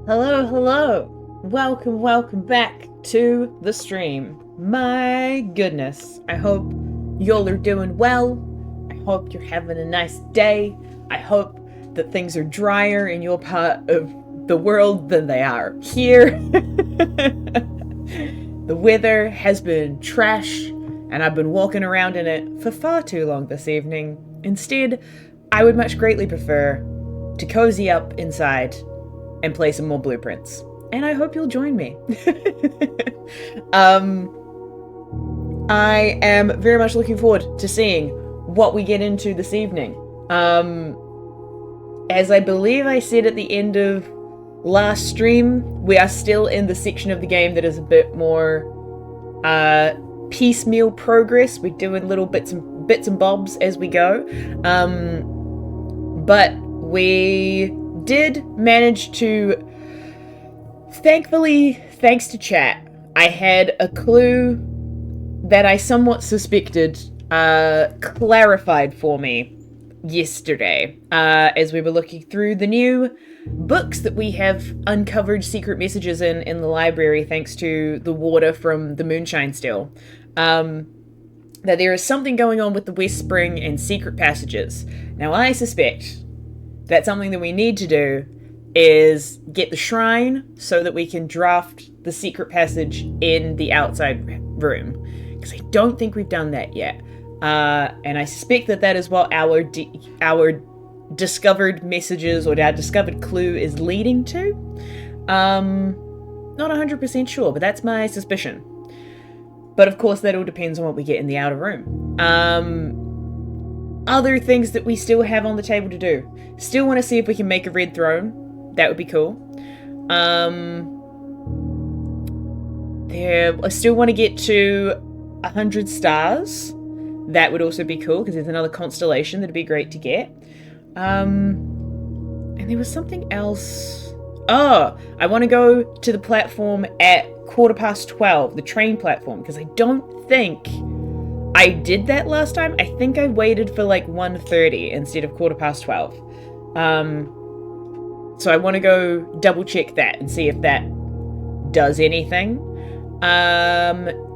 Hello, hello. Welcome back to the stream. My goodness. I hope y'all are doing well. I hope you're having a nice day. I hope that things are drier in your part of the world than they are here. The weather has been trash, and I've been walking around in it for far too long this evening. Instead, I would much greatly prefer to cozy up inside and play some more blueprints. And I hope you'll join me. I am very much looking forward to seeing what we get into this evening. As I believe I said at the end of last stream, we are still in the section of the game that is a bit more piecemeal progress. We're doing little bits and bobs as we go. But we did manage to, thankfully, thanks to chat, I had a clue that I somewhat suspected clarified for me yesterday as we were looking through the new books that we have uncovered secret messages in the library thanks to the water from the moonshine still. That there is something going on with the West Spring and secret passages. Now I suspect that something that we need to do is get the shrine so that we can draft the secret passage in the outside room. Because I don't think we've done that yet. And I suspect that is what our discovered messages or our discovered clue is leading to. Not 100% sure, but that's my suspicion. But of course that all depends on what we get in the outer room. Other things that we still have on the table to do. Still want to see if we can make a red throne. That would be cool. I still want to get to 100 stars. That would also be cool, because there's another constellation that'd be great to get. And there was something else. Oh, I want to go to the platform at 12:15, the train platform, because I don't think I did that last time. I think I waited for like 1:30 instead of 12:15. So I want to go double check that and see if that does anything.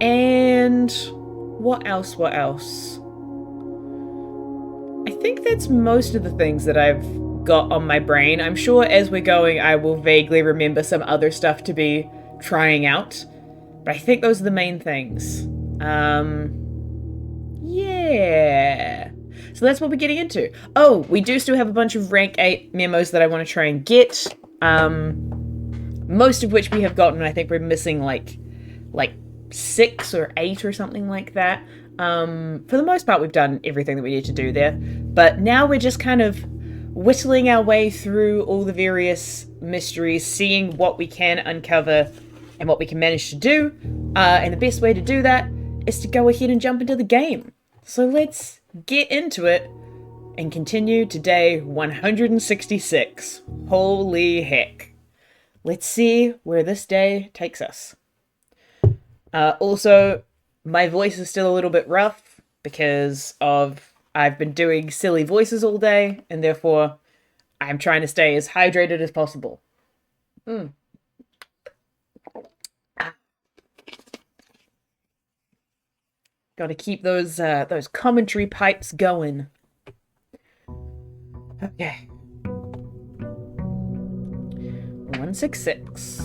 And what else? I think that's most of the things that I've got on my brain. I'm sure as we're going, I will vaguely remember some other stuff to be trying out. But I think those are the main things. Yeah. So that's what we're getting into. Oh, we do still have a bunch of rank 8 memos that I want to try and get. Most of which we have gotten. I think we're missing like 6 or 8 or something like that. For the most part, we've done everything that we need to do there. But now we're just kind of whittling our way through all the various mysteries, seeing what we can uncover and what we can manage to do. And the best way to do that is to go ahead and jump into the game. So let's get into it and continue to day 166. Holy heck. Let's see where this day takes us. Also, my voice is still a little bit rough because I've been doing silly voices all day, and therefore I'm trying to stay as hydrated as possible. Gotta keep those commentary pipes going. Okay. 166.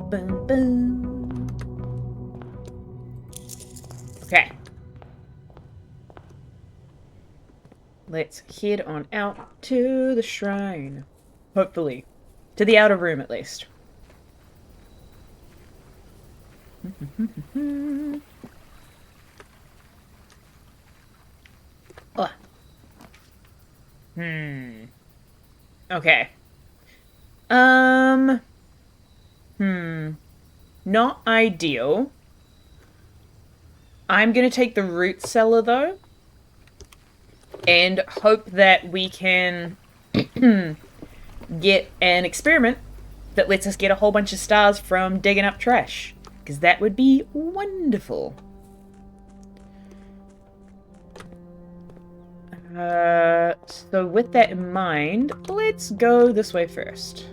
Boom, boom. Okay. Let's head on out to the shrine. Hopefully. To the outer room, at least. Oh. Okay. Not ideal. I'm gonna take the root cellar, though. And hope that we can get an experiment that lets us get a whole bunch of stars from digging up trash. Because that would be wonderful. So with that in mind, let's go this way first.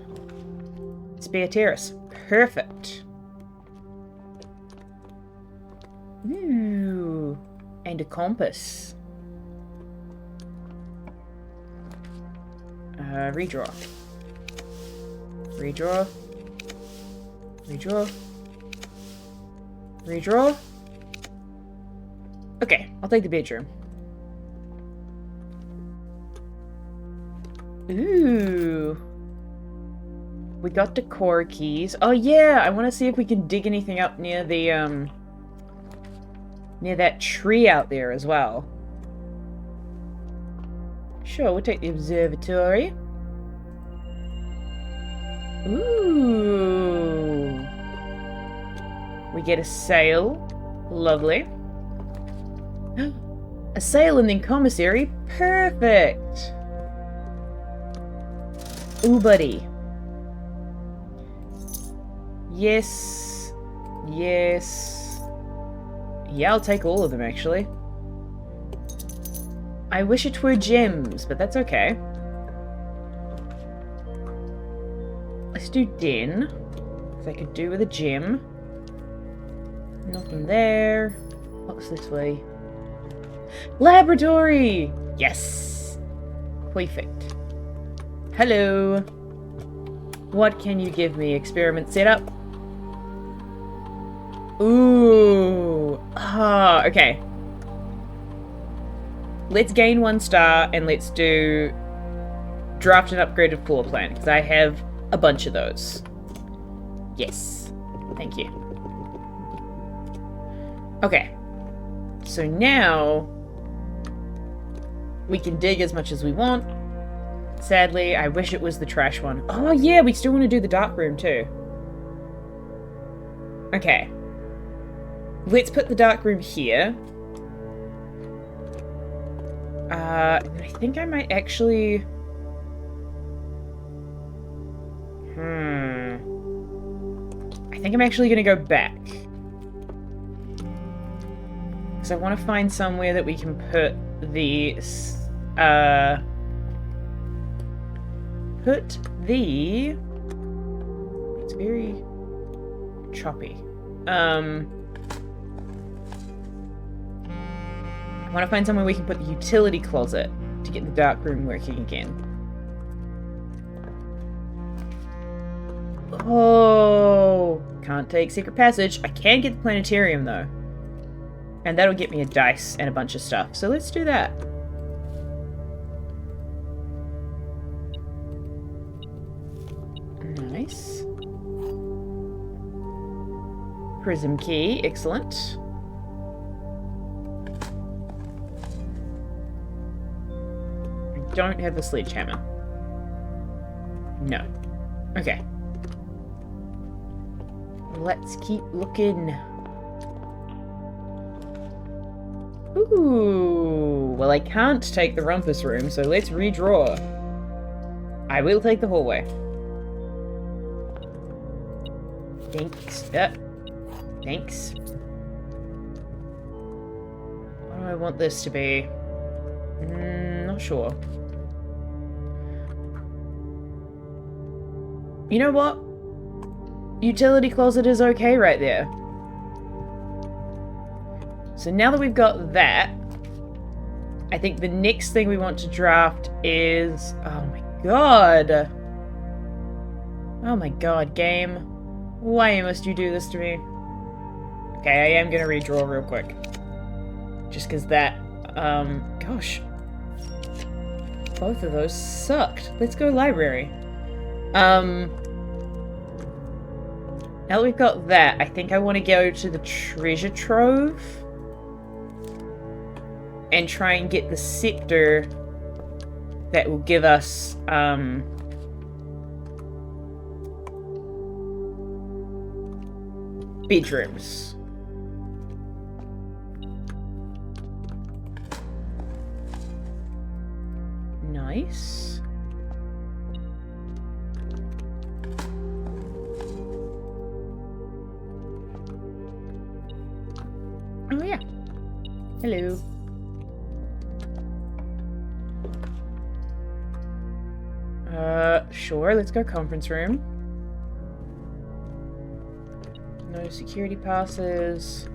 Spare terrace. Perfect. Ooh. And a compass. Redraw. Redraw. Redraw. Redraw. Okay, I'll take the bedroom. Ooh. We got decor keys. Oh yeah, I want to see if we can dig anything up near the, near that tree out there as well. Sure, we'll take the observatory. Ooh. We get a sail. Lovely. A sail and then commissary. Perfect. Ooh, buddy. Yes. Yes. Yeah, I'll take all of them, actually. I wish it were gems, but that's okay. Let's do den. If I could do with a gem. Nothing there. What's this way? Laboratory! Yes! Perfect. Hello. What can you give me? Experiment setup? Ooh. Ah, okay. Let's gain 1 star and let's do draft an upgraded floor plan, because I have a bunch of those. Yes. Thank you. Okay. So now we can dig as much as we want. Sadly, I wish it was the trash one. Oh yeah, we still want to do the dark room too. Okay. Let's put the dark room here. I think I might actually... I think I'm actually going to go back. Because I want to find somewhere that we can put the... It's very choppy. I want to find somewhere we can put the utility closet to get the dark room working again. Oh, can't take secret passage. I can get the planetarium though. And that'll get me a dice and a bunch of stuff. So let's do that. Nice. Prism key, excellent. I don't have a sledgehammer. No. Okay. Let's keep looking. Ooh. Well, I can't take the rumpus room, so let's redraw. I will take the hallway. Thanks. Thanks. What do I want this to be? Not sure. You know what? Utility closet is okay right there. So now that we've got that, I think the next thing we want to draft is... Oh my god! Oh my god, game. Why must you do this to me? Okay, I am gonna redraw real quick. Just because that... Gosh. Both of those sucked. Let's go library. Now that we've got that, I think I want to go to the treasure trove and try and get the scepter that will give us, bedrooms. Nice. Oh yeah. Hello. Sure, let's go conference room. No security passes.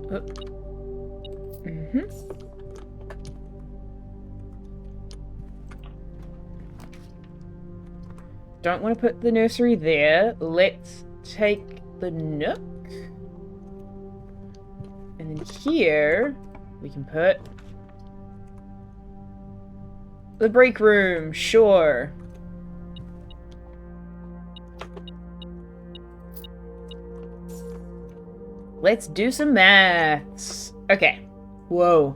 Oh. Don't want to put the nursery there. Let's take the nook. And then here, we can put the break room, sure. Let's do some maths. Okay. Whoa.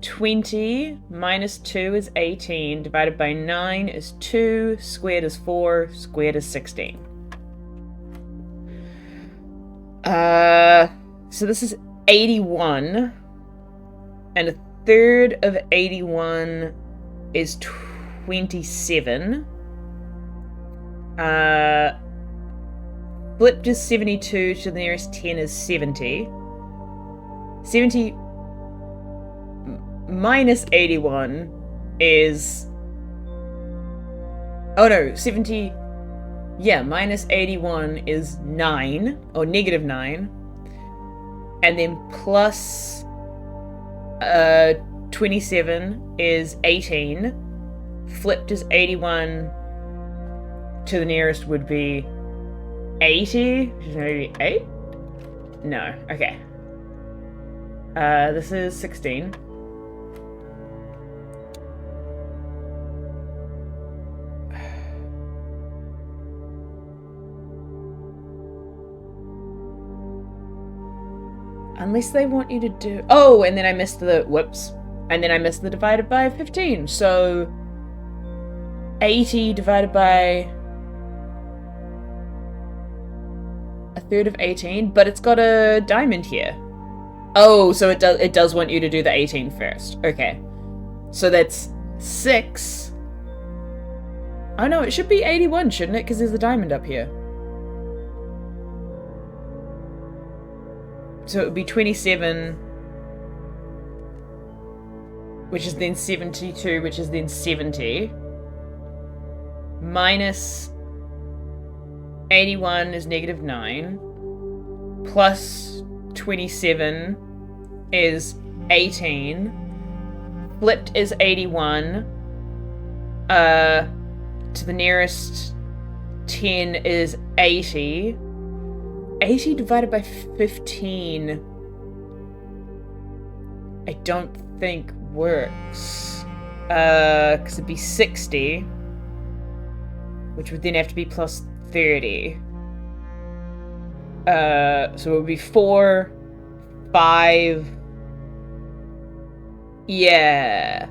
20 minus 2 is 18, divided by 9 is 2, squared is 4, squared is 16. So this is 81, and a third of 81 is 27. Flipped is 72, to the nearest 10 is 70. 70 minus 81 is... Oh no, 70... Yeah, minus 81 is 9, or negative 9. And then plus 27 is 18. Flipped is 81. To the nearest would be 80, which is maybe 8? No, okay. This is 16. Unless they want you to do... Oh, and then I missed the... Whoops. And then I missed the divided by 15. So 80 divided by a third of 18, but it's got a diamond here. Oh, so it does want you to do the 18 first. Okay. So that's 6. Oh no, it should be 81, shouldn't it? Because there's a diamond up here. So it would be 27, which is then 72, which is then 70. Minus 81 is negative 9. Plus 27 is 18. Flipped is 81. To the nearest 10 is 80. 80 divided by 15 I don't think works. Because it'd be 60, which would then have to be plus 30. So it would be 4, 5. Yeah.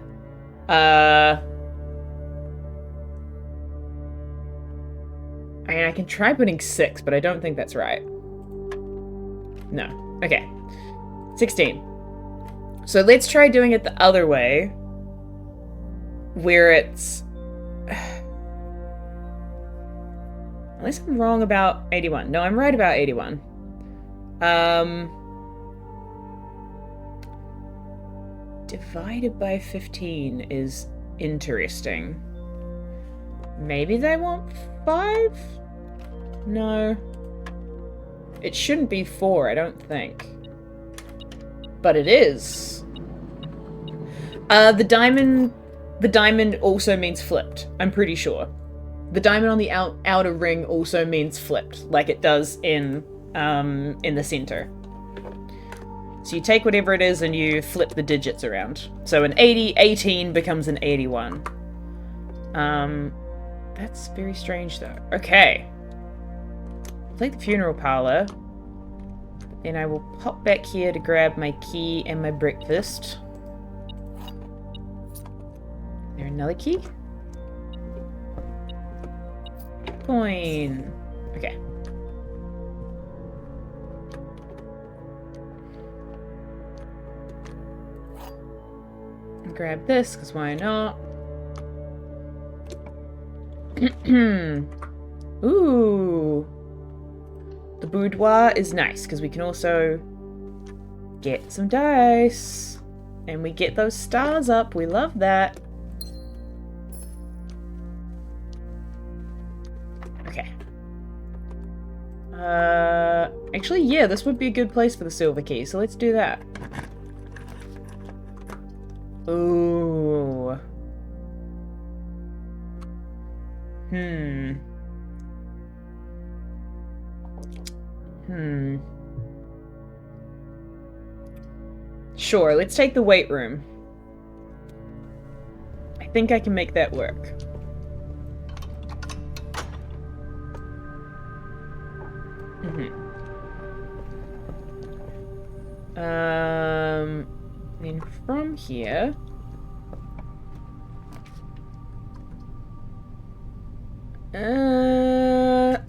I mean, I can try putting 6, but I don't think that's right. No. Okay. 16. So let's try doing it the other way, where it's... Unless I'm wrong about 81. No, I'm right about 81. Divided by 15 is interesting. Maybe they want 5? No. It shouldn't be 4, I don't think. But it is. The diamond also means flipped, I'm pretty sure. The diamond on the outer ring also means flipped, like it does in the center. So you take whatever it is and you flip the digits around. So an 18 becomes an 81. That's very strange though. Okay. I'll take the funeral parlor. Then I will pop back here to grab my key and my breakfast. Is there another key? Coin. Okay. Grab this, because why not? Ooh. The boudoir is nice because we can also get some dice. And we get those stars up. We love that. Okay. Actually, yeah, this would be a good place for the silver key, so let's do that. Ooh. Sure, let's take the weight room. I think I can make that work. Then from here...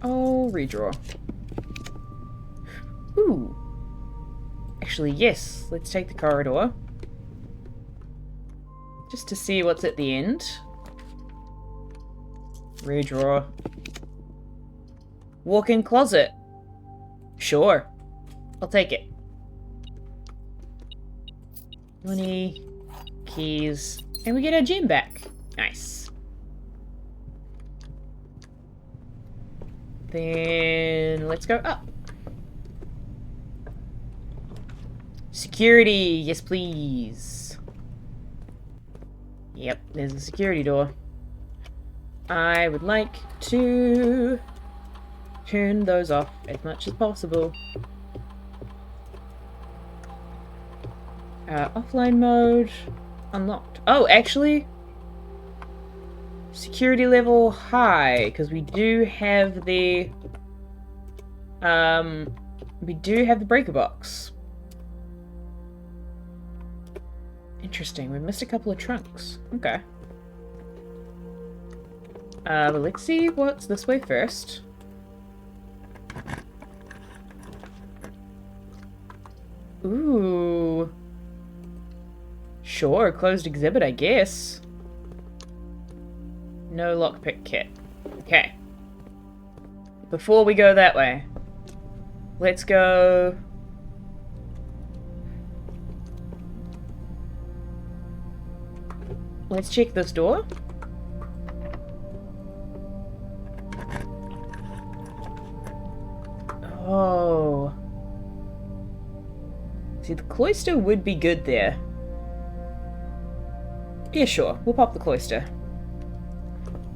I'll redraw. Ooh. Actually, yes. Let's take the corridor. Just to see what's at the end. Redraw. Walk-in closet. Sure. I'll take it. Money. Keys. And we get our gem back. Nice. Then let's go up. Security, yes please. Yep, there's a security door. I would like to turn those off as much as possible. Offline mode, unlocked. Oh, actually, security level high, because we do have the breaker box. Interesting, we missed a couple of trunks. Okay. But let's see what's this way first. Ooh. Sure, closed exhibit, I guess. No lockpick kit. Okay. Before we go that way, let's go... Let's check this door. Oh. See, the cloister would be good there. Yeah, sure. We'll pop the cloister.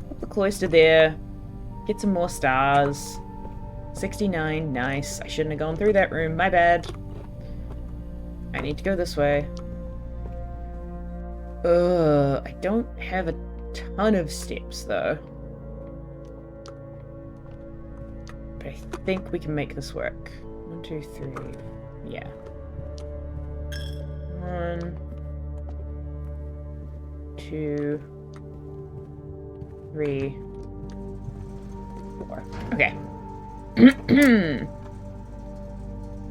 Pop the cloister there. Get some more stars. 69. Nice. I shouldn't have gone through that room. My bad. I need to go this way. I don't have a ton of steps, though. But I think we can make this work. 1, 2, 3. Yeah. 1, 2, 3, 4. Okay.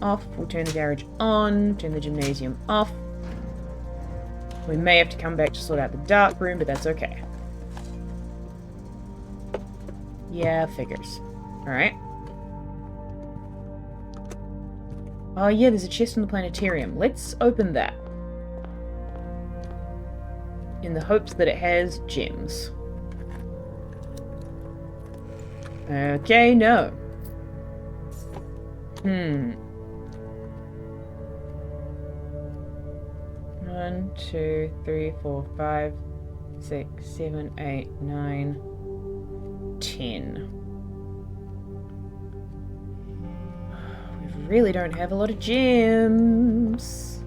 Off. We'll turn the garage on. Turn the gymnasium off. We may have to come back to sort out the dark room, but that's okay. Yeah, figures. Alright. Oh yeah, there's a chest in the planetarium. Let's open that. In the hopes that it has gems. Okay, no. 1, 2, 3, 4, 5, 6, 7, 8, 9, 10. We really don't have a lot of gems.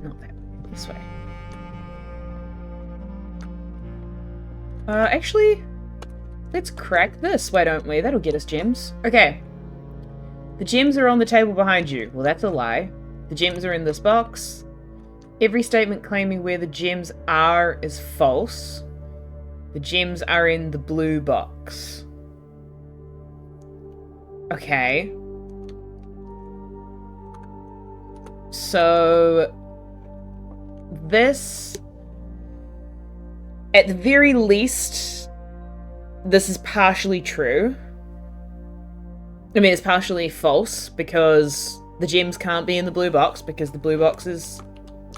Not that way, this way. Actually, let's crack this, why don't we? That'll get us gems. Okay. The gems are on the table behind you. Well, that's a lie. The gems are in this box. Every statement claiming where the gems are is false. The gems are in the blue box. Okay. So this, at the very least, this is partially true. I mean, it's partially false because the gems can't be in the blue box because the blue box is...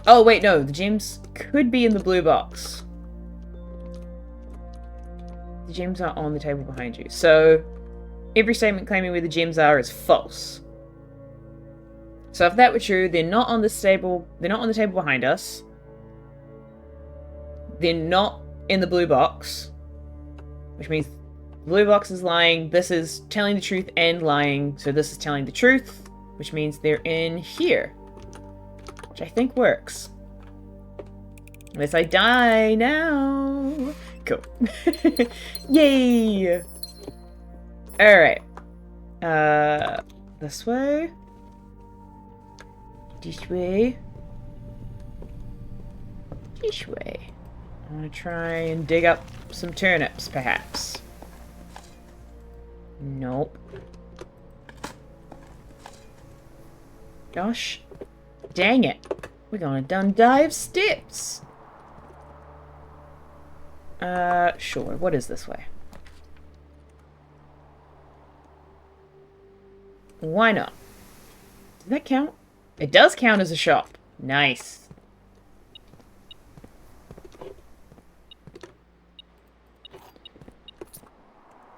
Oh, wait, no. The gems could be in the blue box. The gems are on the table behind you. So, every statement claiming where the gems are is false. So if that were true, they're not on this table. They're not on the table behind us. They're not in the blue box. Which means the blue box is lying. This is telling the truth and lying. So this is telling the truth. Which means they're in here. Which I think works. Unless I die now. Cool. Yay! Alright. This way. This way. This way. I'm gonna try and dig up some turnips, perhaps. Nope. Gosh. Dang it. We're gonna done dive steps. Sure. What is this way? Why not? Does that count? It does count as a shop. Nice.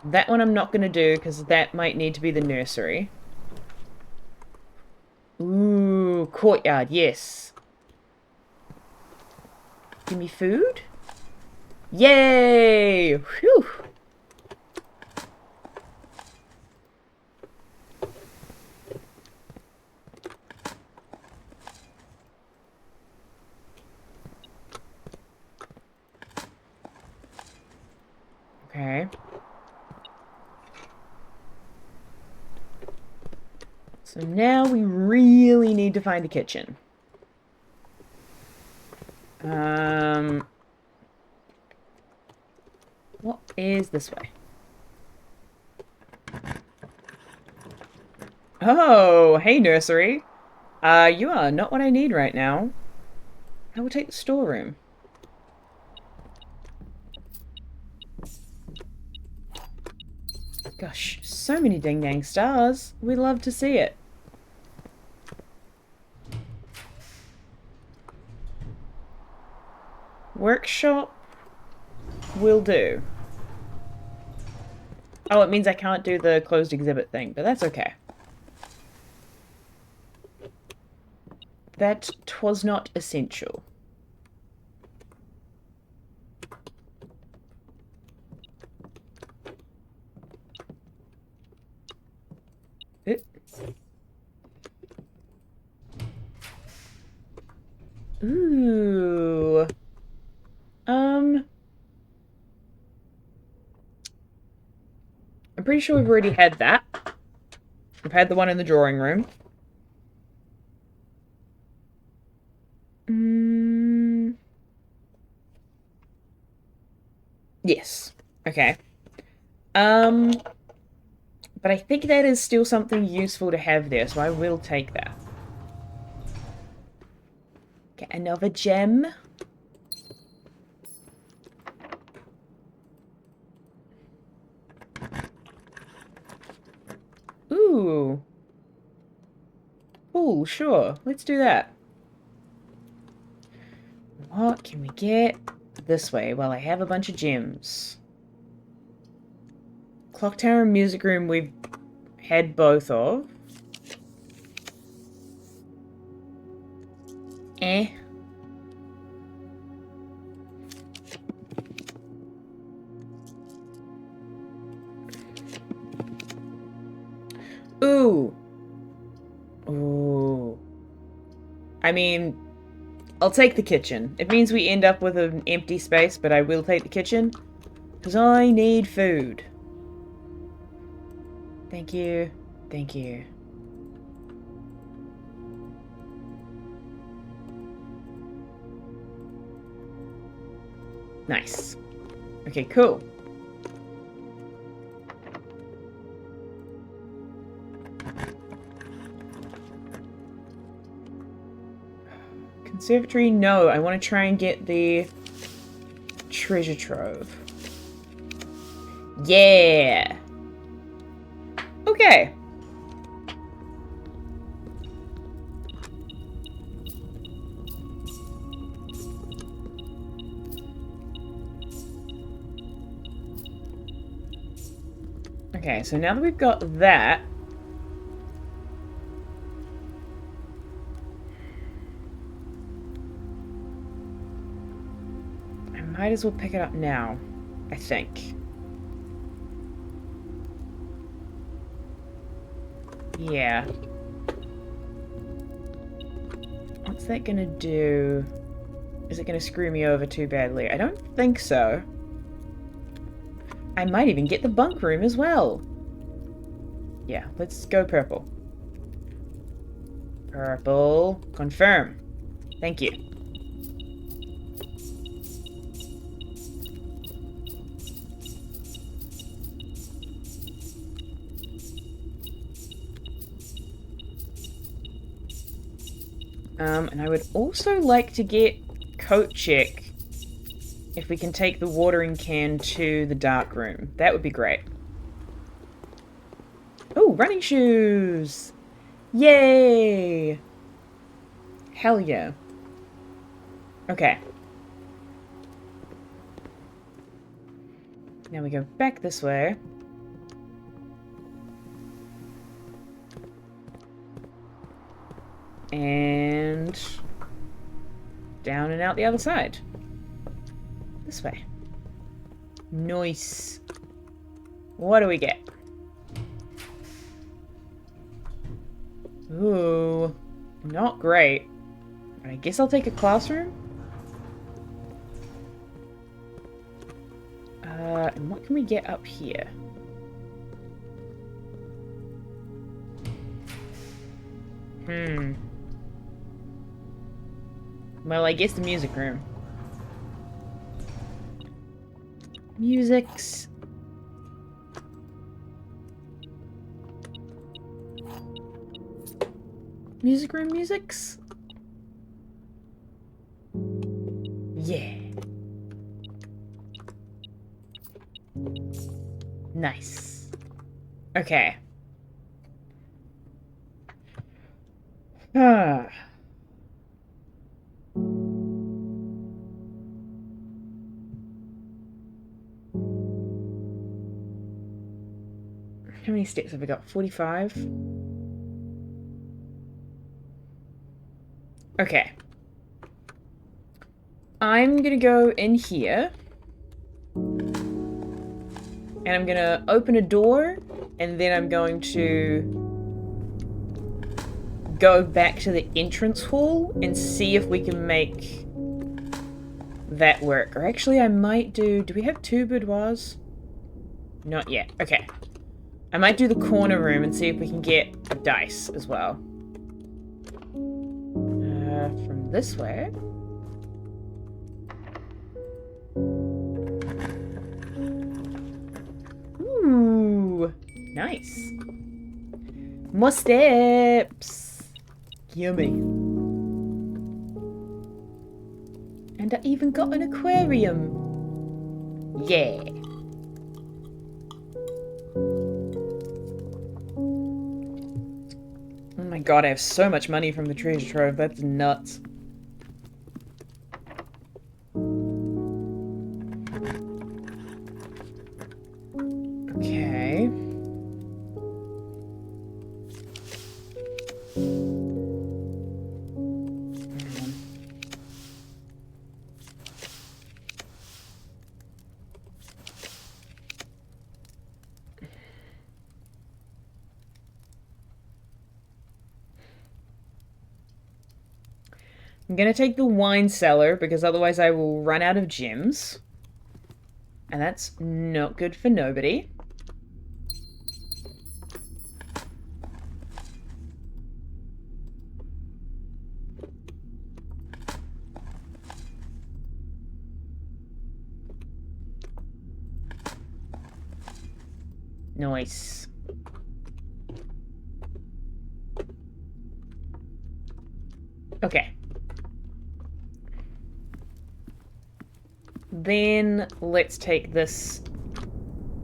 That one I'm not going to do because that might need to be the nursery. Ooh, courtyard, yes. Give me food? Yay! Whew! Okay. So now we really need to find a kitchen. What is this way? Oh, hey nursery. You are not what I need right now. I will take the storeroom. Gosh, so many ding-dang stars. We love to see it. Workshop will do. Oh, it means I can't do the closed exhibit thing, but that's okay. That 'twas not essential. Ooh. I'm pretty sure we've already had that. We've had the one in the drawing room. Yes. Okay. But I think that is still something useful to have there, so I will take that. Get another gem. Ooh. Cool, sure. Let's do that. What can we get this way? Well, I have a bunch of gems. Clock tower and music room we've had both of. Ooh. Ooh. I mean, I'll take the kitchen. It means we end up with an empty space, but I will take the kitchen. Because I need food. Thank you. Thank you. Nice. Okay, cool. Conservatory? No, I want to try and get the treasure trove. Yeah! Okay. Okay, so now that we've got that... I might as well pick it up now, I think. Yeah. What's that gonna do? Is it gonna screw me over too badly? I don't think so. I might even get the bunk room as well. Yeah, let's go purple. Purple. Confirm. Thank you. And I would also like to get coat check if we can take the watering can to the dark room. That would be great. Oh, running shoes! Yay! Hell yeah. Okay. Now we go back this way. And down and out the other side. This way. Nice. What do we get? Ooh, not great. But I guess I'll take a classroom. And what can we get up here? Well, I guess the music room. Musics. Music room musics? Yeah. Nice. Okay. Ah. How many steps have we got? 45? Okay. I'm gonna go in here. And I'm gonna open a door. And then I'm going to go back to the entrance hall and see if we can make that work. Or actually, I might do we have 2 boudoirs? Not yet. Okay. I might do the corner room and see if we can get a dice as well. From this way. Ooh, nice. More steps. Yummy. And I even got an aquarium. Yeah. Oh my god, I have so much money from the treasure trove. That's nuts. Okay. I'm gonna take the wine cellar because otherwise I will run out of gems. And that's not good for nobody. Nice. Okay. Then let's take this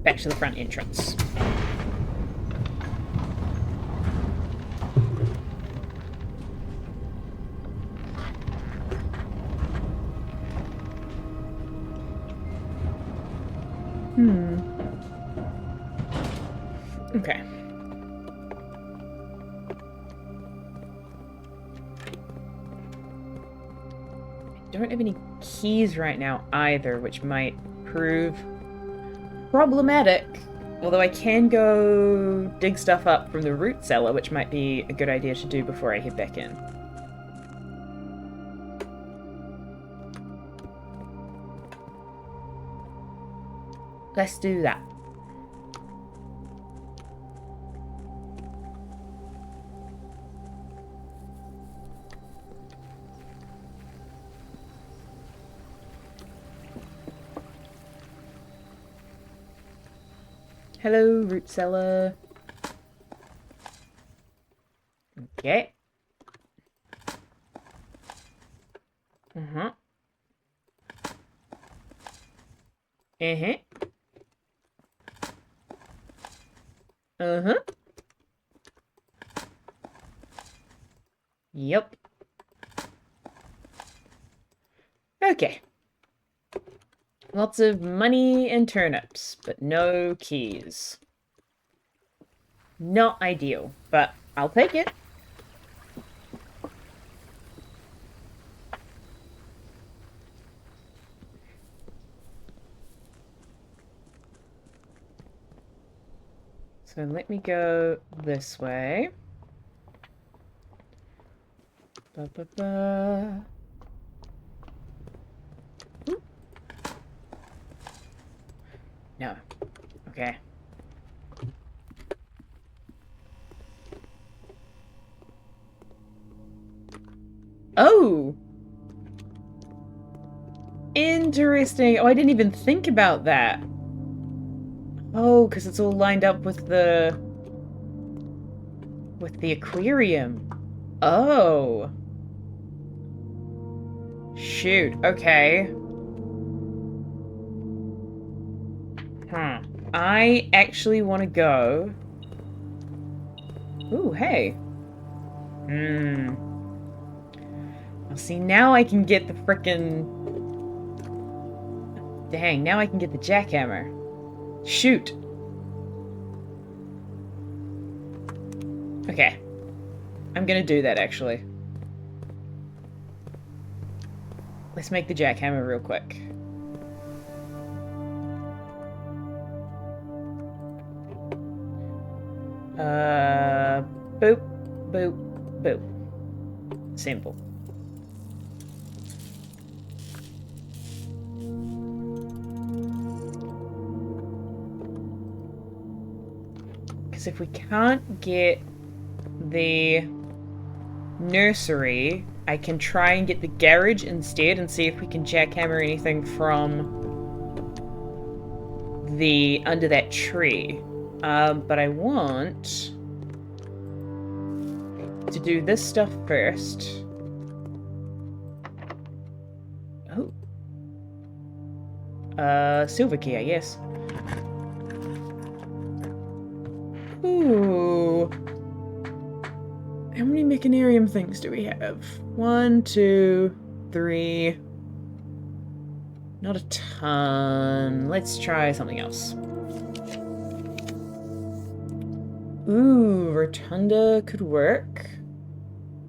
back to the front entrance. Okay. I don't have any keys right now either, which might prove problematic. Although I can go dig stuff up from the root cellar, which might be a good idea to do before I head back in. Let's do that. Hello, root cellar. Okay. Uh-huh. Uh-huh. Uh-huh. Yep. Okay. Lots of money and turnips, but no keys. Not ideal, but I'll take it. So let me go this way. Ba, ba, ba. No. Okay. Oh! Interesting. Oh, I didn't even think about that. Oh, because it's all lined up with the aquarium. Oh. Shoot. Okay. I actually want to go. Ooh, hey. Well, see, now I can get the frickin'... Dang, now I can get the jackhammer. Shoot. Okay. I'm gonna do that, actually. Let's make the jackhammer real quick. Boop, boop, boop. Simple. Because if we can't get the nursery, I can try and get the garage instead and see if we can jackhammer anything from the under that tree. But I want to do this stuff first. Oh. Silver key, I guess. Ooh. How many mechanarium things do we have? 1, 2, 3. Not a ton. Let's try something else. Ooh, Rotunda could work.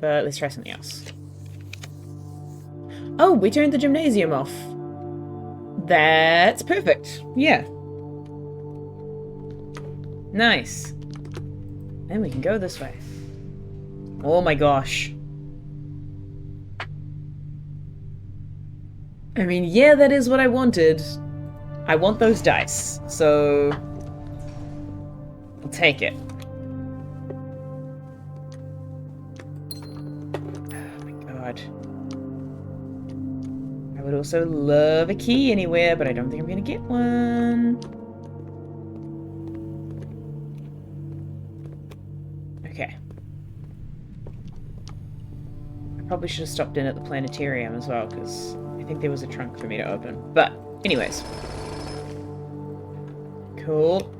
But let's try something else. Oh, we turned the gymnasium off. That's perfect. Yeah. Nice. Then we can go this way. Oh my gosh. I mean, yeah, that is what I wanted. I want those dice, so I'll take it. Oh my god. I would also love a key anywhere, but I don't think I'm gonna get one. Okay. I probably should have stopped in at the planetarium as well, because I think there was a trunk for me to open. But Anyways. Cool.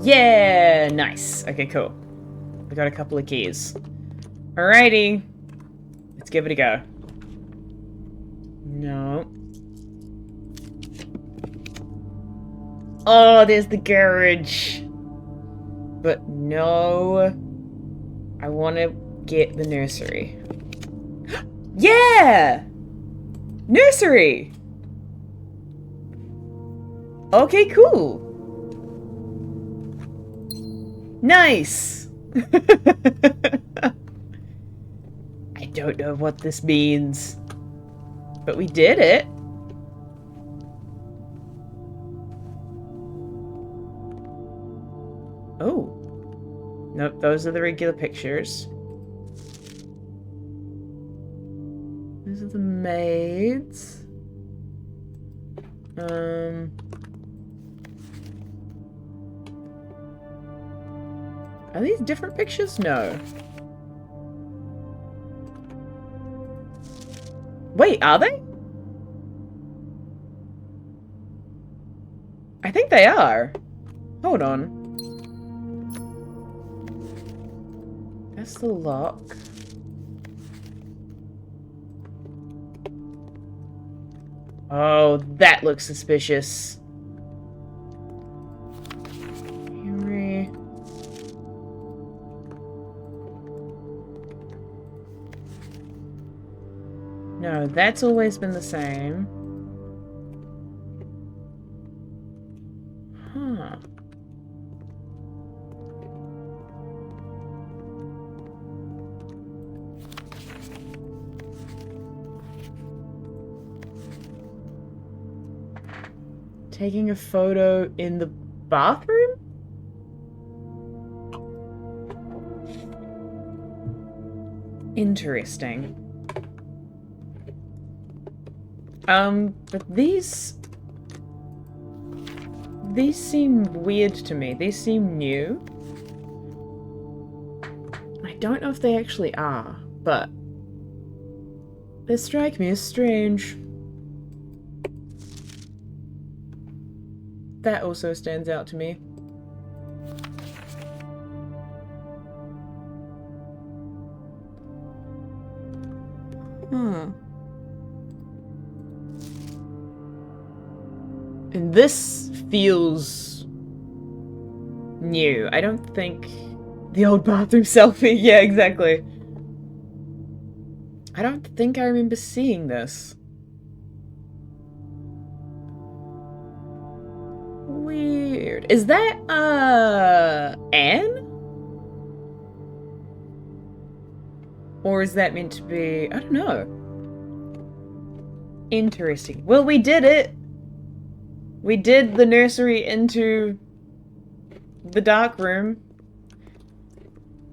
Yeah, nice. Okay, cool. We got a couple of keys. Alrighty. Let's give it a go. No. Oh, there's the garage. But no. I want to get the nursery. Yeah! Nursery! Okay, cool. Nice! I don't know what this means. But we did it. Oh. Nope, those are the regular pictures. These are the maids. Are these different pictures? No. Wait, are they? I think they are. Hold on. That's the lock. Oh, that looks suspicious. Henry. No, that's always been the same. Huh. Taking a photo in the bathroom? Interesting. But these seem weird to me. These seem new. I don't know if they actually are, but they strike me as strange. That also stands out to me. And this feels new. I don't think the old bathroom selfie. Yeah, exactly. I don't think I remember seeing this. Weird. Is that, Anne? Or is that meant to be... I don't know. Interesting. Well, we did it! We did the nursery into the dark room.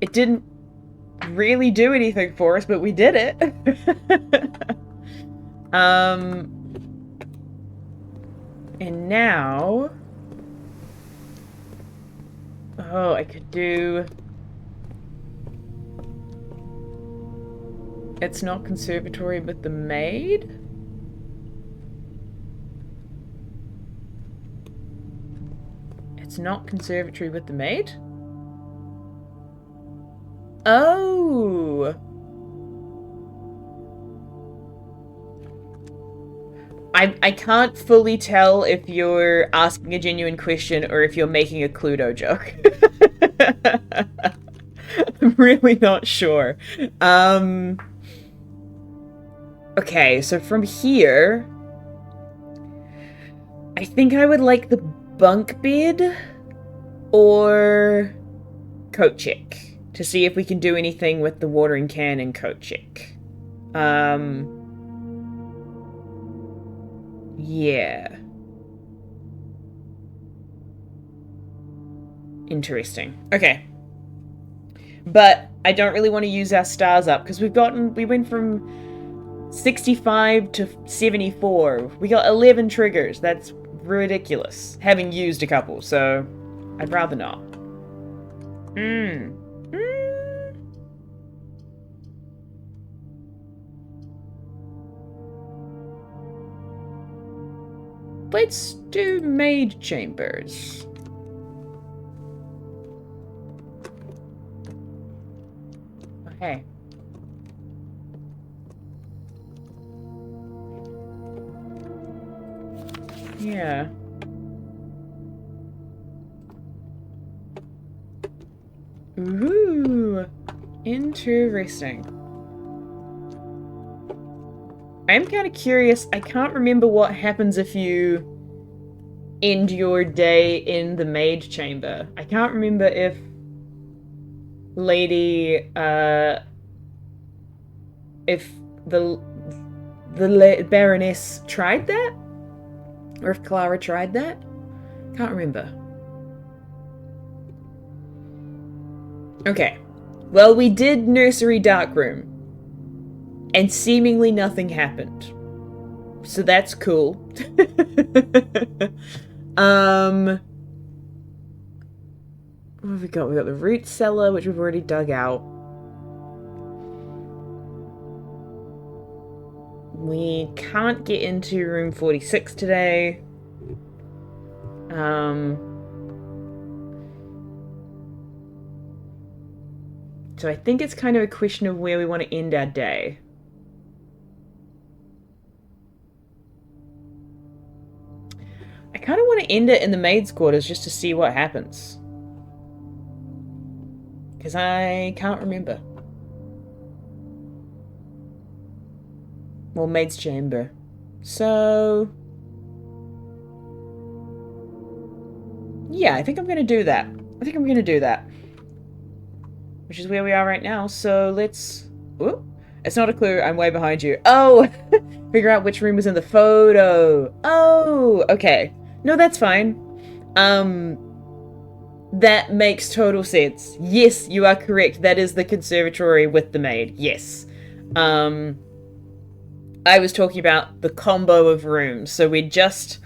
It didn't really do anything for us, but we did it. And now... Oh, I could do... It's not conservatory, but the maid? It's not conservatory with the maid? Oh! I can't fully tell if you're asking a genuine question or if you're making a Cluedo joke. I'm really not sure. Okay, so from here... I think I would like the bunk bed or Kochik to see if we can do anything with the watering can and Kochik. Yeah. Interesting. Okay. But I don't really want to use our stars up because we went from 65 to 74. We got 11 triggers. That's ridiculous. Having used a couple, so I'd rather not. let's do maid chambers. Okay. Yeah. Ooh, interesting. I'm kind of curious. I can't remember what happens if you end your day in the maid chamber. I can't remember if Lady, if the Baroness tried that? Or if Clara tried that? Can't remember. Okay. Well, we did Nursery Darkroom. And seemingly nothing happened. So that's cool. What have we got? We got the root cellar, which we've already dug out. We can't get into room 46 today. So I think it's kind of a question of where we want to end our day. I kind of want to end it in the maid's quarters just to see what happens. Because I can't remember. Well, maid's chamber. So... yeah, I think I'm going to do that. Which is where we are right now, so let's... Ooh, it's not a clue, I'm way behind you. Oh! Figure out which room was in the photo. Oh! Okay. No, that's fine. That makes total sense. Yes, you are correct. That is the conservatory with the maid. Yes. I was talking about the combo of rooms. So we just...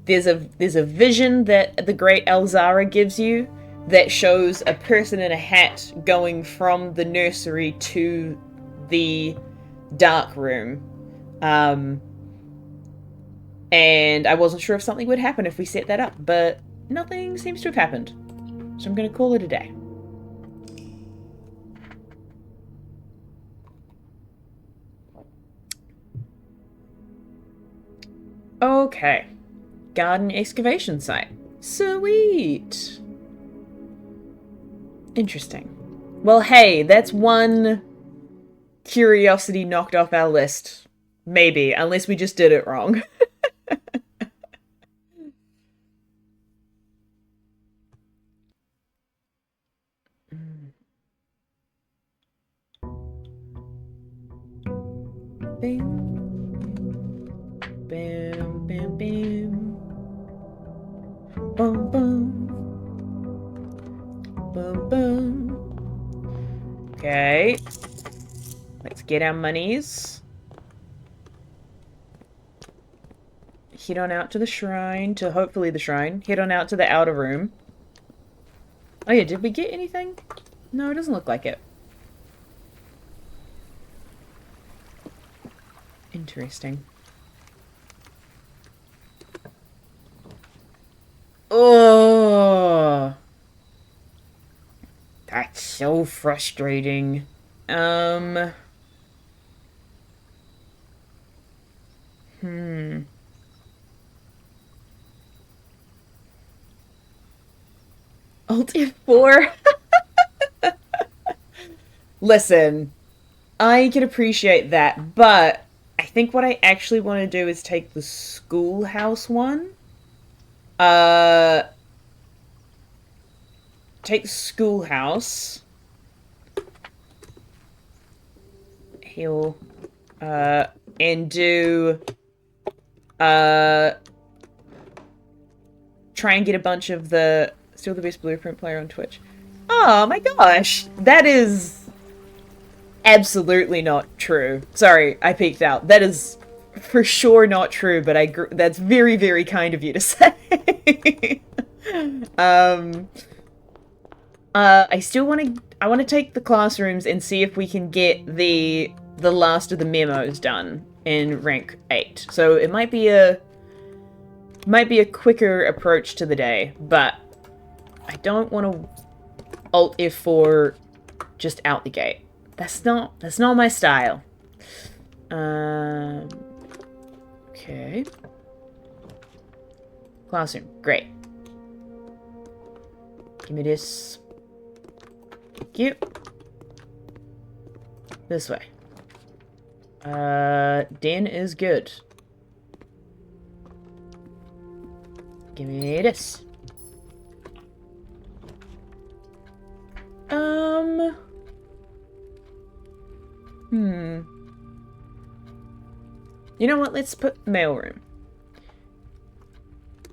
There's a vision that the great Elzara gives you that shows a person in a hat going from the nursery to the dark room. And I wasn't sure if something would happen if we set that up, but nothing seems to have happened. So I'm going to call it a day. Okay. Garden excavation site. Sweet. Interesting. Well, hey, that's one curiosity knocked off our list. Maybe, unless we just did it wrong. Bam, bam, bam, bam. Boom, boom. Boom, boom. Okay. Let's get our monies. Head on out to the shrine, to hopefully the shrine. Head on out to the outer room. Oh yeah, did we get anything? No, it doesn't look like it. Interesting. Oh, that's so frustrating. Alt F4? Listen, I can appreciate that, but I think what I actually want to do is take the schoolhouse one. Take the schoolhouse. Heal. And do... try and get a bunch of the... Still the best blueprint player on Twitch. Oh my gosh! That is... absolutely not true. Sorry, I peeked out. That is for sure not true, but that's very, very kind of you to say. I still want to take the classrooms and see if we can get the last of the memos done in rank 8. So it might be a Might be a quicker approach to the day, but I don't want to Alt F4 just out the gate. That's not my style. Okay. Classroom, great. Give me this. Thank you. This way. Den is good. Give me this. You know what? Let's put mailroom.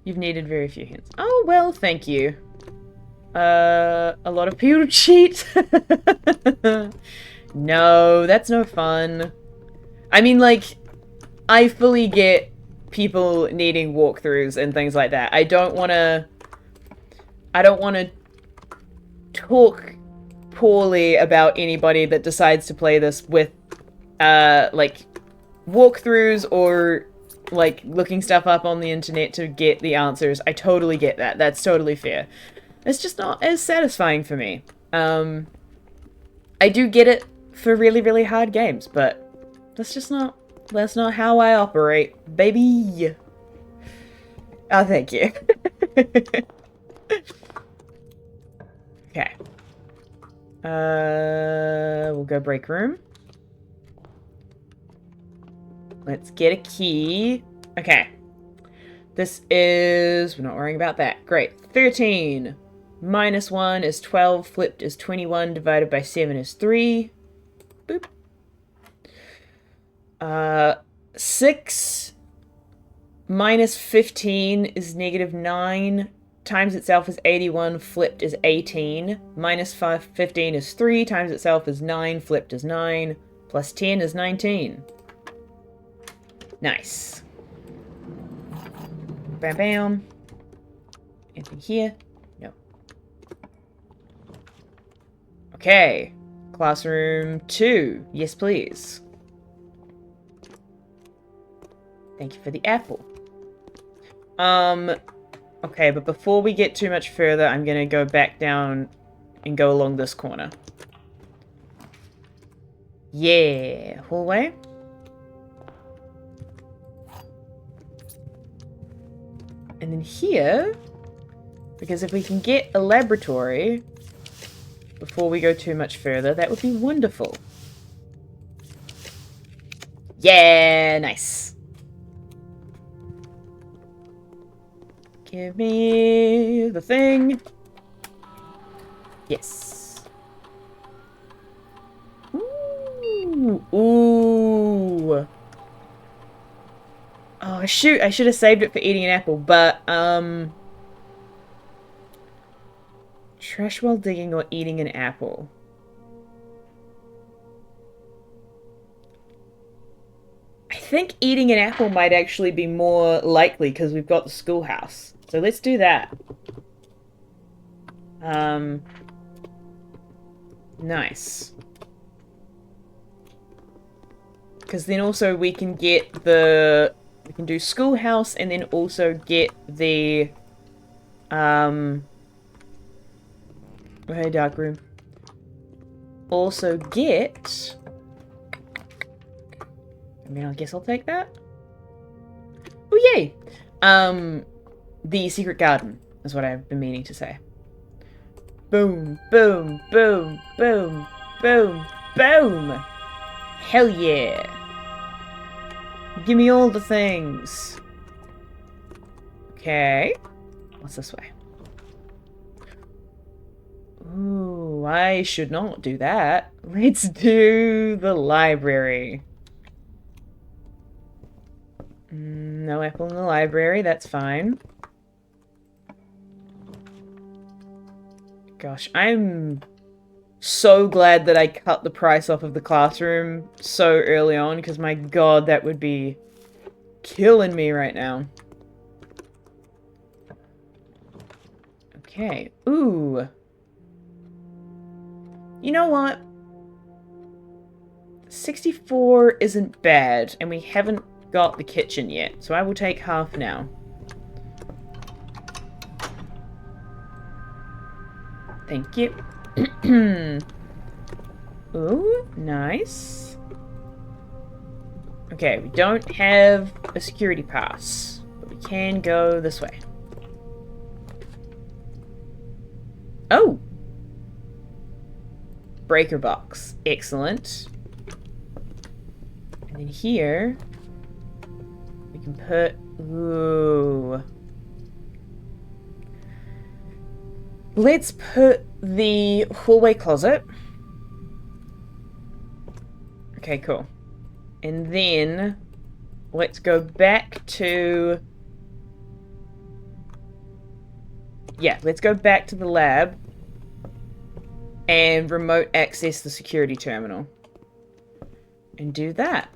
You've needed very few hints. Oh, well, thank you. A lot of people cheat. No, that's no fun. I mean, like, I fully get people needing walkthroughs and things like that. I don't want to talk poorly about anybody that decides to play this with, like, walkthroughs or, like, looking stuff up on the internet to get the answers. I totally get that. That's totally fair. It's just not as satisfying for me. I do get it for really, really hard games, but that's not how I operate, baby. Oh, thank you. Okay. We'll go break room. Let's get a key. Okay. This is... we're not worrying about that. Great. 13 minus 1 is 12. Flipped is 21. Divided by 7 is 3. Boop. 6 minus 15 is negative 9. Times itself is 81. Flipped is 18. Minus 15 is 3. Times itself is 9. Flipped is 9. Plus 10 is 19. Nice. Bam bam. Anything here? No. Okay. Classroom 2. Yes, please. Thank you for the apple. Okay, but before we get too much further, I'm gonna go back down and go along this corner. Yeah. Hallway. And then here, because if we can get a laboratory before we go too much further, that would be wonderful. Yeah, nice. Give me the thing. Yes. Ooh. Ooh. Oh, shoot. I should have saved it for eating an apple, but, trash while digging or eating an apple. I think eating an apple might actually be more likely because we've got the schoolhouse. So let's do that. Nice. Because then also we can get the... we can do schoolhouse and then also get the... okay, dark room. Also get... I mean, I guess I'll take that. Oh, yay! The secret garden is what I've been meaning to say. Boom, boom, boom, boom, boom, boom! Hell yeah! Give me all the things. Okay. What's this way? Ooh, I should not do that. Let's do the library. No apple in the library, that's fine. Gosh, I'm so glad that I cut the price off of the classroom so early on, because my god, that would be killing me right now. Okay, ooh. You know what? 64 isn't bad, and we haven't got the kitchen yet, so I will take half now. Thank you. Ooh, nice. Okay, we don't have a security pass, but we can go this way. Oh! Breaker box. Excellent. And then here, we can put... Ooh. Let's put the hallway closet. Okay, cool. And then, let's go back to... Yeah, let's go back to the lab and remote access the security terminal. And do that.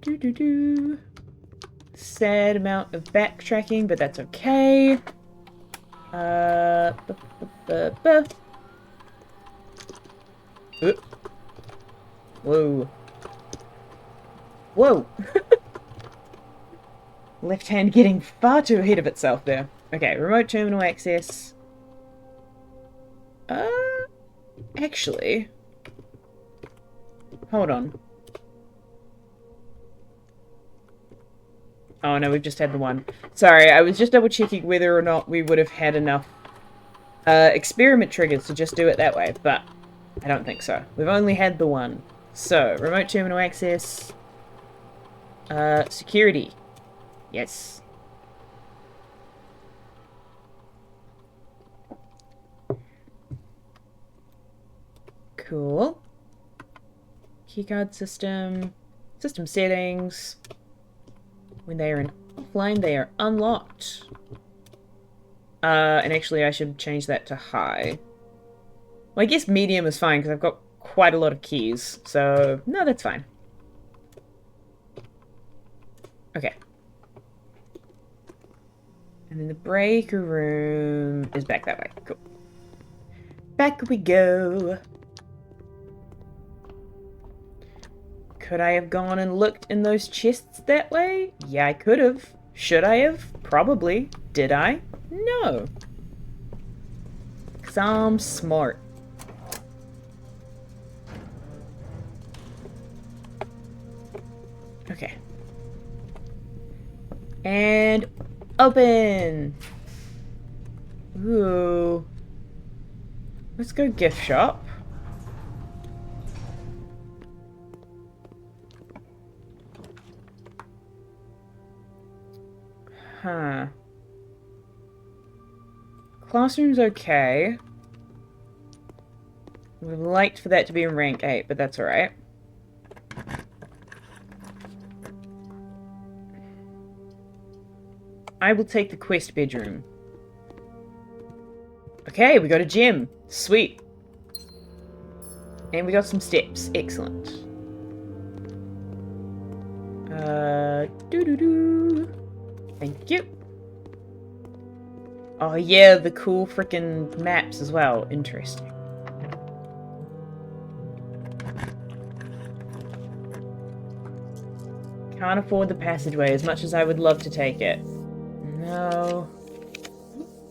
Doo-doo-doo. Sad amount of backtracking, but that's okay. Whoa. Whoa. Left hand getting far too ahead of itself there. Okay, remote terminal access. Actually. Hold on. Oh no, we've just had the one. Sorry, I was just double checking whether or not we would have had enough experiment triggers to just do it that way, but I don't think so. We've only had the one. So, remote terminal access. Security. Yes. Cool. Keycard system. System settings. When they are in offline, they are unlocked. And actually I should change that to high. Well, I guess medium is fine because I've got quite a lot of keys. So, no, that's fine. Okay. And then the breaker room is back that way. Cool. Back we go. Could I have gone and looked in those chests that way? Yeah, I could have. Should I have? Probably. Did I? No. 'Cause I'm smart. Okay. And open! Ooh. Let's go gift shop. Huh. Classroom's okay. Would have liked for that to be in rank 8, but that's alright. I will take the quest bedroom. Okay, we got a gym. Sweet. And we got some steps. Excellent. Doo-doo-doo. Thank you. Oh yeah, the cool frickin' maps as well. Interesting. Can't afford the passageway as much as I would love to take it. No.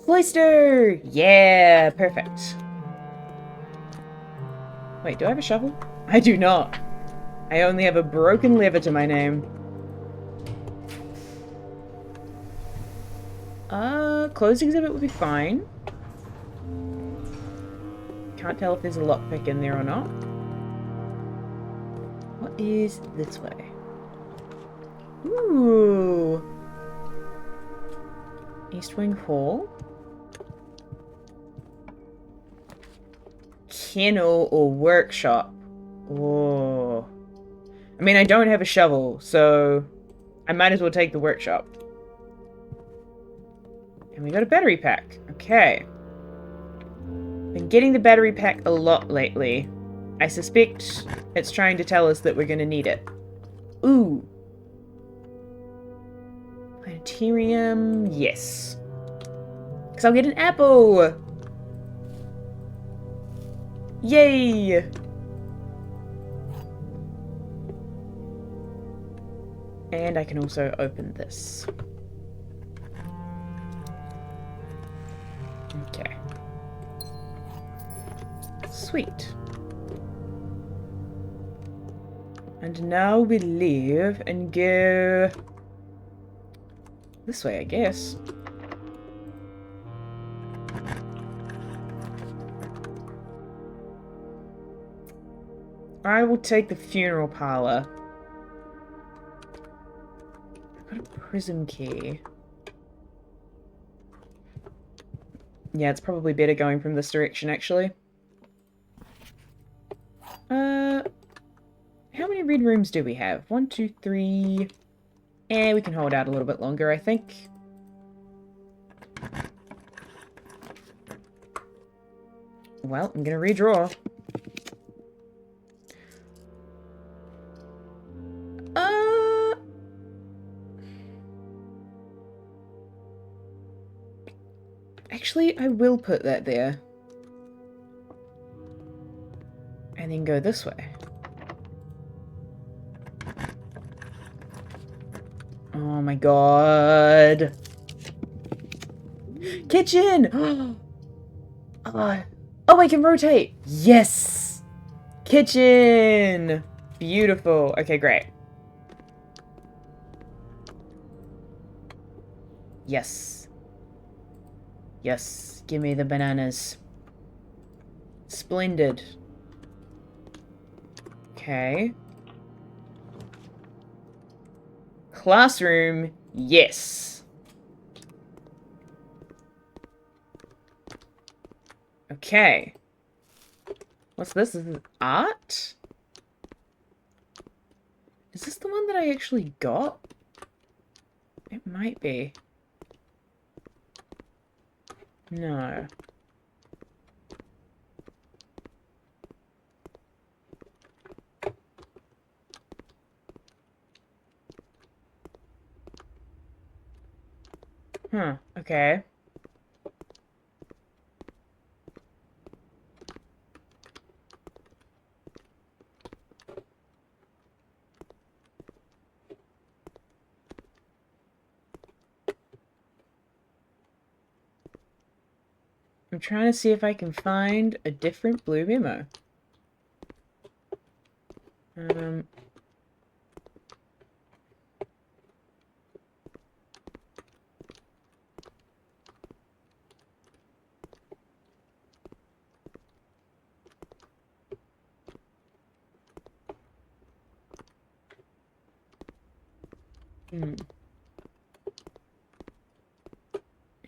Cloister! Yeah, perfect. Wait, do I have a shovel? I do not. I only have a broken lever to my name. Closed exhibit would be fine. Can't tell if there's a lockpick in there or not. What is this way? Ooh. East Wing Hall. Kennel or workshop. Oh. I mean, I don't have a shovel, so I might as well take the workshop. And we got a battery pack. Okay. Been getting the battery pack a lot lately. I suspect it's trying to tell us that we're going to need it. Ooh. Planetarium. Yes. Because I'll get an apple. Yay. And I can also open this. Sweet. And now we leave and go this way, I guess. I will take the funeral parlor. I've got a prism key. Yeah, it's probably better going from this direction, actually. How many red rooms do we have? 1, 2, 3... we can hold out a little bit longer, I think. Well, I'm gonna redraw. Actually, I will put that there. And then go this way. Oh my god. Kitchen! Oh, I can rotate! Yes! Kitchen! Beautiful. Okay, great. Yes. Yes, give me the bananas. Splendid. Okay. Classroom, yes. Okay. What's this? Is this art? Is this the one that I actually got? It might be. No. Huh, okay. I'm trying to see if I can find a different blue memo.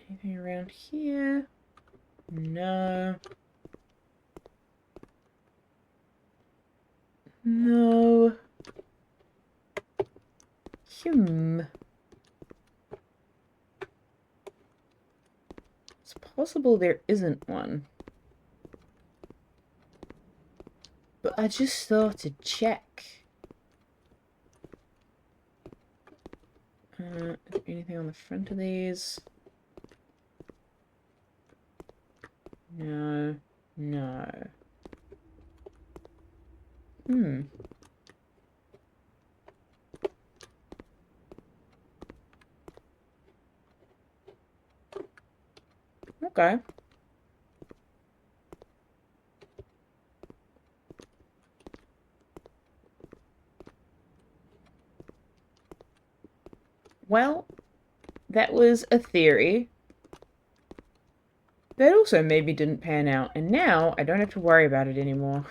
Anything around here? No. No. It's possible there isn't one. But I just thought to check. Anything on the front of these? No. No. Okay. Well, that was a theory. That also maybe didn't pan out, and now I don't have to worry about it anymore.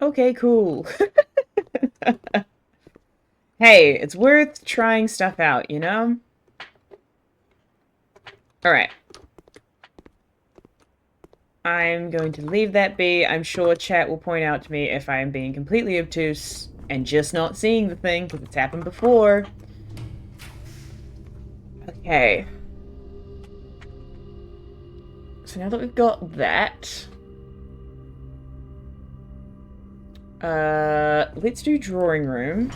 Okay, cool. Hey, it's worth trying stuff out, you know? Alright. I'm going to leave that be. I'm sure chat will point out to me if I am being completely obtuse and just not seeing the thing, because it's happened before. Okay. So now that we've got that... let's do drawing room.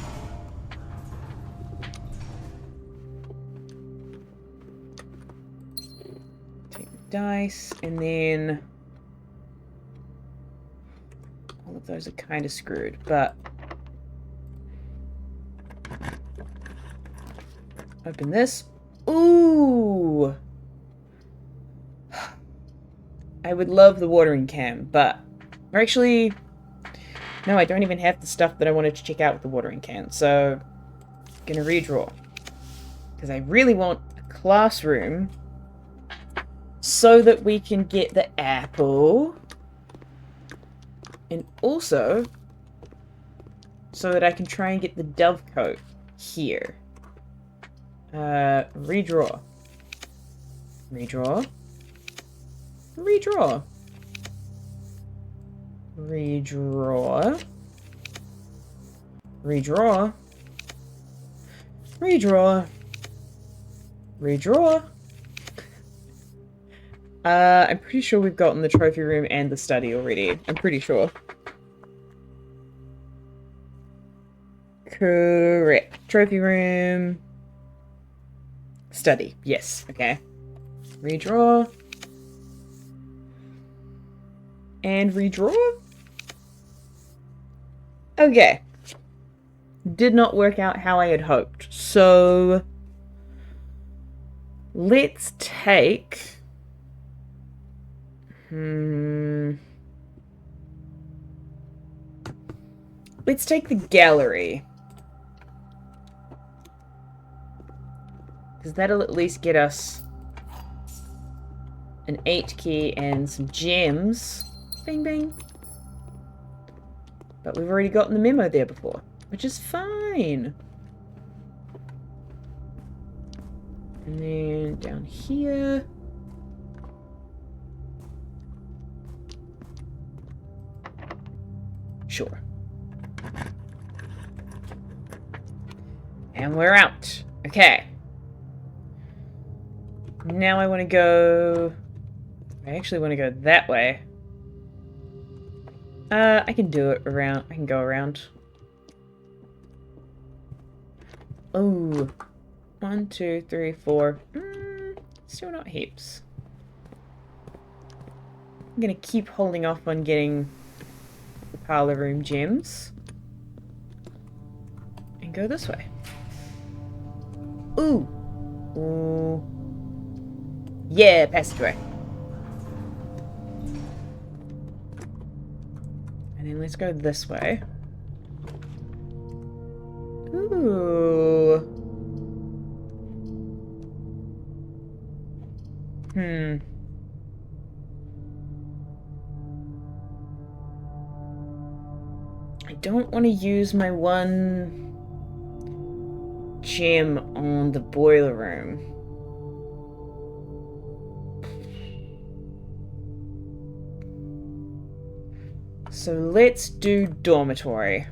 dice, and then all of those are kind of screwed, but open this. Ooh! I would love the watering can, but or actually, no, I don't even have the stuff that I wanted to check out with the watering can, so I'm gonna redraw. Because I really want a classroom so that we can get the apple. And also so that I can try and get the dovecote here. Redraw. Redraw. Redraw. Redraw. Redraw. Redraw. Redraw. I'm pretty sure we've gotten the trophy room and the study already. I'm pretty sure. Correct. Trophy room. Study. Yes. Okay. Redraw. And redraw? Okay. Did not work out how I had hoped. So let's take... Let's take the gallery. Because that'll at least get us an 8 key and some gems. Bing, bing. But we've already gotten the memo there before, which is fine. And then down here. Sure. And we're out. Okay. Now I want to go... I actually want to go that way. I can do it around... I can go around. Oh. 1, 2, 3, 4. Still not heaps. I'm gonna keep holding off on getting the parlor room gems. And go this way. Ooh. Ooh. Yeah, passageway. And then let's go this way. Ooh. I don't want to use my one gem on the boiler room. So let's do dormitory.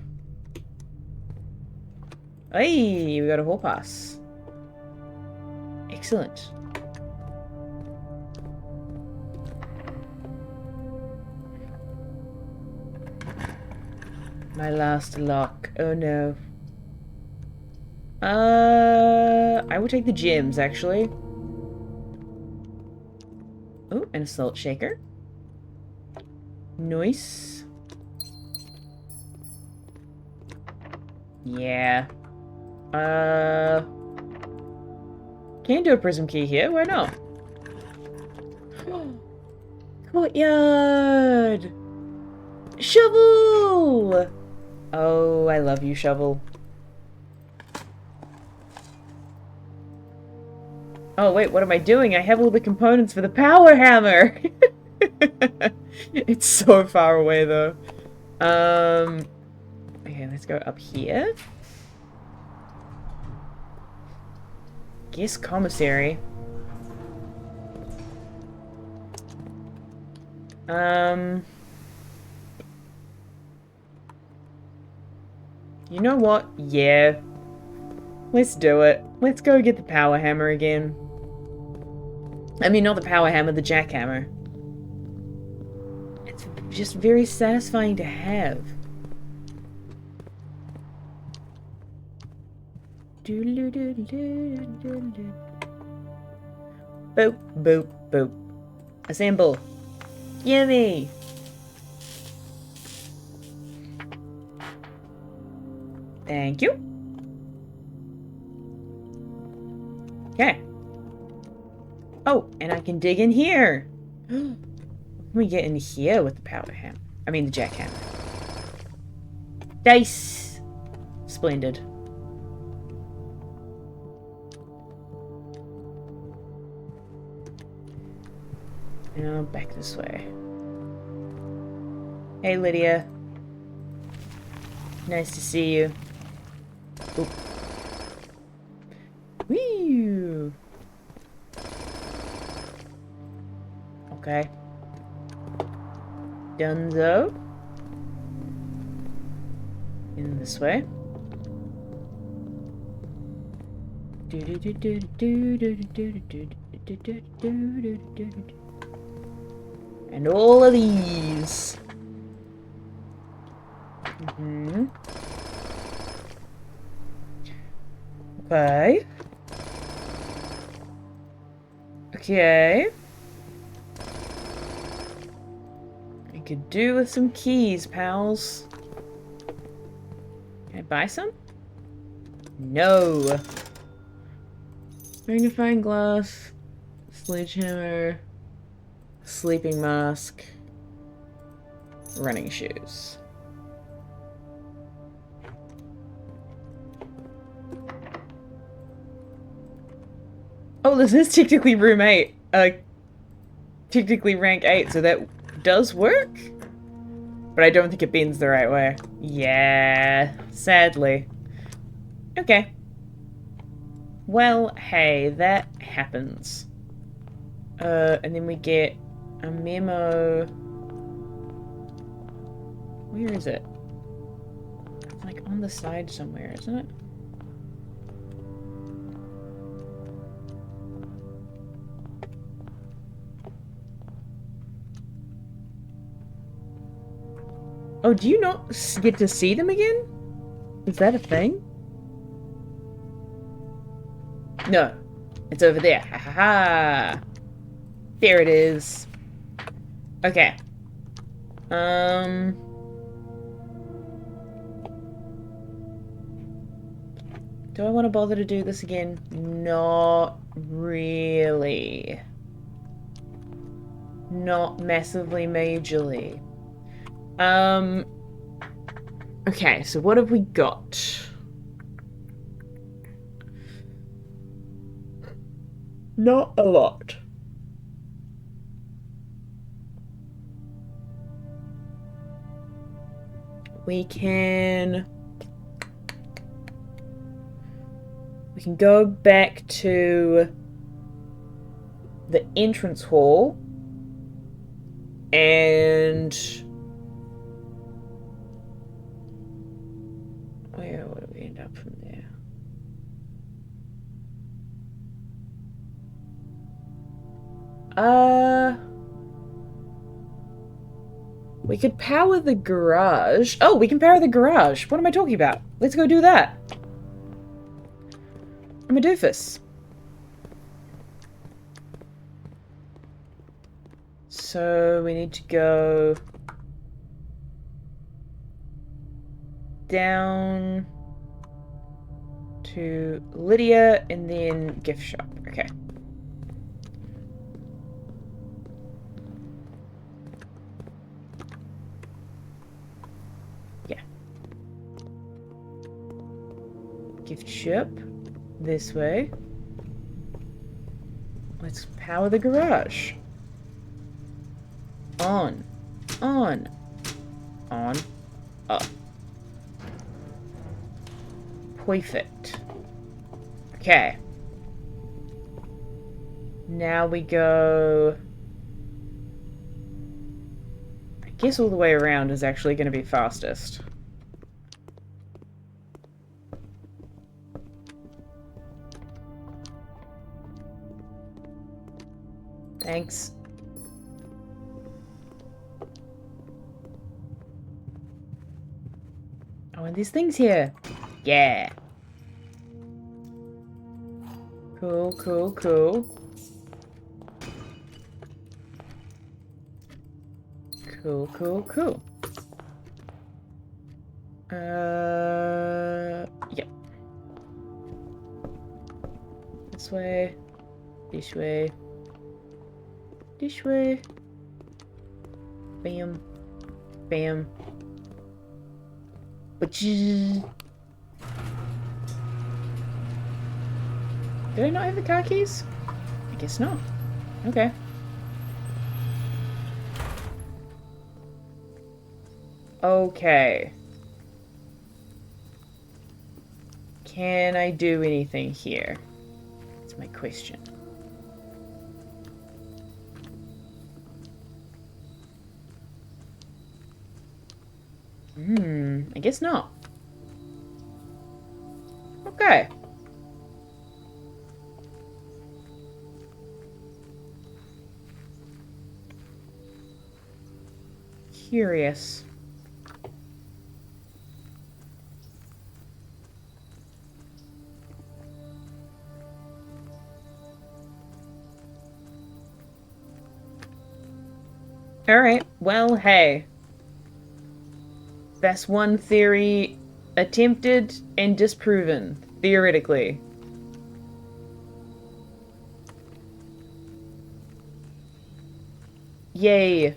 Hey, we got a hall pass. Excellent. My last lock. Oh no. I will take the gems, actually. Oh, and a salt shaker. Nice. Yeah. Can do a prism key here, why not? Courtyard! Shovel! Oh, I love you, Shovel. Oh, wait, what am I doing? I have all the components for the power hammer! It's so far away, though. Okay, let's go up here. Guess commissary. You know what? Yeah. Let's do it. Let's go get the power hammer again. I mean, not the power hammer, the jackhammer. It's just very satisfying to have. Boop, boop, boop. Assemble. Gimme. Thank you. Okay. Oh, and I can dig in here. Can we get in here with the power hammer? I mean the jackhammer. Dice. Splendid. Now back this way. Hey Lydia. Nice to see you. Oop. Whee! Okay. Dunzo. In this way. And all of these. Okay. Okay. I could do with some keys, pals. Can I buy some? No. Magnifying glass. Sledgehammer. Sleeping mask. Running shoes. Oh, this is technically room 8. Technically rank 8, so that does work? But I don't think it bends the right way. Yeah, sadly. Okay. Well, hey, that happens. And then we get a memo. Where is it? It's like on the side somewhere, isn't it? Oh, do you not get to see them again? Is that a thing? No. It's over there. Ha ha ha. There it is. Okay. Do I want to bother to do this again? Not really. Not massively majorly. Okay, so what have we got? Not a lot. We can go back to the entrance hall and where would we end up from there? We could power the garage. Oh, we can power the garage. What am I talking about? Let's go do that. I'm a doofus. So we need to go down to Lydia and then gift shop. Okay. Yeah. Gift shop. This way. Let's power the garage. On. On. On. Up. Perfect. Okay. Now we go... I guess all the way around is actually going to be fastest. Thanks. Oh, and there's things here. Yeah. Cool, cool, cool. Cool, cool, cool. Yep. This way. This way. This way. Bam. Bam. Did I not have the car keys? I guess not. Okay. Okay. Can I do anything here? That's my question. I guess not. Okay. Curious. Alright, well, hey. That's one theory attempted and disproven, theoretically. Yay.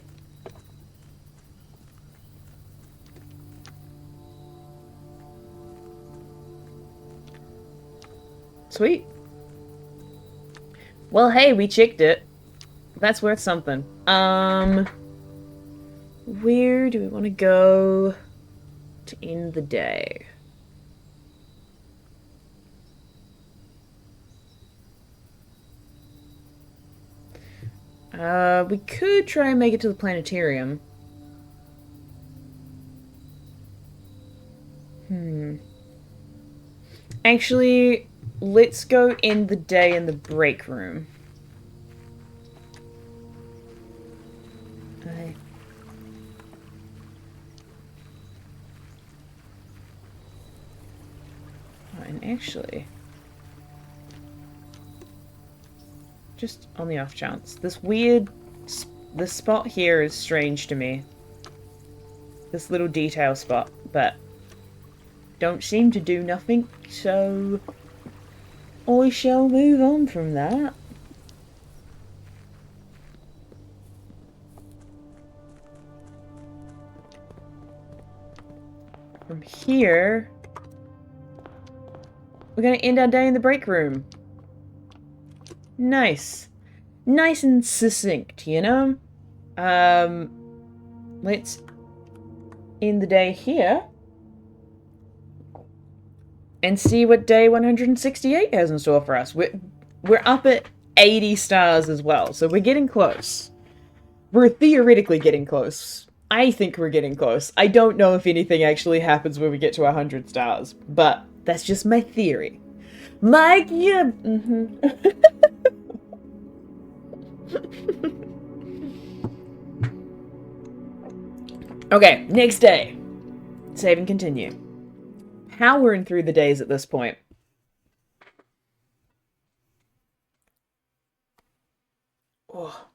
Sweet. Well, hey, we checked it. That's worth something. Where do we want to go to end the day? We could try and make it to the planetarium. Actually, let's go end the day in the break room. Okay. Oh, and actually, just on the off chance, this spot here is strange to me. This little detail spot, but don't seem to do nothing, so I shall move on from that. From here, we're gonna end our day in the break room. Nice. Nice and succinct, you know? Let's end the day here. And see what day 168 has in store for us. We're up at 80 stars as well, so we're getting close. We're theoretically getting close. I think we're getting close. I don't know if anything actually happens when we get to 100 stars, but that's just my theory. Mike, yeah. Okay, next day. Save and continue. Powering through the days at this point. Oh.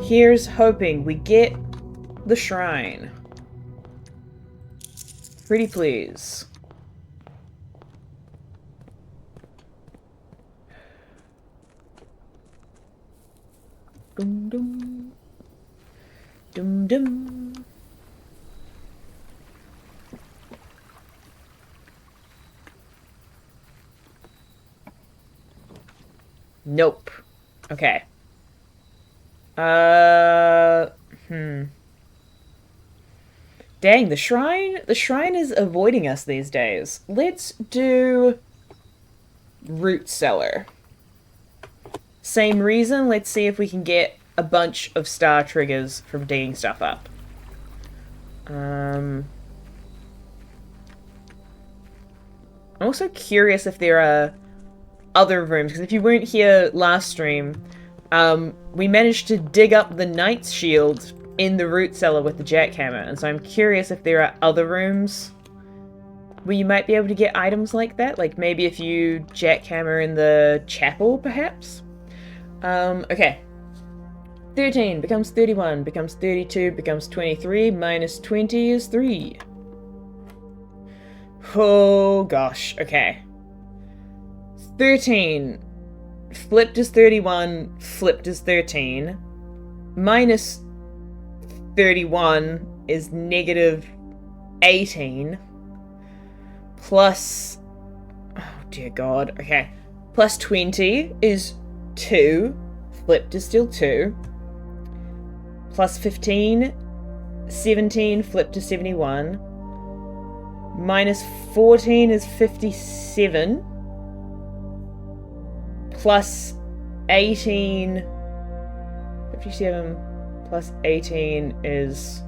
Here's hoping we get the shrine. Pretty please. Dum dum. Dum dum. Nope. Okay. Dang, the shrine is avoiding us these days. Let's do root cellar. Same reason, let's see if we can get a bunch of star triggers from digging stuff up. I'm also curious if there are other rooms, because if you weren't here last stream, We managed to dig up the knight's shield in the root cellar with the jackhammer, and so I'm curious if there are other rooms where you might be able to get items like that. Like maybe if you jackhammer in the chapel, perhaps? Okay. 13 becomes 31, becomes 32, becomes 23, minus 20 is 3. Oh gosh, okay. 13 flipped is 31, flipped is 13. Minus 31 is negative 18. Plus, oh dear god, okay. Plus 20 is 2, flipped is still 2. Plus 15, 17, flipped to 71. Minus 14 is 57. Plus 18, 57 plus 18 is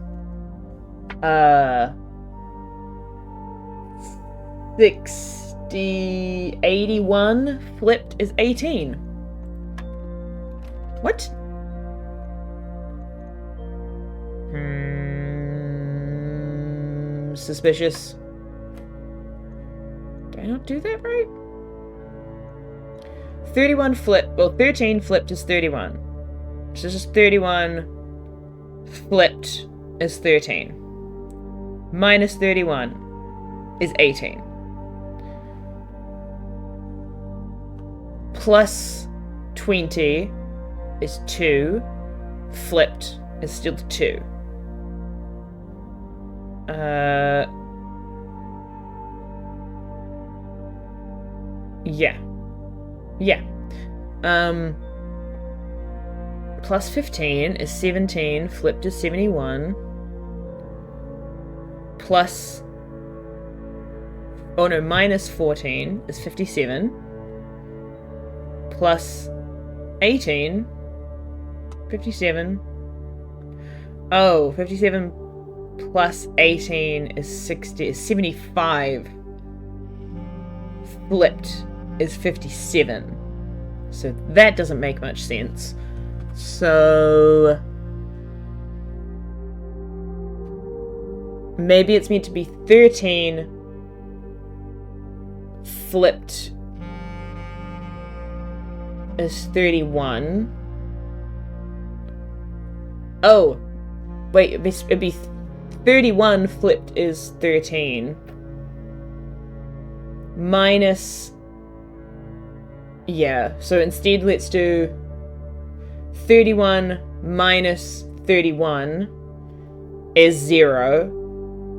60, 81, flipped is 18. What? Suspicious. Did I not do that right? 31 flip, well 13 flipped is 31. So this is 31 flipped is 13. Minus 31 is 18. Plus 20 is 2. Flipped is still 2. Yeah. Yeah. Plus 15 is 17, flipped is 71. Plus... oh no, minus 14 is 57. Plus 18, 57. Oh, 57 plus 18 is 60, is 75. Flipped is 57. So that doesn't make much sense. So... maybe it's meant to be 13 flipped is 31. Oh, wait, it'd be 31 flipped is 13. Minus... yeah, so instead let's do 31 minus 31 is 0.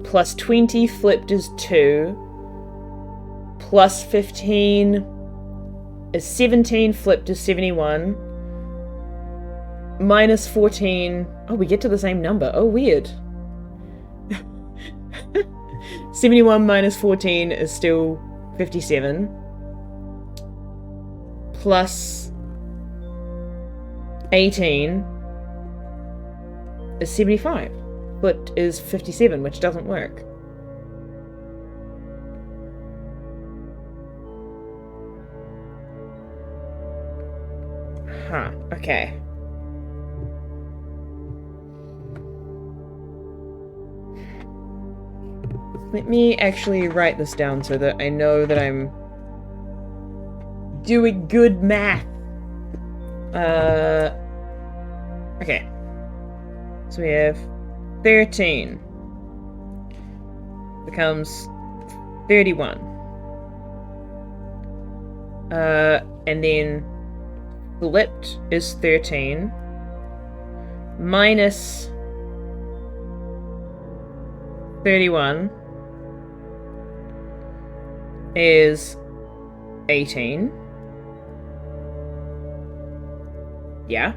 Plus 20 flipped is 2. Plus 15 is 17 flipped is 71. Minus 14... oh, we get to the same number. Oh, weird. 71 minus 14 is still 57. Plus 18 is 75. Flipped is 57, which doesn't work. Huh, okay. Let me actually write this down so that I know that I'm doing good math. Okay. So we have 13 becomes 31. And then flipped is 13 minus 31 is 18. Yeah.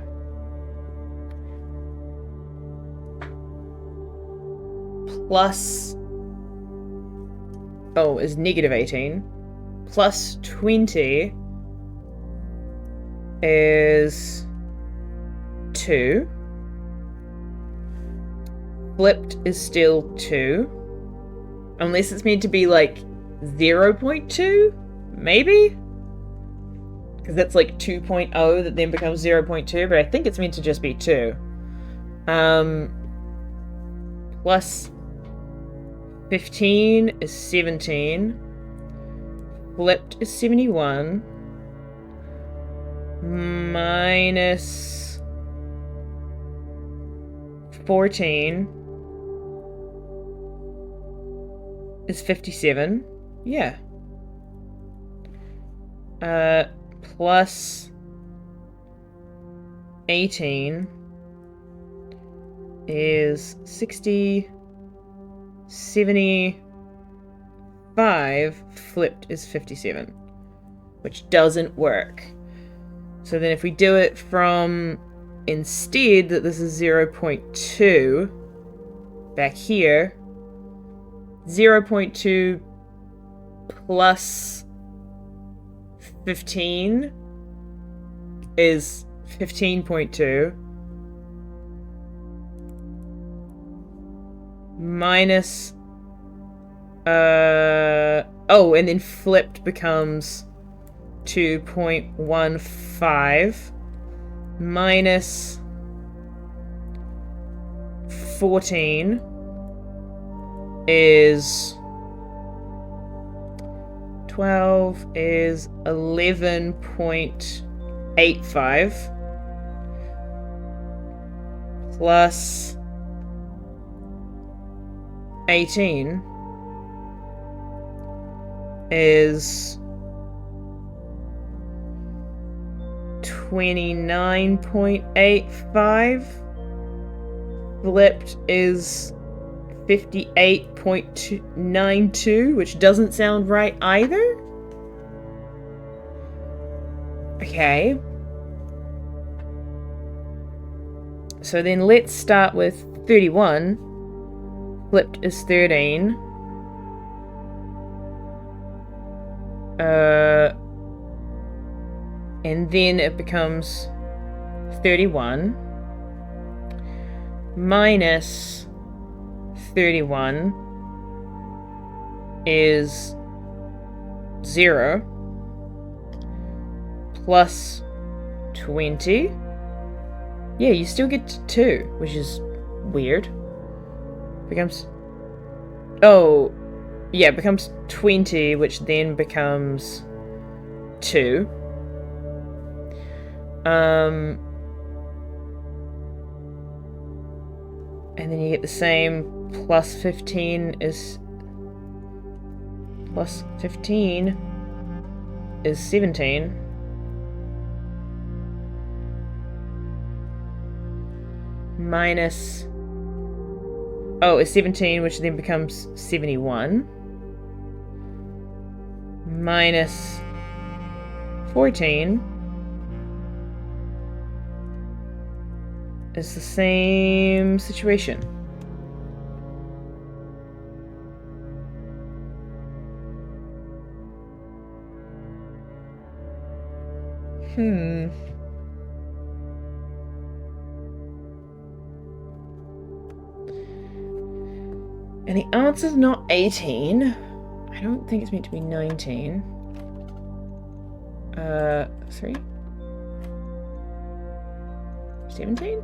Plus... oh, is negative 18. Plus 20 is 2. Flipped is still 2. Unless it's meant to be like 0.2? Maybe? Because that's like 2.0 that then becomes 0.2, but I think it's meant to just be 2. Plus 15 is 17. Flipped is 71. Minus 14 is 57. Yeah. Plus 18 is 60. 75 flipped is 57, which doesn't work. So then if we do it from, instead that this is 0.2 back here, 0.2 plus 15 is 15.2 minus oh, and then flipped becomes 2.15 minus 14 is 12 is 11.85 plus 18 is 29.85. Flipped is 58.92, which doesn't sound right either. Okay. So then let's start with 31. Flipped is 13. And then it becomes 31 minus 31 is 0 plus 20. Yeah, you still get 2, which is weird. Becomes... oh, yeah, it becomes 20, which then becomes 2. And then you get the same, plus 15 is... plus 15 is 17. Minus... oh, it's 17, which then becomes 71. Minus 14 is the same situation. And the answer's not 18. I don't think it's meant to be 19. 3? 17?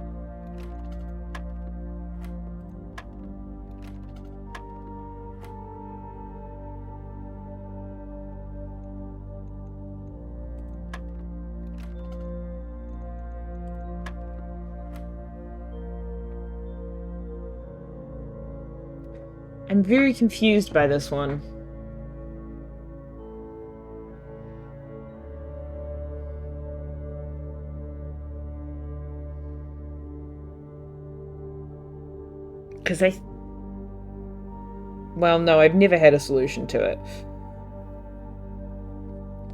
I'm very confused by this one. Because well, no, I've never had a solution to it.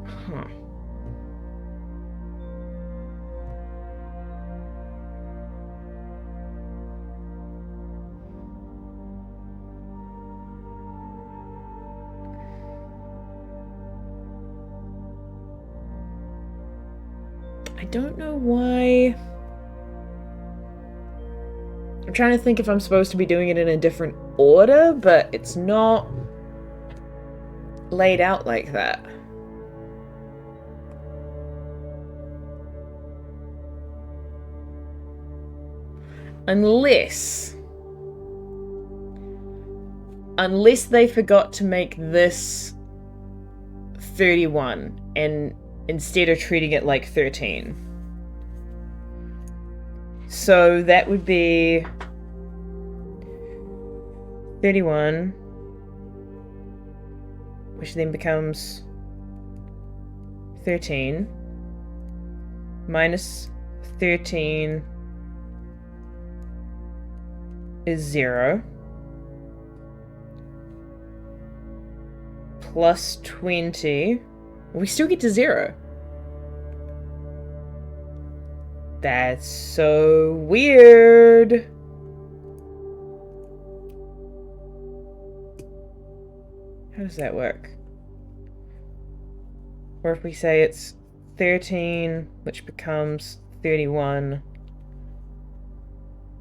Huh. I don't know why. I'm trying to think if I'm supposed to be doing it in a different order, but it's not laid out like that. Unless they forgot to make this 31 and instead of treating it like 13. So that would be 31, which then becomes 13 minus 13 is 0 plus 20. We still get to 0. That's so weird. How does that work? Or if we say it's 13, which becomes 31,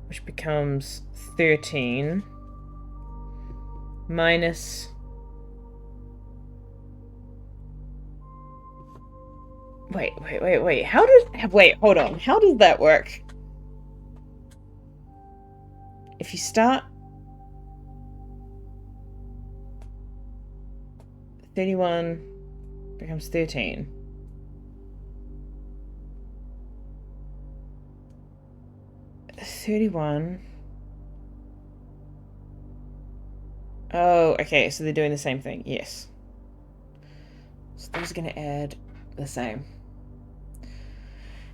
which becomes 13, minus... Wait. Wait, hold on. How does that work? If you start... 31 becomes 13. Oh, okay, so they're doing the same thing. Yes. So those are going to add the same.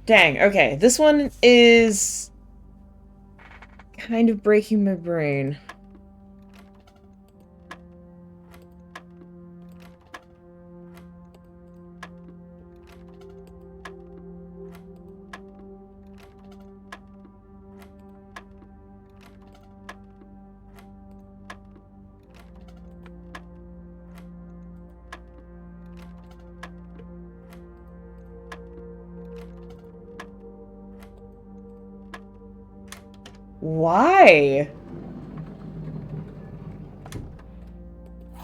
Dang, okay. This one is kind of breaking my brain. Why?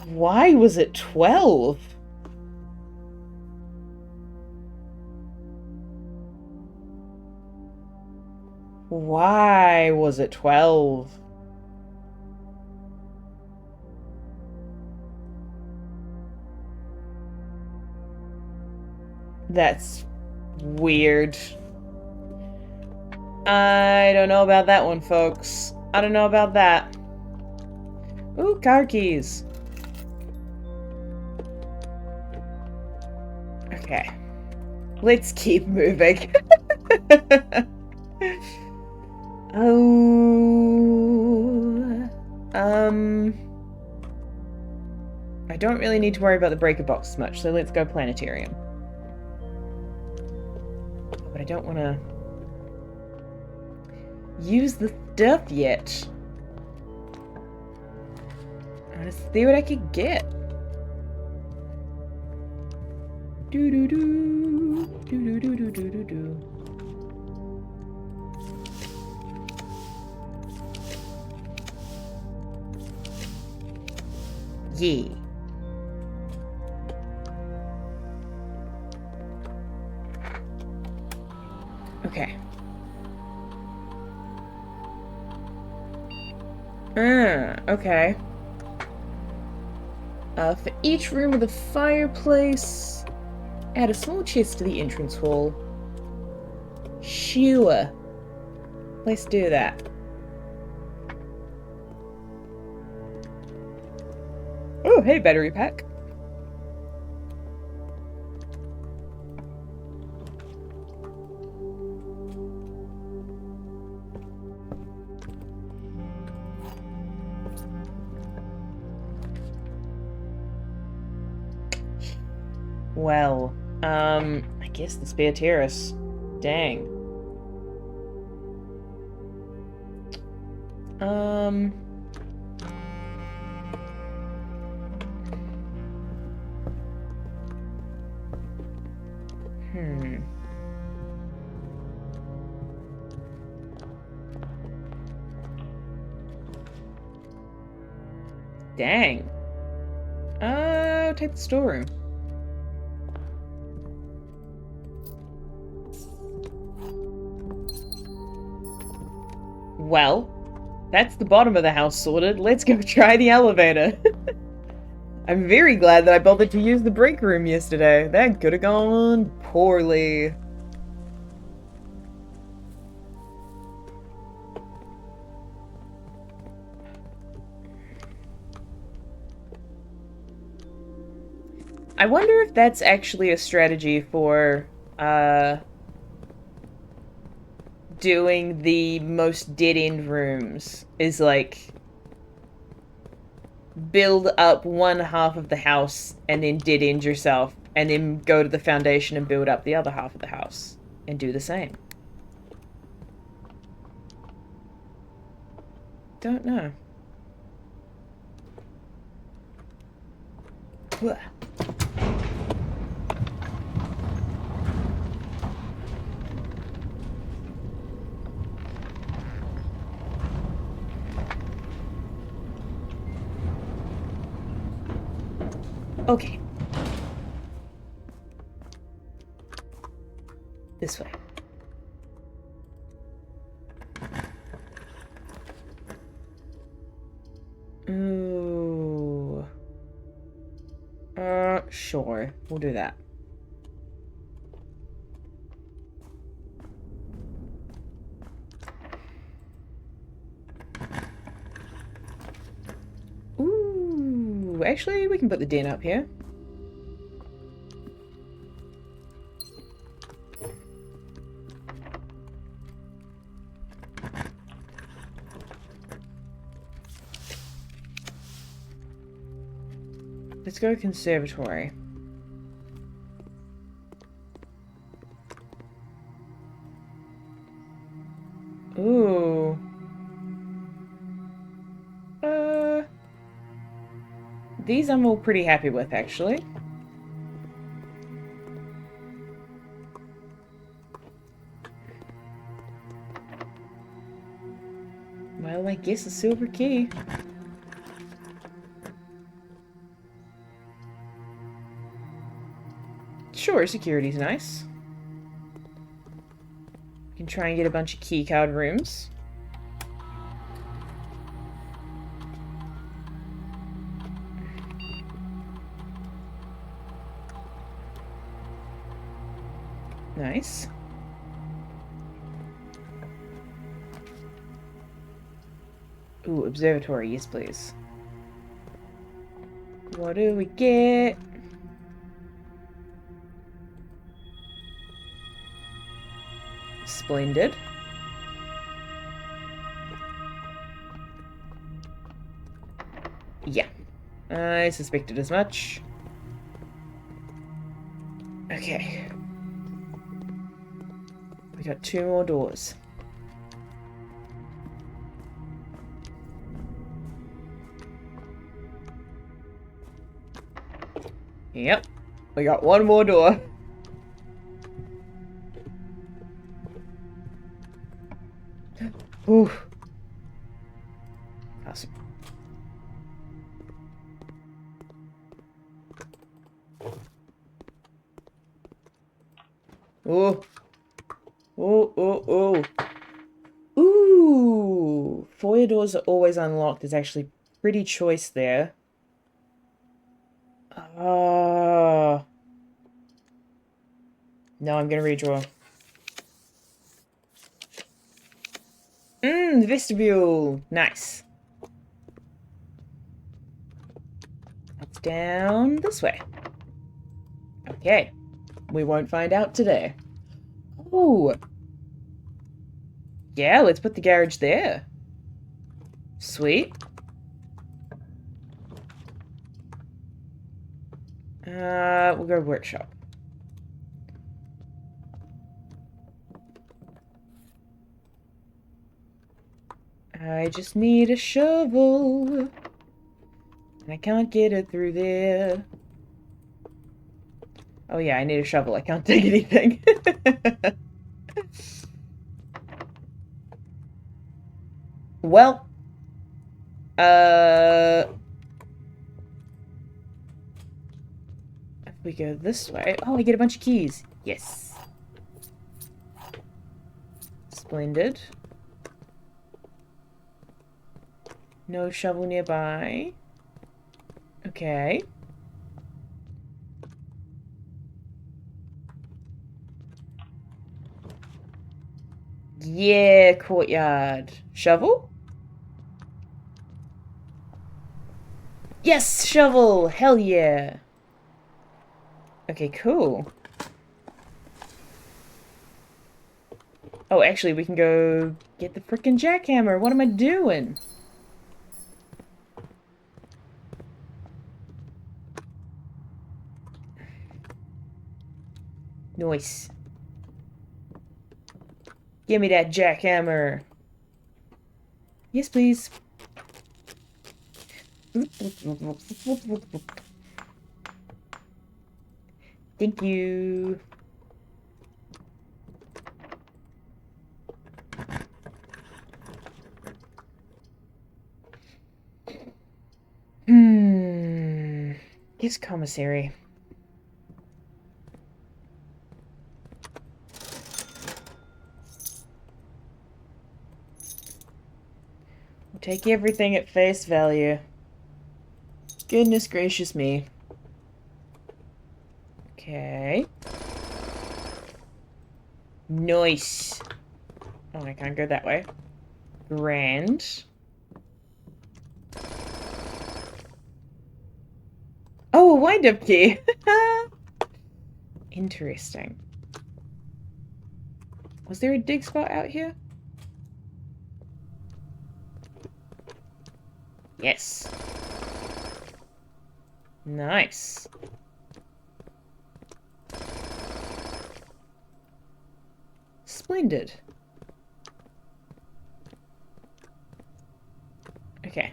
Why was it 12? Why was it 12? That's weird. I don't know about that one, folks. I don't know about that. Ooh, car keys. Okay. Let's keep moving. I don't really need to worry about the breaker box as much, so let's go planetarium. But I don't want to use the stuff yet. I want to see what I could get. Do do do do do do do do do do. Yeah. Okay. Okay. For each room with a fireplace, add a small chest to the entrance hall. Sure. Let's do that. Oh, hey, battery pack. Well, I guess the spare terrace. Dang. Dang. I'll take the storeroom. Well, that's the bottom of the house sorted. Let's go try the elevator. I'm very glad that I bothered to use the break room yesterday. That could have gone poorly. I wonder if that's actually a strategy for, doing the most dead-end rooms. Is, like, build up one half of the house and then dead-end yourself, and then go to the foundation and build up the other half of the house. And do the same. Don't know. Blah. Okay. This way. Ooh. Sure. We'll do that. Ooh. Actually, we can put the den up here. Let's go conservatory. Ooh. These I'm all pretty happy with, actually. Well, I guess a silver key. Sure, security's nice. We can try and get a bunch of keycard rooms. Nice. Ooh, observatory, yes please. What do we get? Splendid. Yeah. I suspected as much. Okay. We got 2 more doors. Yep. We got 1 more door. Ooh. Awesome. Oh. Oh, oh, oh. Ooh. Foyer doors are always unlocked is actually pretty choice there. No, I'm gonna redraw. The vestibule. Nice. That's down this way. Okay. We won't find out today. Oh. Yeah, let's put the garage there. Sweet. We'll go workshop. I just need a shovel. And I can't get it through there. Oh yeah, I need a shovel. I can't dig anything. Well. If we go this way... Oh, I get a bunch of keys. Yes. Splendid. No shovel nearby. Okay. Yeah, courtyard. Shovel? Yes, shovel! Hell yeah! Okay, cool. Oh, actually, we can go get the frickin' jackhammer. What am I doing? Nice. Give me that jackhammer. Yes, please. Thank you. Yes, commissary. We'll take everything at face value. Goodness gracious me. Okay. Nice. Oh, I can't go that way. Grand. Oh, a wind-up key. Interesting. Was there a dig spot out here? Yes. Nice. Splendid. Okay.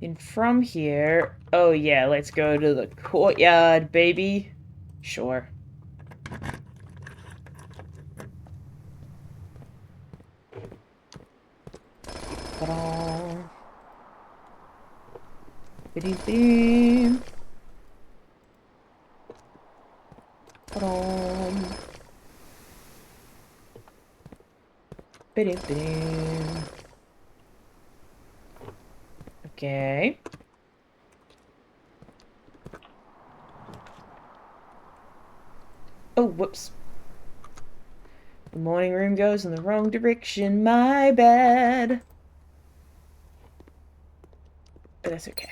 And from here... Oh yeah, let's go to the courtyard, baby. Sure. Ta-da. Biddy-biddy. Ta-da. Biddy-biddy. Okay. Oh, whoops. The morning room goes in the wrong direction. My bad. But that's okay.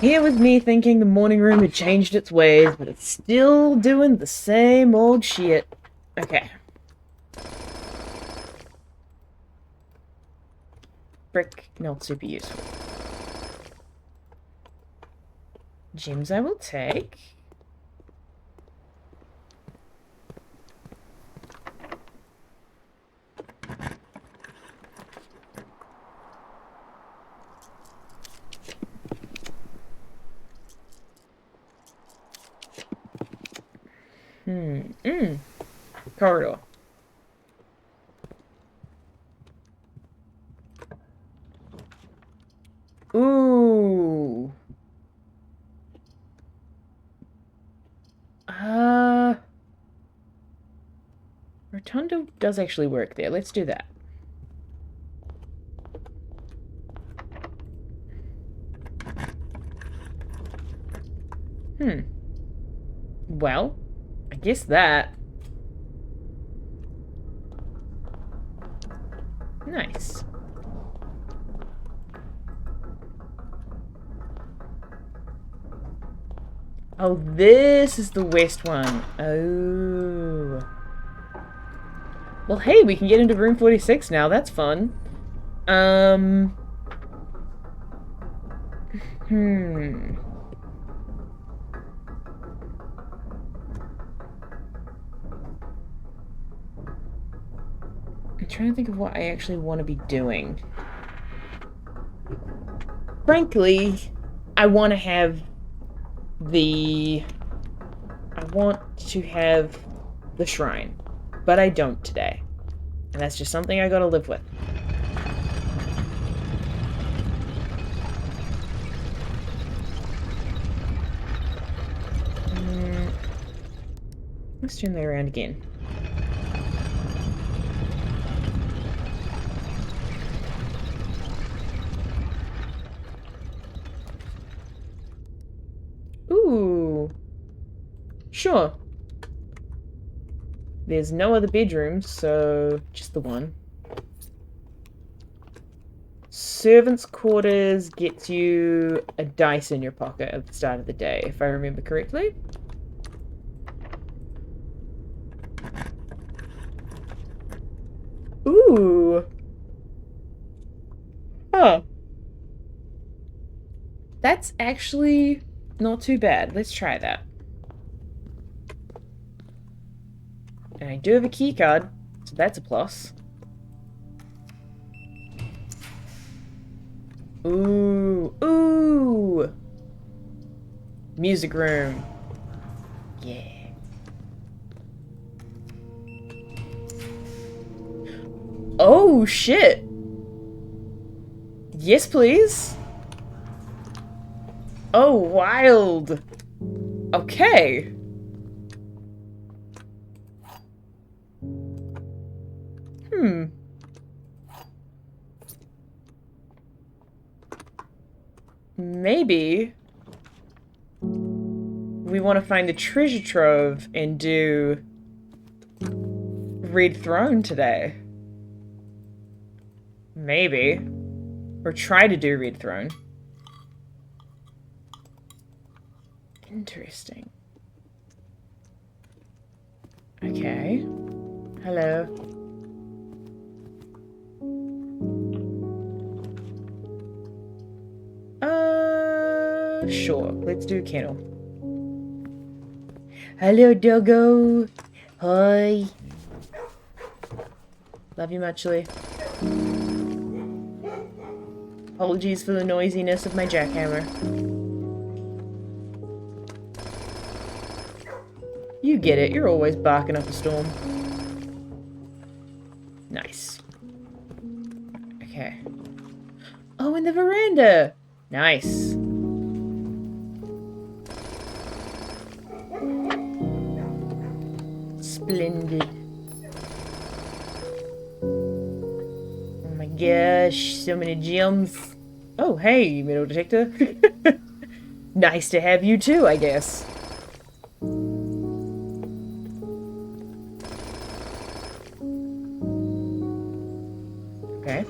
Here was me thinking the morning room had changed its ways, but it's still doing the same old shit. Okay. Brick, not super useful. Gems I will take. Corridor. Ooh. Rotundo does actually work there. Let's do that. Well, I guess that. Nice. Oh, this is the west one. Oh. Well, hey, we can get into room 46 now. That's fun. I'm trying to think of what I actually want to be doing. Frankly, I want to have the shrine, but I don't today. And that's just something I gotta live with. Let's turn that around again. Ooh. Sure. There's no other bedrooms, so just the one. Servants' quarters gets you a dice in your pocket at the start of the day, if I remember correctly. Ooh. Huh. That's actually not too bad. Let's try that. And I do have a key card, so that's a plus. Ooh. Ooh. Music room. Yeah. Oh, shit. Yes, please. Oh, wild. Okay. Hmm. Maybe we want to find the treasure trove and do Red Throne today. Maybe. Or try to do Red Throne. Interesting. Okay. Hello. Sure. Let's do kennel. Hello, doggo. Hi. Love you muchly. Apologies for the noisiness of my jackhammer. You get it. You're always barking up a storm. Nice. Okay. Oh, in the veranda. Nice. Splendid. Oh my gosh, so many gems. Oh, hey, metal detector. Nice to have you too, I guess. Okay.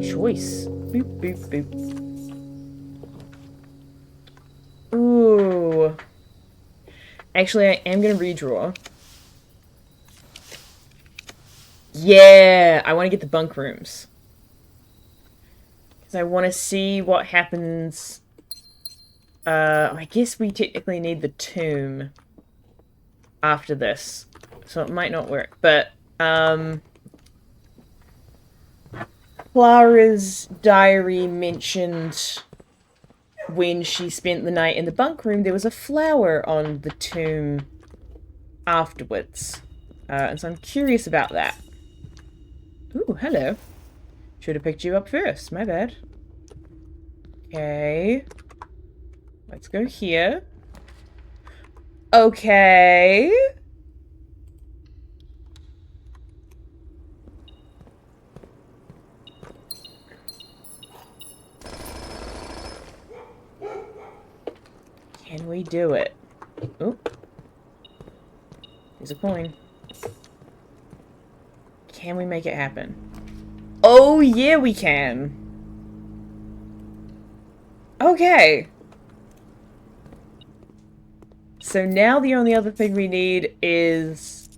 Choice. Boop, boop, boop. Ooh. Actually, I am going to redraw. Yeah, I want to get the bunk rooms. Because I want to see what happens. I guess we technically need the tomb after this. So it might not work. But, Clara's diary mentioned when she spent the night in the bunk room, there was a flower on the tomb afterwards. And so I'm curious about that. Ooh, hello. Should have picked you up first. My bad. Okay. Let's go here. Okay. Can we do it? Oh. There's a coin. Can we make it happen? Oh, yeah, we can. Okay. So now the only other thing we need is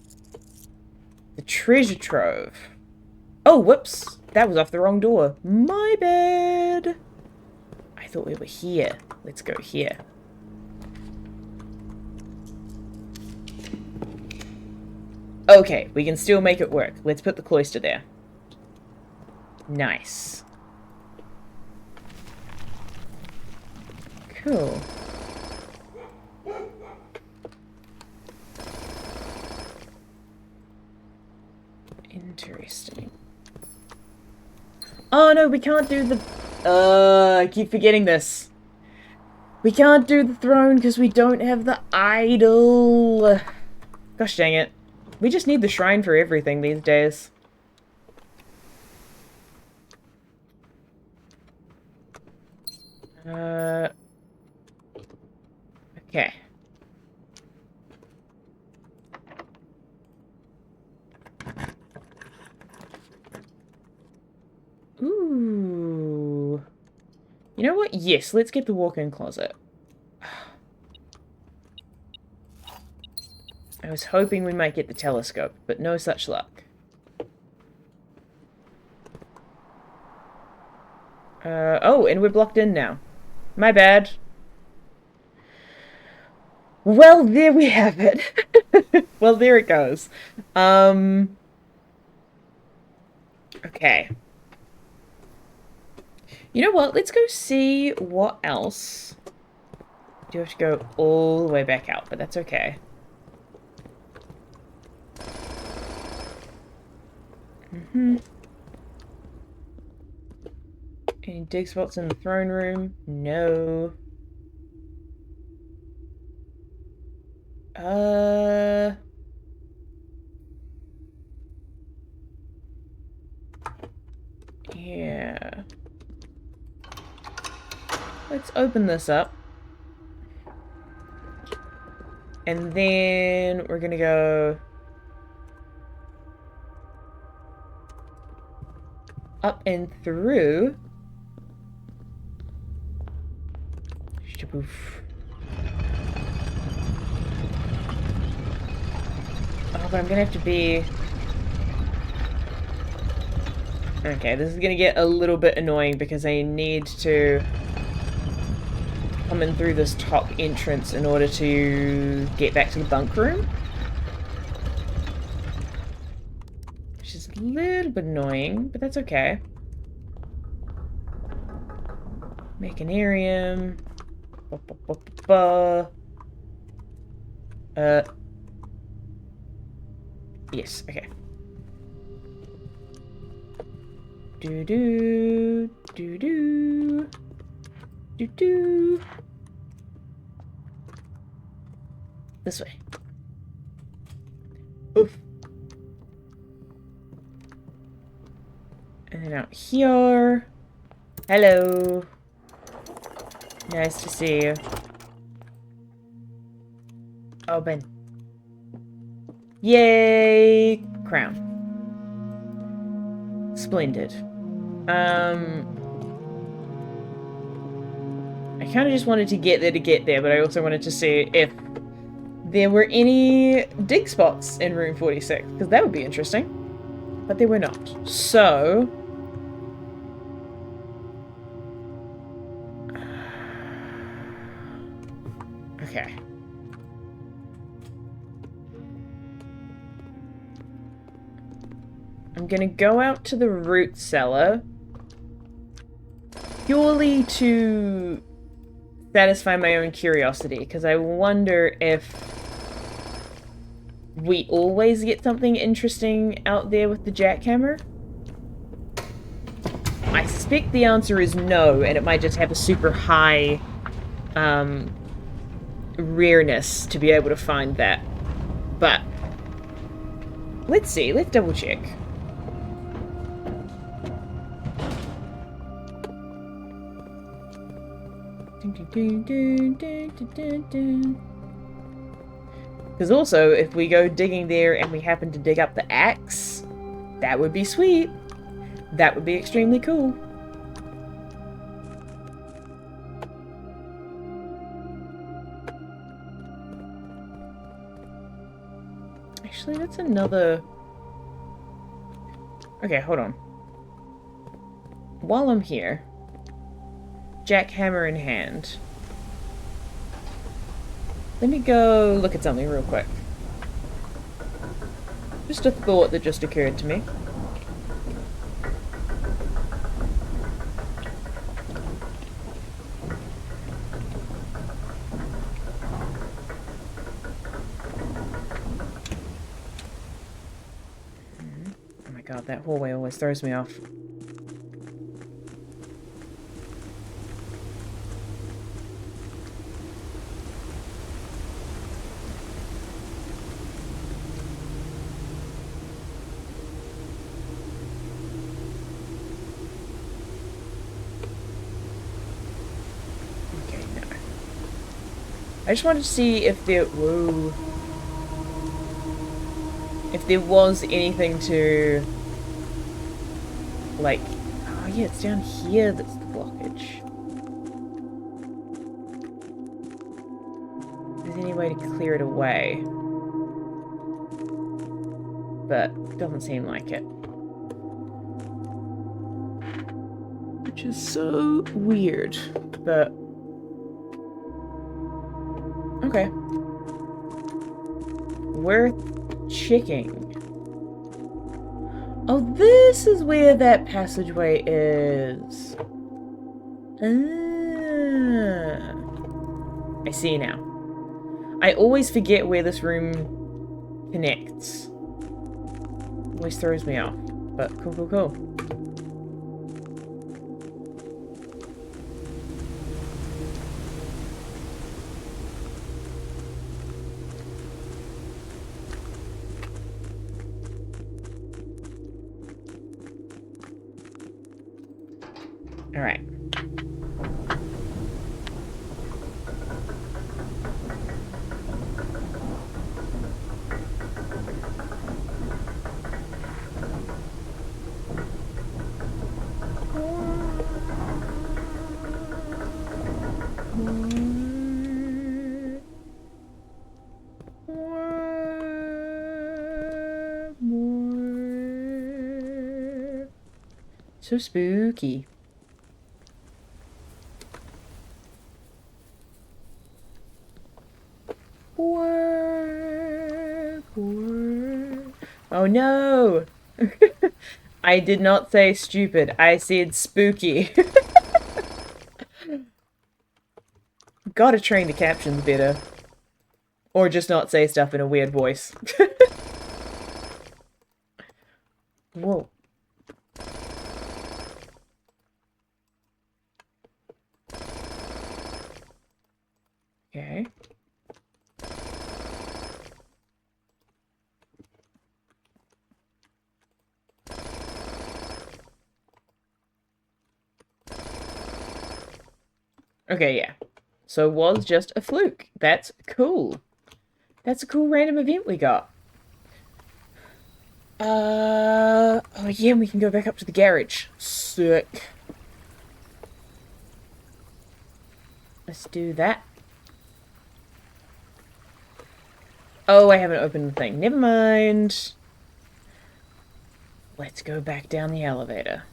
the treasure trove. Oh, whoops. That was off the wrong door. My bad. I thought we were here. Let's go here. Okay, we can still make it work. Let's put the cloister there. Nice. Cool. Interesting. Oh no, we can't do the... I keep forgetting this. We can't do the throne because we don't have the idol. Gosh dang it. We just need the shrine for everything these days. Okay. Ooh. You know what? Yes, let's get the walk-in closet. I was hoping we might get the telescope, but no such luck. Oh, and we're blocked in now. My bad. Well, there we have it. Well, there it goes. Okay. You know what? Let's go see what else. Do have to go all the way back out, but that's okay. Any dig spots in the throne room? No. Yeah. Let's open this up. And then we're gonna go up and through. Shaboof. Oh, but I'm gonna have to be... Okay, this is gonna get a little bit annoying because I need to come in through this top entrance in order to get back to the bunk room. Which is a little bit annoying, but that's okay. Mechanarium. Yes, okay. Do-do, do-do, do-do. This way. Oof. And then out here. Hello. Nice to see you. Open. Yay! Crown. Splendid. I kind of just wanted to get there, but I also wanted to see if there were any dig spots in room 46, because that would be interesting. But there were not. So... Okay. I'm gonna go out to the root cellar purely to satisfy my own curiosity, because I wonder if we always get something interesting out there with the jackhammer. I suspect the answer is no, and it might just have a super high rareness to be able to find that. But let's see, let's double check. Because also, if we go digging there and we happen to dig up the axe, that would be sweet. That would be extremely cool. Actually, that's another... Okay, hold on. While I'm here, jackhammer in hand, let me go look at something real quick. Just a thought that just occurred to me. Oh my god, that hallway always throws me off. I just wanted to see if there... Whoa. If there was anything to... Like... Oh yeah, it's down here that's the blockage. If there's any way to clear it away. But doesn't seem like it. Which is so weird. But... Okay. Worth checking. Oh, this is where that passageway is. Ah. I see now. I always forget where this room connects. Always throws me off. But cool, cool, cool. All right. So spooky. Oh no! I did not say stupid. I said spooky. Gotta train the captions better. Or just not say stuff in a weird voice. Whoa. Okay. Okay, yeah. So it was just a fluke. That's cool. That's a cool random event we got. Oh yeah, we can go back up to the garage. Sick. Let's do that. Oh, I haven't opened the thing. Never mind. Let's go back down the elevator.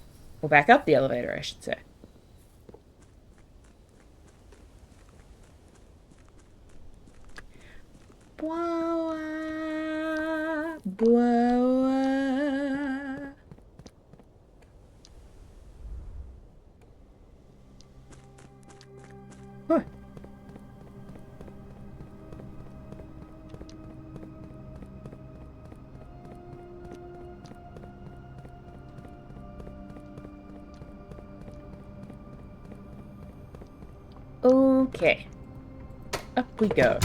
Or back up the elevator, I should say. Boa, boa. Huh. Okay. Up we go.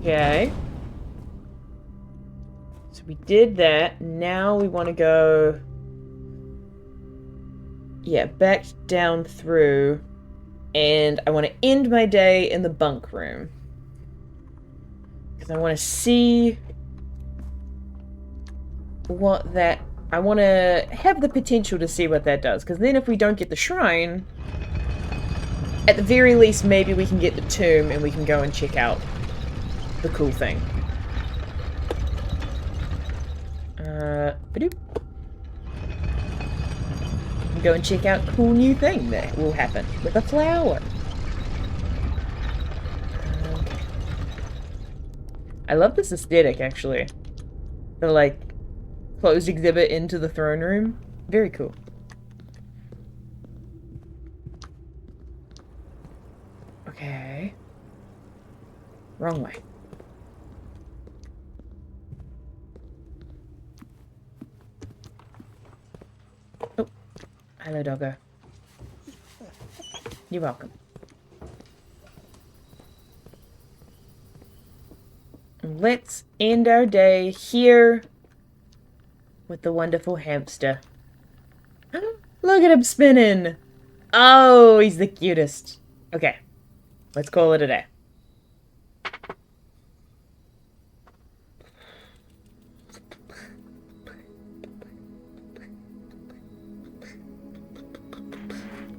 Okay. So we did that. Now we want to go... Yeah, back down through. And I want to end my day in the bunk room. Because I want to see what that... I want to have the potential to see what that does. Because then if we don't get the shrine, at the very least maybe we can get the tomb and we can go and check out the cool thing. Badoop. Go and check out cool new thing that will happen with a flower. Okay. I love this aesthetic, actually. The, like, closed exhibit into the throne room. Very cool. Okay. Wrong way. Oh. Hello, doggo. You're welcome. let's end our day here with the wonderful hamster. Look at him spinning! Oh, he's the cutest. Okay, let's call it a day.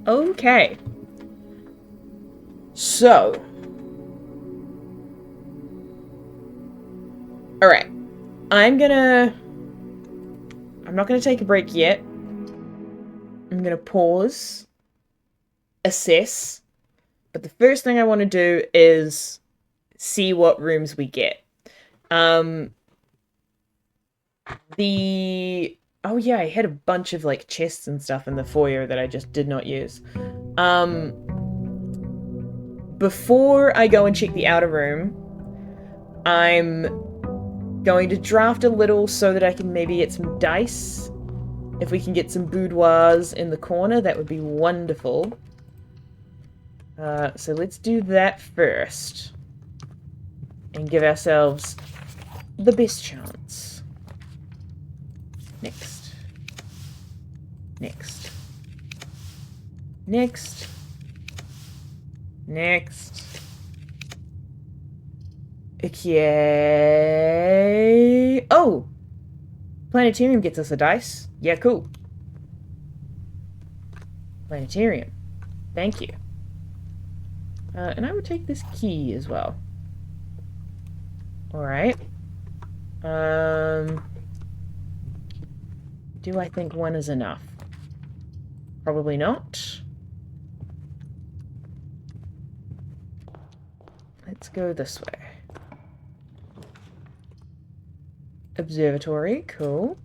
Okay. So. Alright. I'm not gonna take a break yet. I'm gonna pause. Assess. But the first thing I want to do is see what rooms we get. Oh yeah, I had a bunch of like chests and stuff in the foyer that I just did not use. Before I go and check the outer room, I'm going to draft a little so that I can maybe get some dice. If we can get some boudoirs in the corner, that would be wonderful. So let's do that first. And give ourselves the best chance. Next. Next. Next. Next. Okay. Oh! Planetarium gets us a dice. Yeah, cool. Planetarium. Thank you. And I would take this key as well. Alright. Do I think one is enough? Probably not. Let's go this way. Observatory, cool.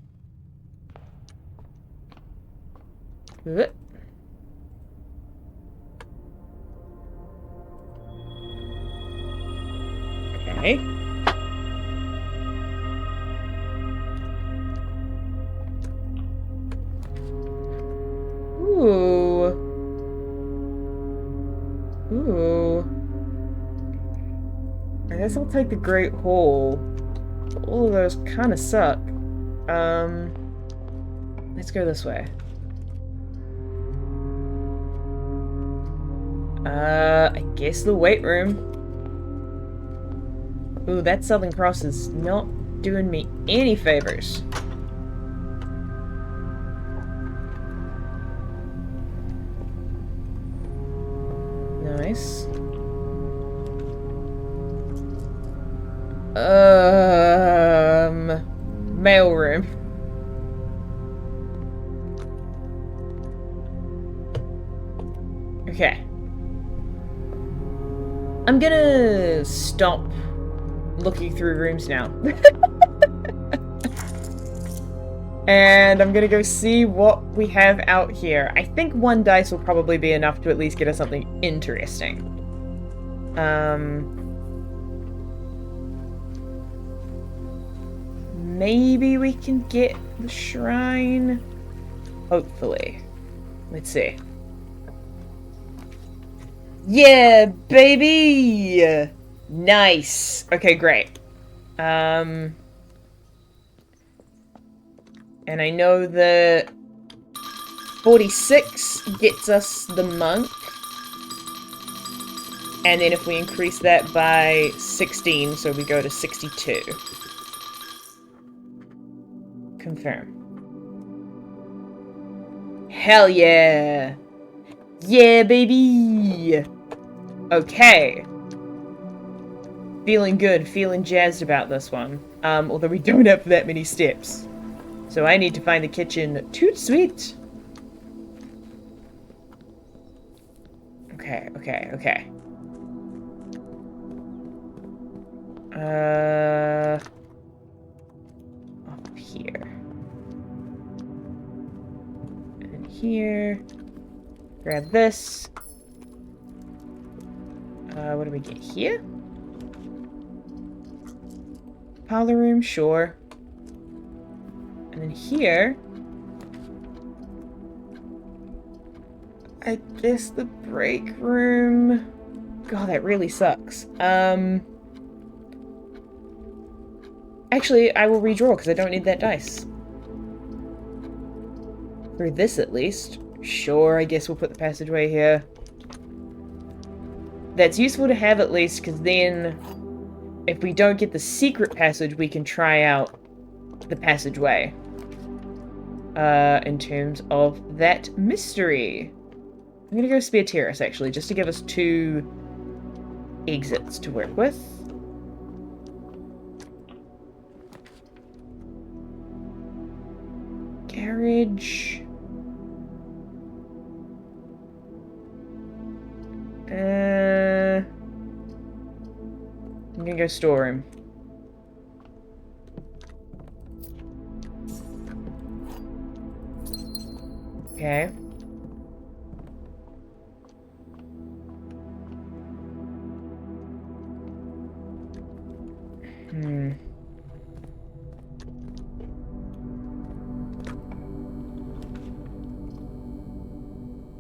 Good. Okay. Ooh. Ooh. I guess I'll take the Great Hall. All of those kind of suck. Let's go this way. I guess the weight room. Ooh, that Southern Cross is not doing me any favors. Nice. Mailroom. Okay. I'm gonna stop looking through rooms now. And I'm gonna go see what we have out here. I think one dice will probably be enough to at least get us something interesting. Maybe we can get the shrine. Hopefully. Let's see. Yeah, baby! Nice. Okay, great. And I know that 46 gets us the monk. And then if we increase that by 16, so we go to 62. Confirm. Hell yeah! Yeah, baby! Okay. Feeling good, feeling jazzed about this one. Although we don't have that many steps. So I need to find the kitchen. Toot sweet! Okay, okay, okay. Up here. And here. Grab this. What do we get here? Parlor room, sure. And then here, I guess the break room. God, that really sucks. Actually, I will redraw because I don't need that dice. For this, at least. Sure, I guess we'll put the passageway here. That's useful to have, at least, because then if we don't get the secret passage, we can try out the passageway. In terms of that mystery. I'm gonna go Spear Terrace, actually, just to give us 2 exits to work with. Garage. I'm gonna go storeroom. Okay.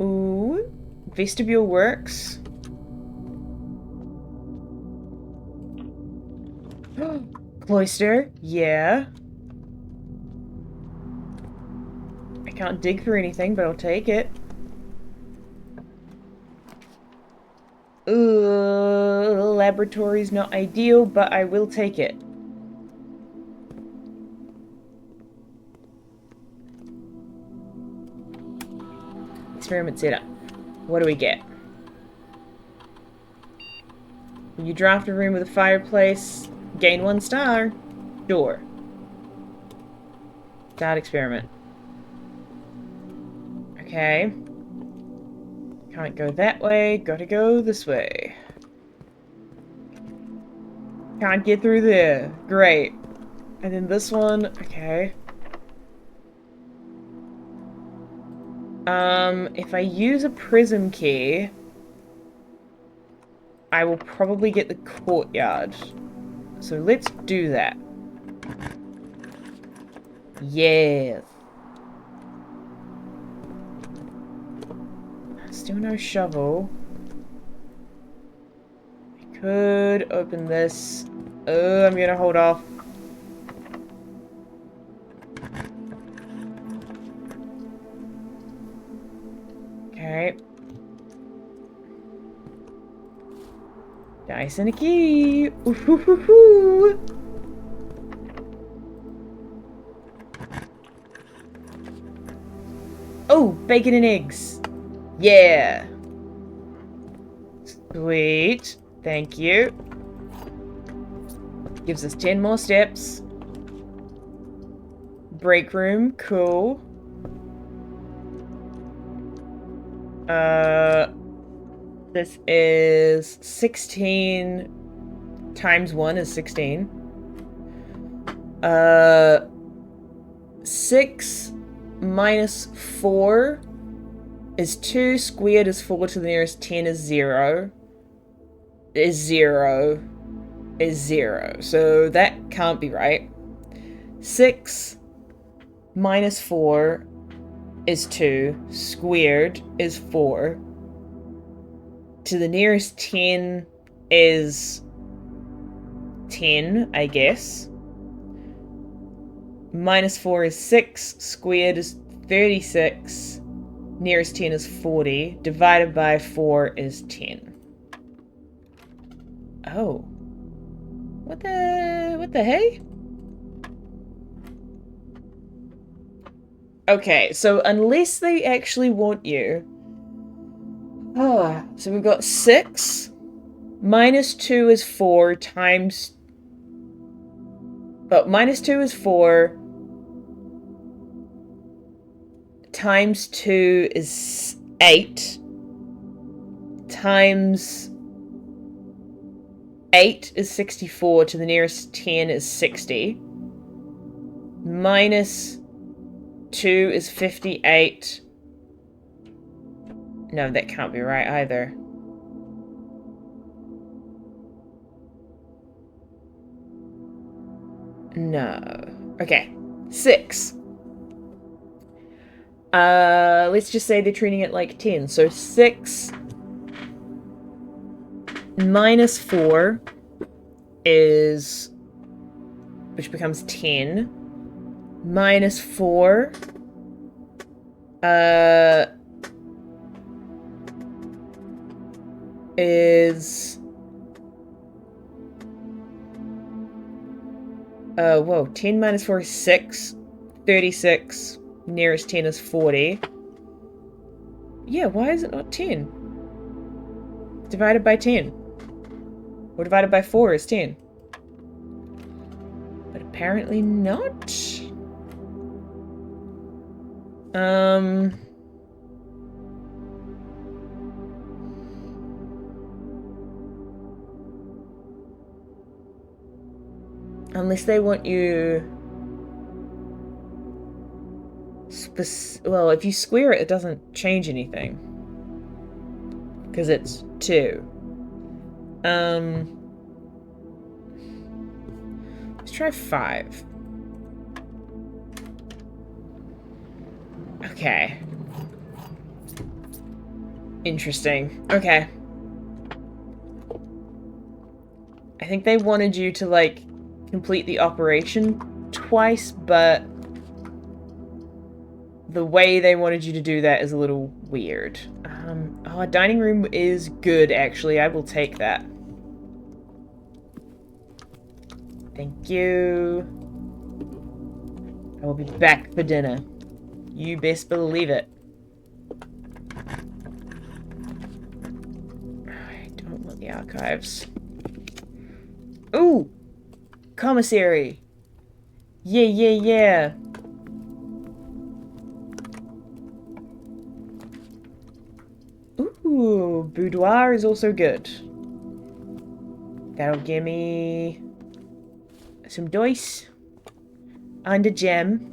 Ooh. Vestibule works. Cloister, yeah. I can't dig through anything, but I'll take it. Laboratory's not ideal, but I will take it. Experiment setup. What do we get? When you draft a room with a fireplace, gain 1 star. Door. Start experiment. Okay. Can't go that way, gotta go this way. Can't get through there. Great. And then this one, okay. If I use a prism key, I will probably get the courtyard. So let's do that. Yes. Still no shovel. I could open this. Oh, I'm gonna hold off. Okay. Dice and a key. Ooh-hoo-hoo-hoo. Oh, bacon and eggs. Yeah. Sweet. Thank you. Gives us 10 more steps. Break room. Cool. This is 16 times 1 is 16. 6 minus 4 is 2, squared is 4 to the nearest 10 is 0. Is 0. Is 0. So that can't be right. 6 minus 4 is 2, squared is 4. To the nearest 10 is 10, I guess. Minus 4 is 6, squared is 36, nearest 10 is 40, divided by 4 is 10. Oh. What the hey? Okay, so unless they actually want you... so we've got 6 minus 2 is 4 times... Oh, minus 2 is 4 times 2 is 8 times 8 is 64 to the nearest 10 is 60 minus 2 is 58. No, that can't be right either. No. Okay. 6. Let's just say they're treating it like 10. So 6 minus 4 is which becomes 10. Minus 4. Is... whoa. 10 minus 4 is 6. 36. Nearest 10 is 40. Yeah, why is it not 10? Divided by 10. Or divided by 4 is 10. But apparently not. Unless they want you... Well, if you square it, it doesn't change anything. Because it's 2. Let's try 5. Okay. Interesting. Okay. I think they wanted you to, like, complete the operation twice, but the way they wanted you to do that is a little weird. Oh, a dining room is good, actually. I will take that. Thank you. I will be back for dinner. You best believe it. I don't want the archives. Ooh! Commissary! Yeah, yeah, yeah! Ooh, boudoir is also good. That'll give me some dice and a gem.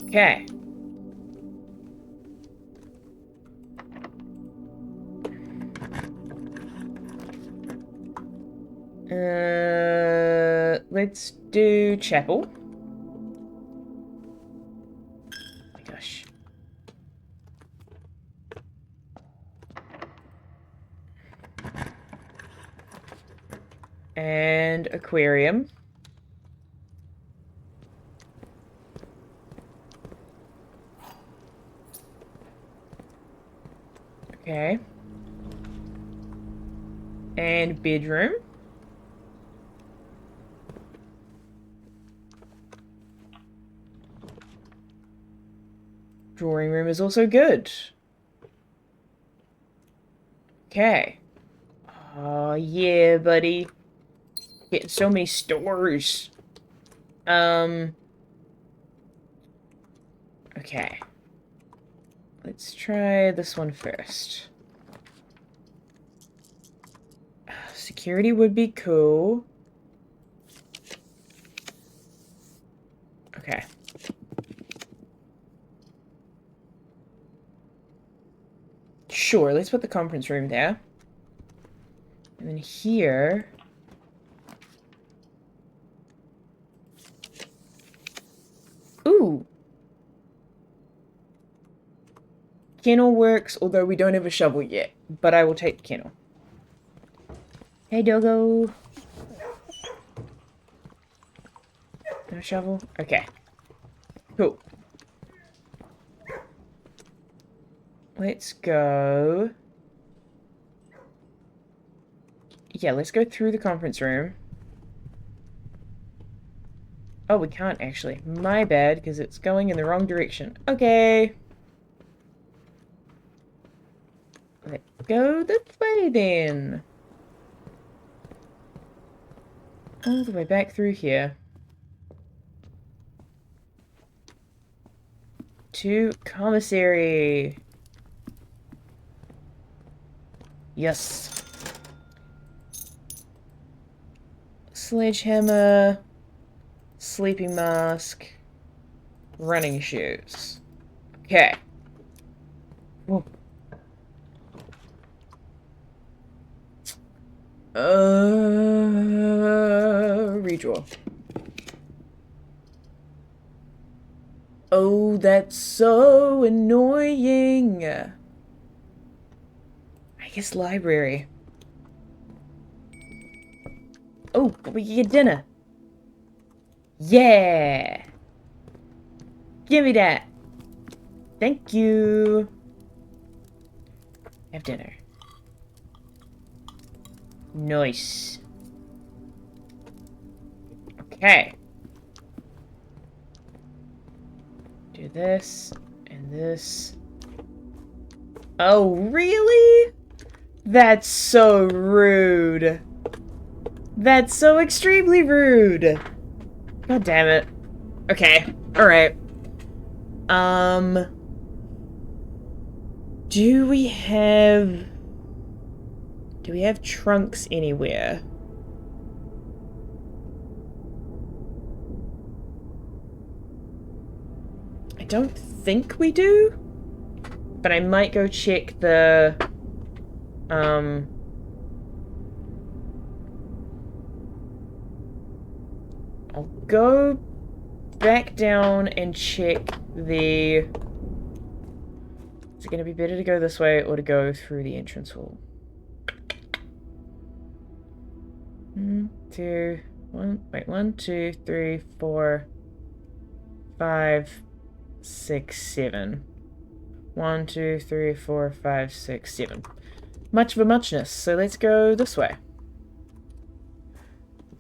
Okay. Let's do chapel. Oh my gosh. And aquarium. Okay. And bedroom. Drawing room is also good. Okay. Oh, yeah, buddy. Getting so many stores. Okay. Let's try this one first. Security would be cool. Okay. Sure, let's put the conference room there. And then here... Ooh! Kennel works, although we don't have a shovel yet. But I will take the kennel. Hey, doggo! No shovel? Okay. Cool. Let's go... Yeah, let's go through the conference room. Oh, we can't actually. My bad, because it's going in the wrong direction. Okay. Let's go this way then. All the way back through here. To commissary. Yes. Sledgehammer. Sleeping mask. Running shoes. Okay. Whoa. Redraw. Oh, that's so annoying. I guess library. Oh, we can get dinner. Yeah. Give me that. Thank you. Have dinner. Nice. Okay. Do this and this. Oh, really? That's so rude. That's so extremely rude. God damn it. Okay. Alright. Do we have trunks anywhere? I don't think we do. But I might go check the I'll go back down and check the... Is it going to be better to go this way or to go through the entrance hall? 1, 2, 3, 4, 5, 6, 7. 1, 2, 3, 4, 5, 6, 7. Much of a muchness, so let's go this way.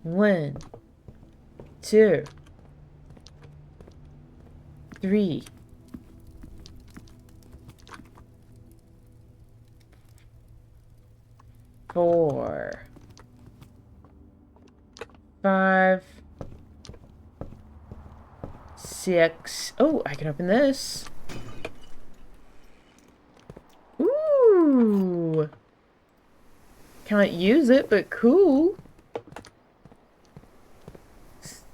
1, 2, 3, 4, 5, 6. Oh, I can open this. Ooh. Can't use it, but cool.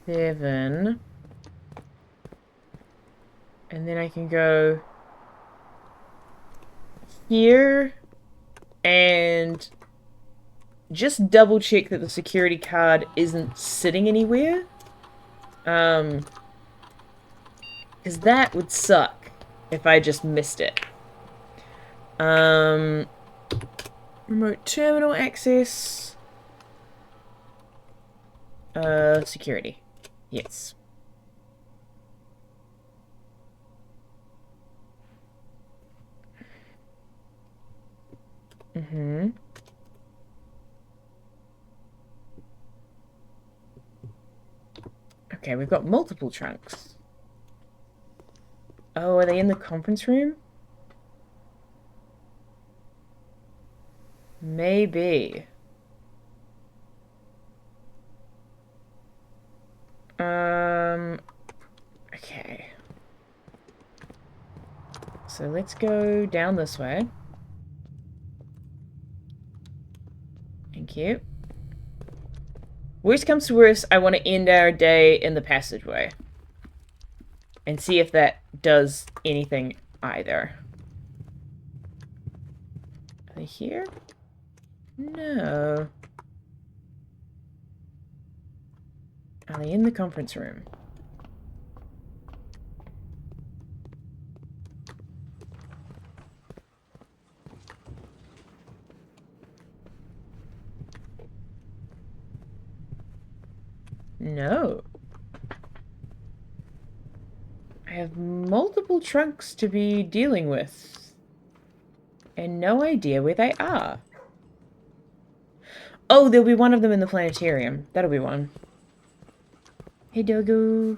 7. And then I can go here and just double check that the security card isn't sitting anywhere. Because that would suck if I just missed it. Remote terminal access. Security. Yes. Mm-hmm. Okay, we've got multiple trunks. Oh, are they in the conference room? Maybe. Okay. So let's go down this way. Thank you. Worst comes to worst, I want to end our day in the passageway. And see if that does anything either. Are they here? No. Are they in the conference room? No. I have multiple trunks to be dealing with. And no idea where they are. Oh, there'll be one of them in the planetarium. That'll be one. Hey, doggo.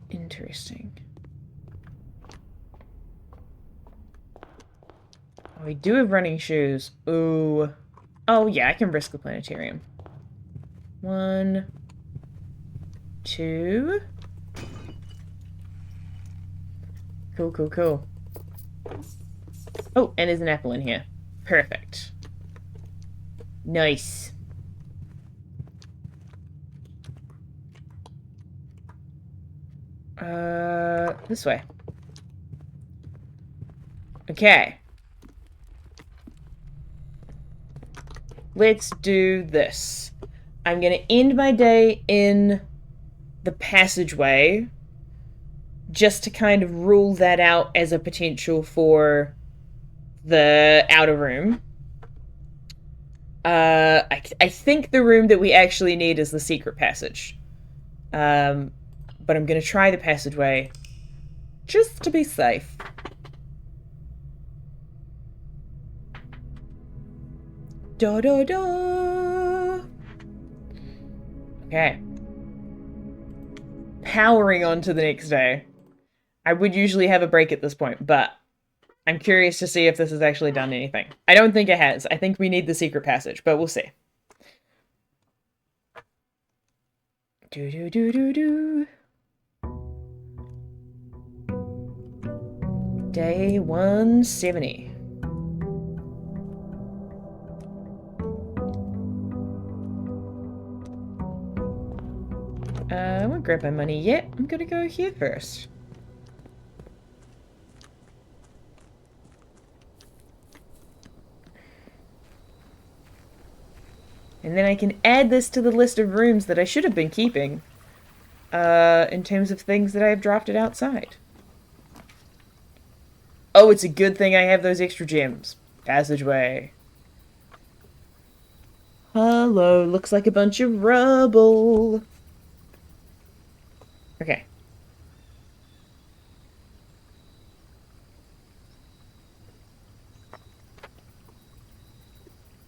Interesting. Oh, we do have running shoes. Ooh. Oh, yeah, I can risk the planetarium. 1, 2. Cool, cool, cool. Oh, and there's an apple in here. Perfect. Nice. This way. Okay. Let's do this. I'm gonna end my day in the passageway just to kind of rule that out as a potential for the outer room. I think the room that we actually need is the secret passage. But I'm gonna try the passageway just to be safe. Da da da. Okay. Powering on to the next day. I would usually have a break at this point, but I'm curious to see if this has actually done anything. I don't think it has. I think we need the secret passage, but we'll see. Do do do do do. Day 170. I won't grab my money yet. I'm gonna go here first. And then I can add this to the list of rooms that I should have been keeping. In terms of things that I have drafted outside. Oh, it's a good thing I have those extra gems. Passageway. Hello, looks like a bunch of rubble. Okay.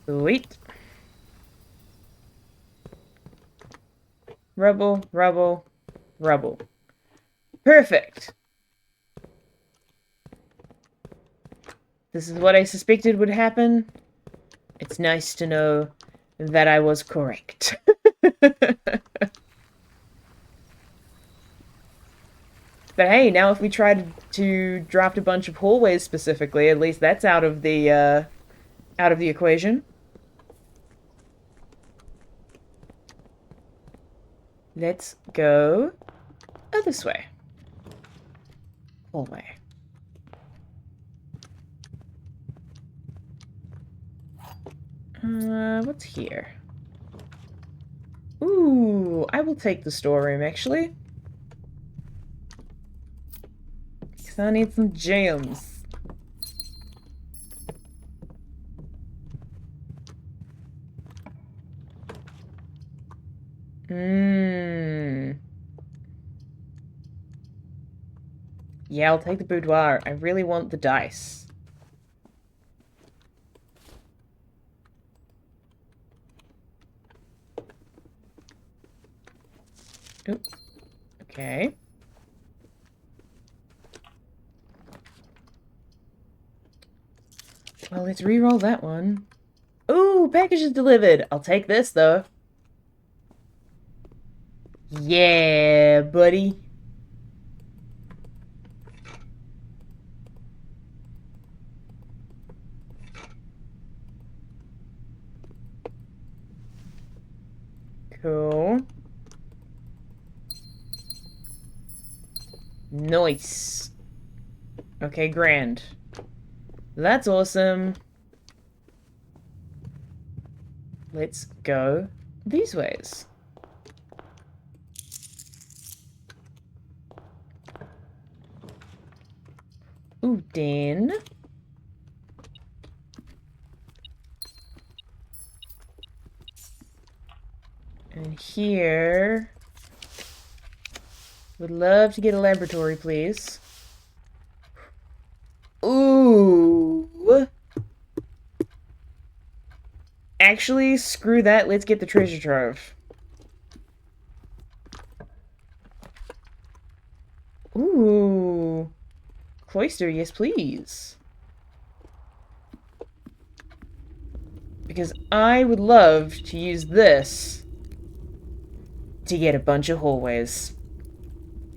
Sweet. Rubble, rubble, rubble. Perfect. This is what I suspected would happen. It's nice to know that I was correct. But hey, now if we try to draft a bunch of hallways specifically, at least that's out of the equation. Let's go this way. Hallway. What's here? Ooh, I will take the storeroom, actually. Because I need some gems. Yeah, I'll take the boudoir. I really want the dice. Oop. Okay. Well, let's re-roll that one. Ooh, package is delivered. I'll take this, though. Yeah, buddy. Cool. Nice. Okay, grand. That's awesome. Let's go these ways. Ooh, Den. And here... Would love to get a laboratory, please. Ooh. Actually, screw that. Let's get the treasure trove. Ooh. Cloister, yes please. Because I would love to use this to get a bunch of hallways.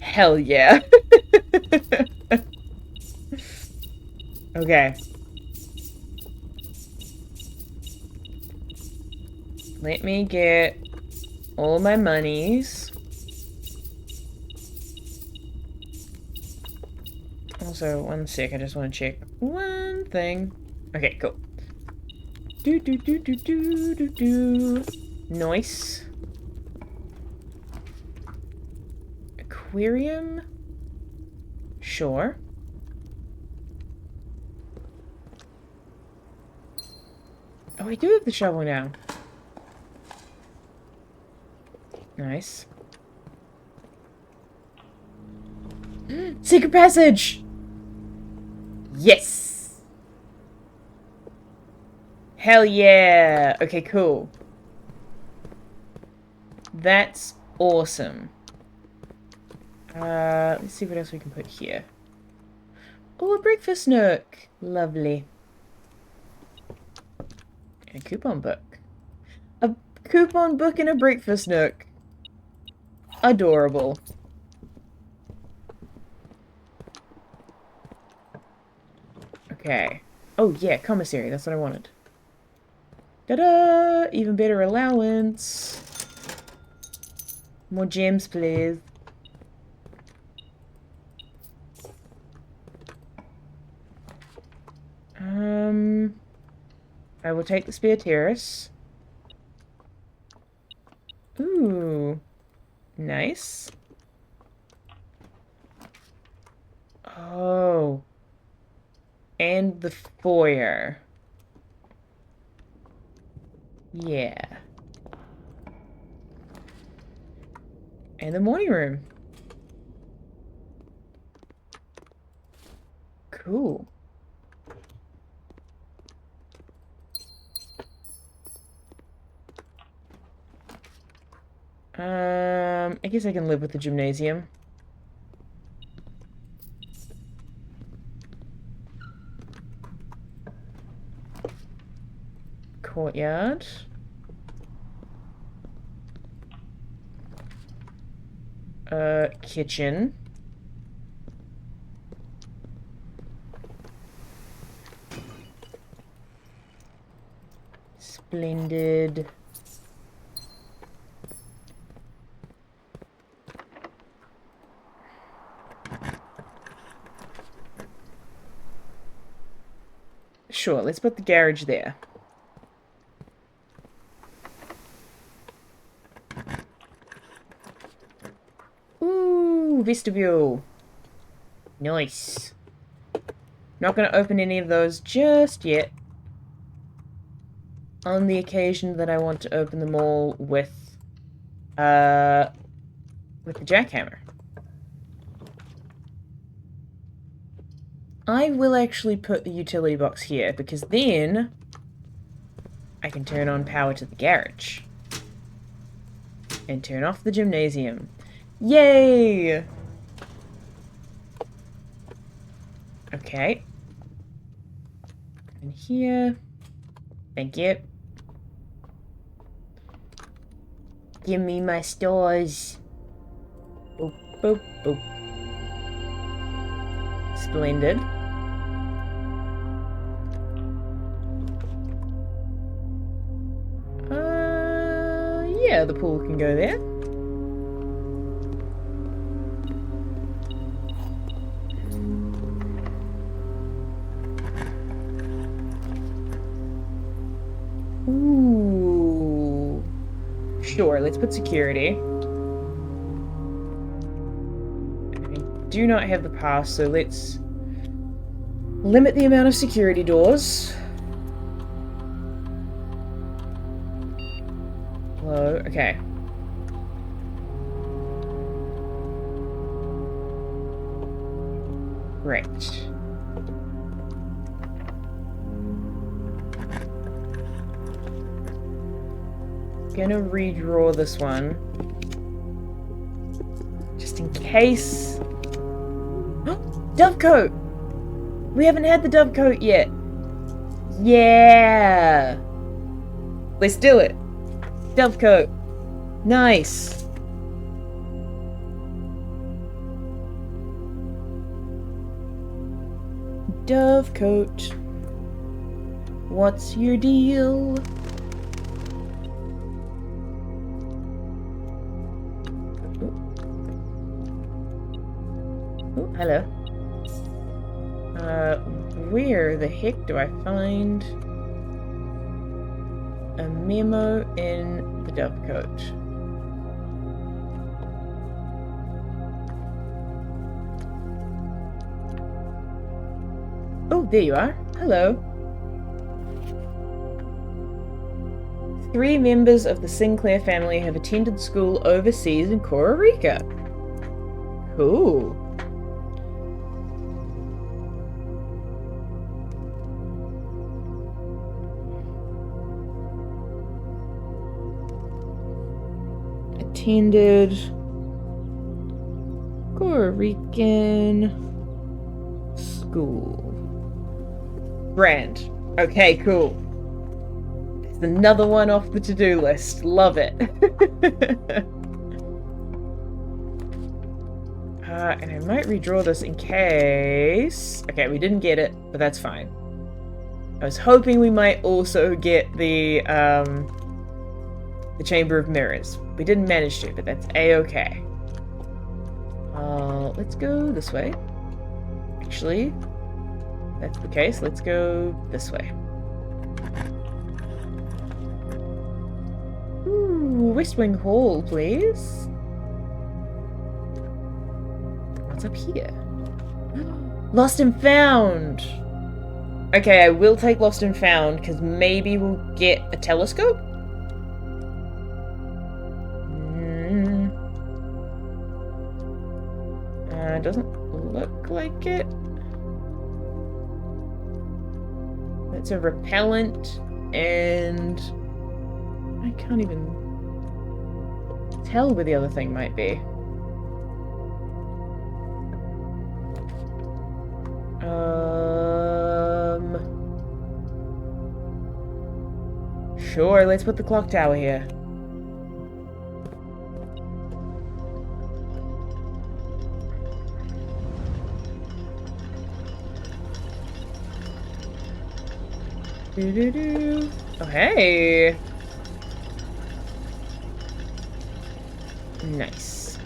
Hell yeah. Okay. Let me get all my monies. Also, one sec, I just want to check one thing. Okay, cool. Do do do do do do do. Nice. Aquarium? Sure. Oh, I do have the shovel now. Nice. Secret passage! Yes! Hell yeah! Okay, cool. That's awesome. Let's see what else we can put here. Oh, a breakfast nook. Lovely. And a coupon book. A coupon book and a breakfast nook. Adorable. Okay. Oh, yeah, commissary. That's what I wanted. Ta-da! Even better allowance. More gems, please. I will take the spear terrace. Ooh. Nice. Oh. And the foyer. Yeah. And the morning room. Cool. I guess I can live with the gymnasium. Courtyard. Kitchen. Splendid. Sure, let's put the garage there. Ooh, vestibule. Nice. Not going to open any of those just yet. On the occasion that I want to open them all with the jackhammer. I will actually put the utility box here, because then I can turn on power to the garage. And turn off the gymnasium. Yay! Okay. And here. Thank you. Give me my stars. Boop, boop, boop. Splendid. Yeah, the pool can go there. Ooh. Sure, let's put security. I do not have the pass, so let's limit the amount of security doors. Hello, okay. Great. Gonna redraw this one. Just in case. Dovecoat! We haven't had the dovecoat yet. Yeah! Let's do it. Dovecoat. Nice. Dovecoat. What's your deal? Oh, hello. Where the heck do I find a memo in the dovecoat? Oh, there you are. Hello. 3 members of the Sinclair family have attended school overseas in Costa Rica. Cool. Attended Costa Rican school. Grand. Okay, cool. There's another one off the to-do list. Love it. And I might redraw this in case... Okay, we didn't get it, but that's fine. I was hoping we might also get the Chamber of Mirrors. We didn't manage to, but that's a-okay. Let's go this way. Actually, that's the case. Let's go this way. Ooh, West Wing Hall, please. What's up here? Lost and Found! Okay, I will take Lost and Found, because maybe we'll get a telescope? Doesn't look like it. It's a repellent, and I can't even tell where the other thing might be. Sure, let's put the clock tower here. Doo-doo-doo. Oh, hey! Nice.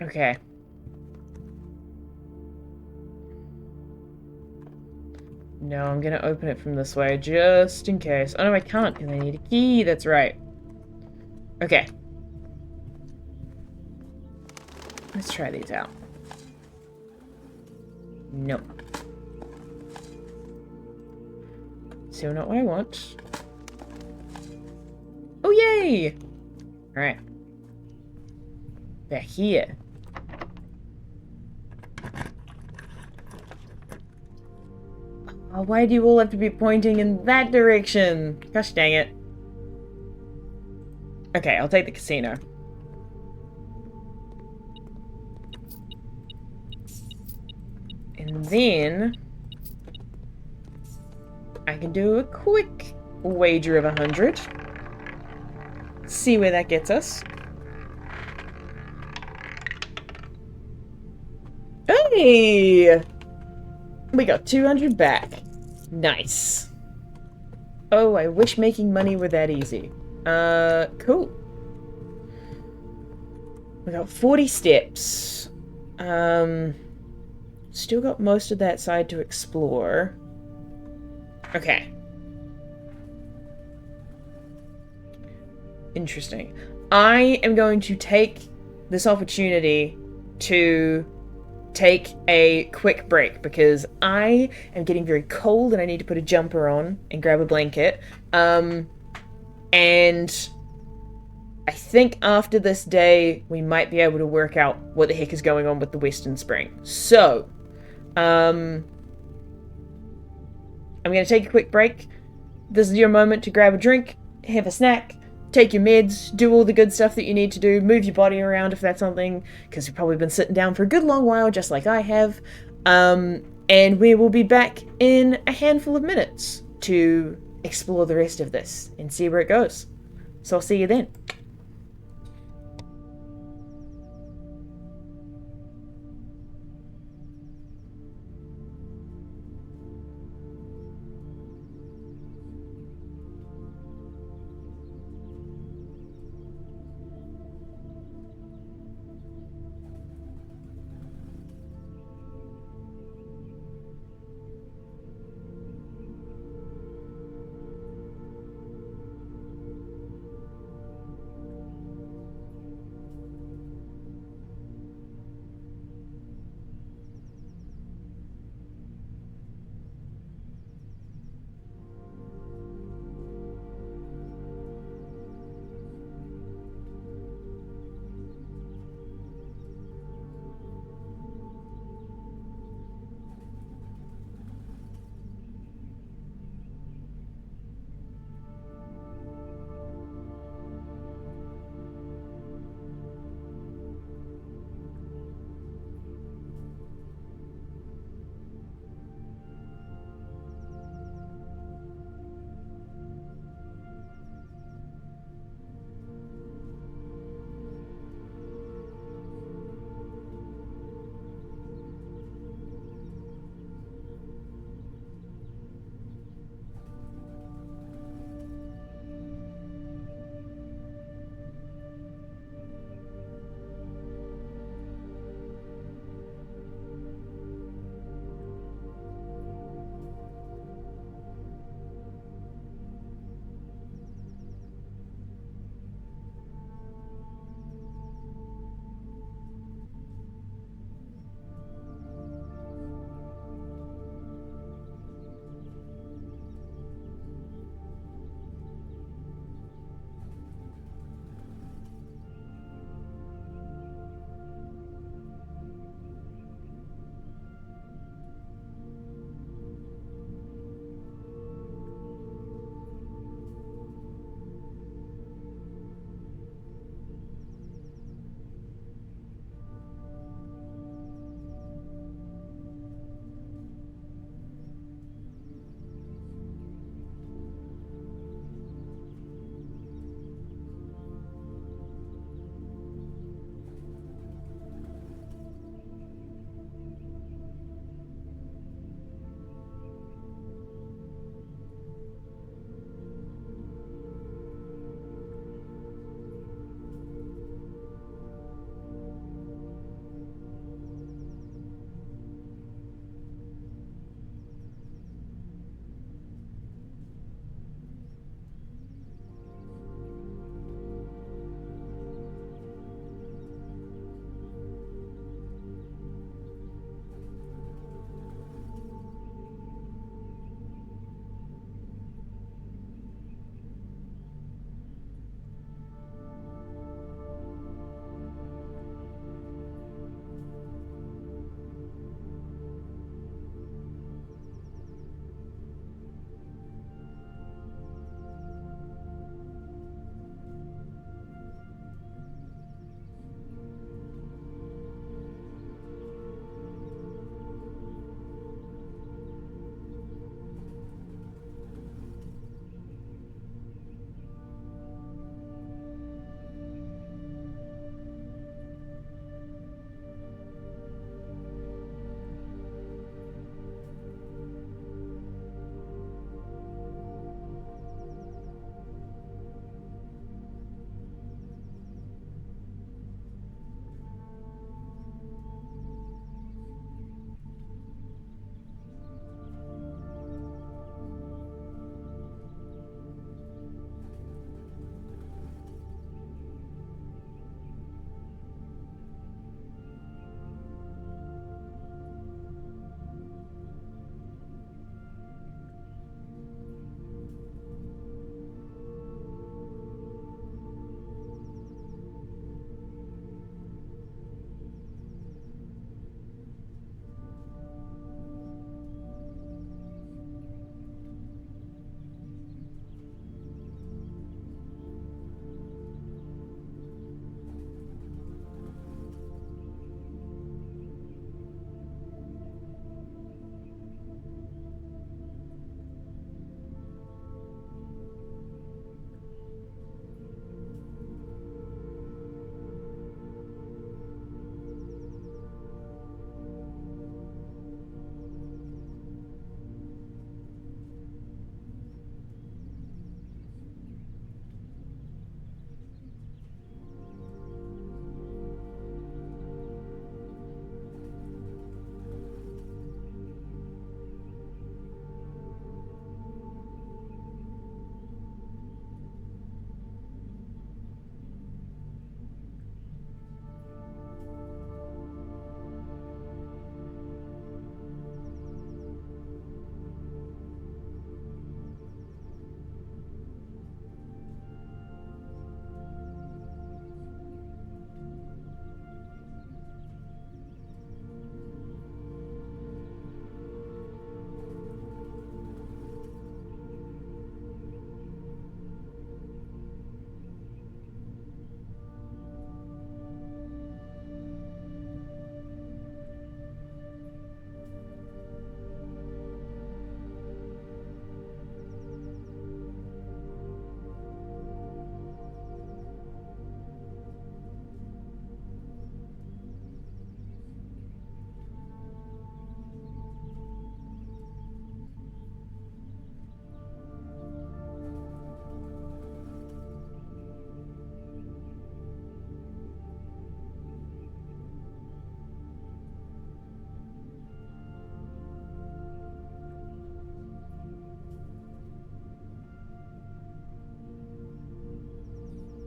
Okay. No, I'm gonna open it from this way, just in case. Oh no, I can't, because I need a key, that's right. Okay. Let's try these out. Nope. Still not what I want. Oh, yay! Alright. Back here. Oh, why do you all have to be pointing in that direction? Gosh dang it. Okay, I'll take the casino. And then I can do a quick wager of 100. See where that gets us. Hey! We got 200 back. Nice. Oh, I wish making money were that easy. Cool. We got 40 steps. Still got most of that side to explore. Okay. Interesting. I am going to take this opportunity to take a quick break because I am getting very cold and I need to put a jumper on and grab a blanket. And I think after this day, we might be able to work out what the heck is going on with the Western Spring. So, I'm going to take a quick break. This is your moment to grab a drink, have a snack, take your meds, do all the good stuff that you need to do, move your body around if that's something, because you've probably been sitting down for a good long while, just like I have. And we will be back in a handful of minutes to explore the rest of this and see where it goes. So I'll see you then.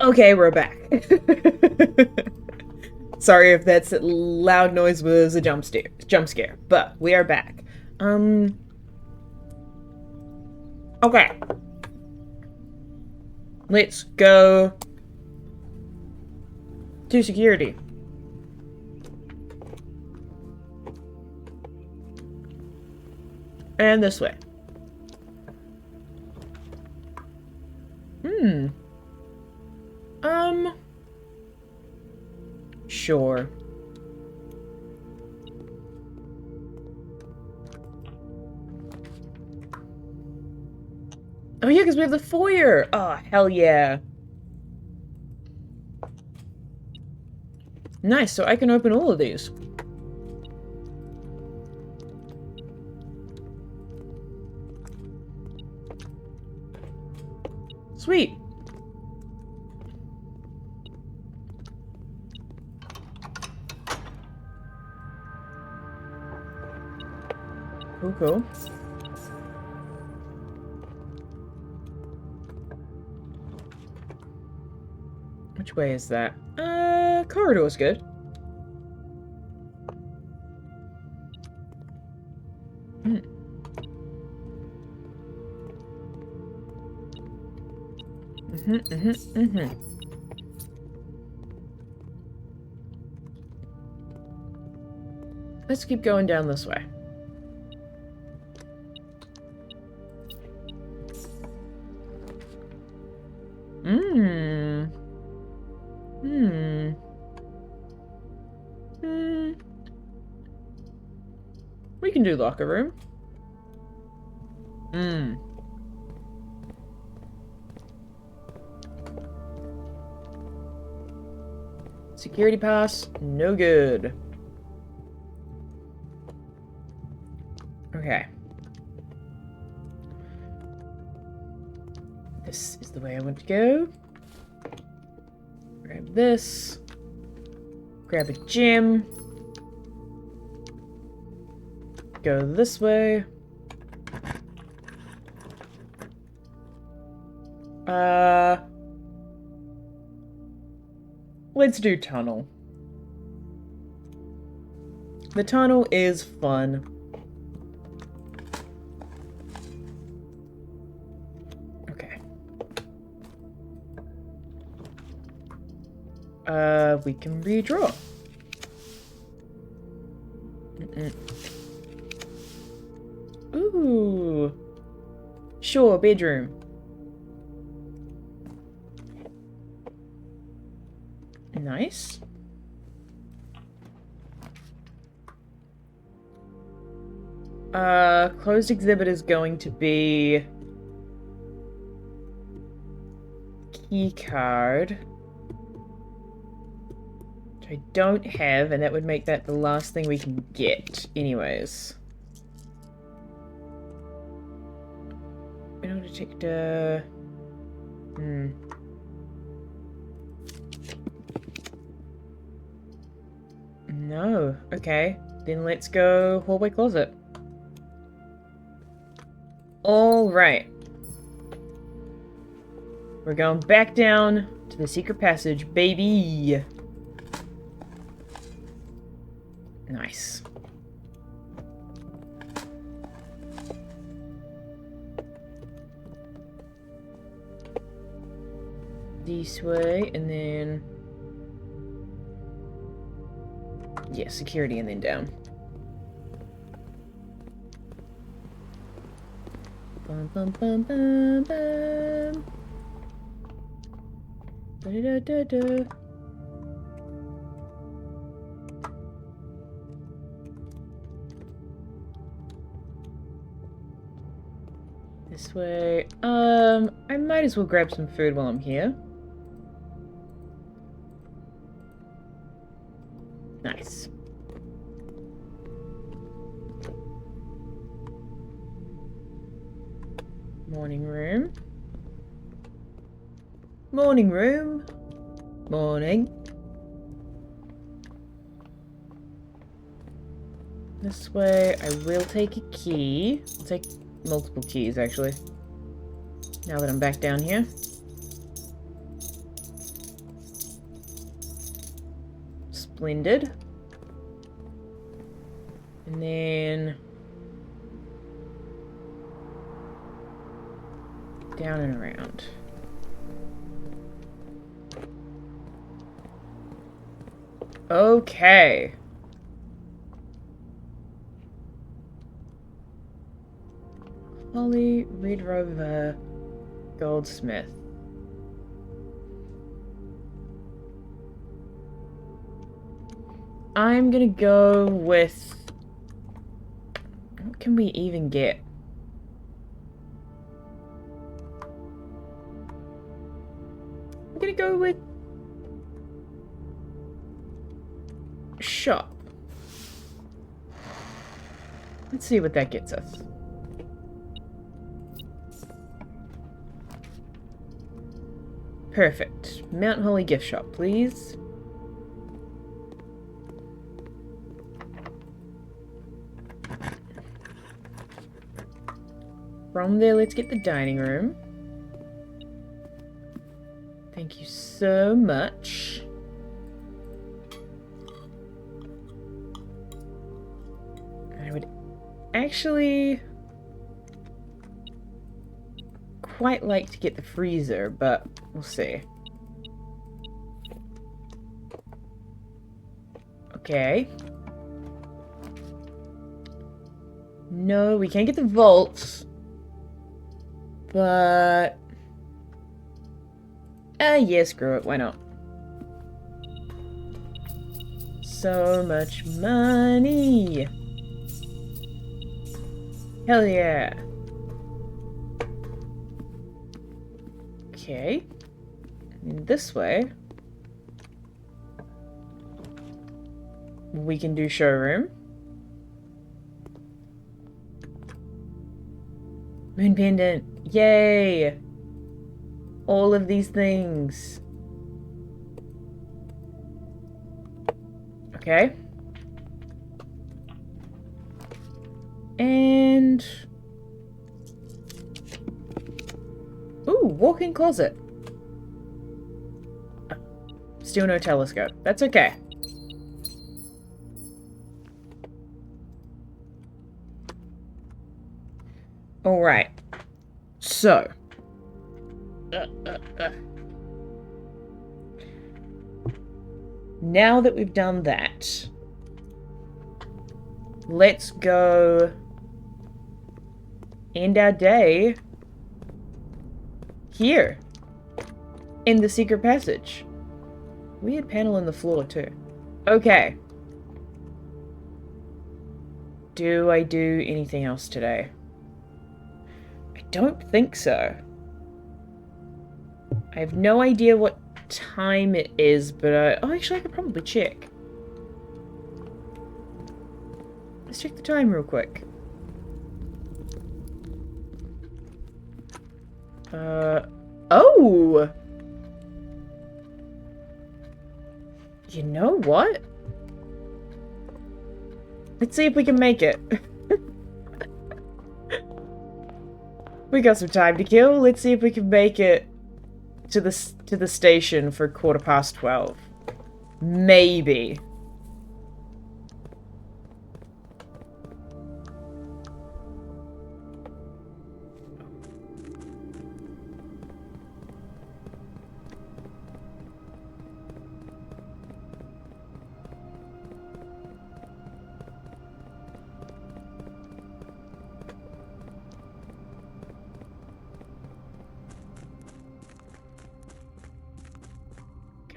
Okay, we're back. Sorry if that loud noise was a jump scare, but we are back. Okay. Let's go to security. And this way. Sure. Oh yeah, because we have the foyer! Oh, hell yeah. Nice, so I can open all of these. Sweet. Cool, cool. Which way is that? Corridor's good. Let's keep going down this way. We can do locker room. Security pass, no good. Okay. This is the way I want to go. Grab this. Grab a gem. Go this way. Let's do tunnel. The tunnel is fun. Okay. We can redraw. Ooh. Sure, bedroom. Nice. Closed exhibit is going to be key card, which I don't have, and that would make that the last thing we can get anyways. Metal detector. No. Okay. Then let's go hallway closet. Alright. We're going back down to the secret passage, baby. Nice. This way, and then... yeah, security, and then down. Bum, bum, bum, bum, bum. Da, da, da, da. This way. I might as well grab some food while I'm here. Nice. Morning room. Morning room. Morning. This way, I will take a key. I'll take multiple keys, actually. Now that I'm back down here. Splendid. And then down and around. Okay. Holly, Red Rover, Goldsmith. I'm gonna go with... What can we even get? I'm gonna go with... Shop. Let's see what that gets us. Perfect. Mount Holly gift shop, please. From there, let's get the dining room. Thank you so much. I would actually quite like to get the freezer, but we'll see. Okay. No, we can't get the vault. But... yeah, screw it. Why not? So much money! Hell yeah! Okay. And this way... we can do showroom. Moon pendant. Yay! All of these things. Okay. And... ooh, walk-in closet. Still no telescope. That's okay. Alright. So. Now that we've done that, let's go end our day here in the secret passage. Weird panel in the floor too. Okay. Do I do anything else today? I don't think so. I have no idea what time it is, but oh, actually, I could probably check. Let's check the time real quick. Oh! You know what? Let's see if we can make it. We got some time to kill. Let's see if we can make it to the station for 12:15. Maybe.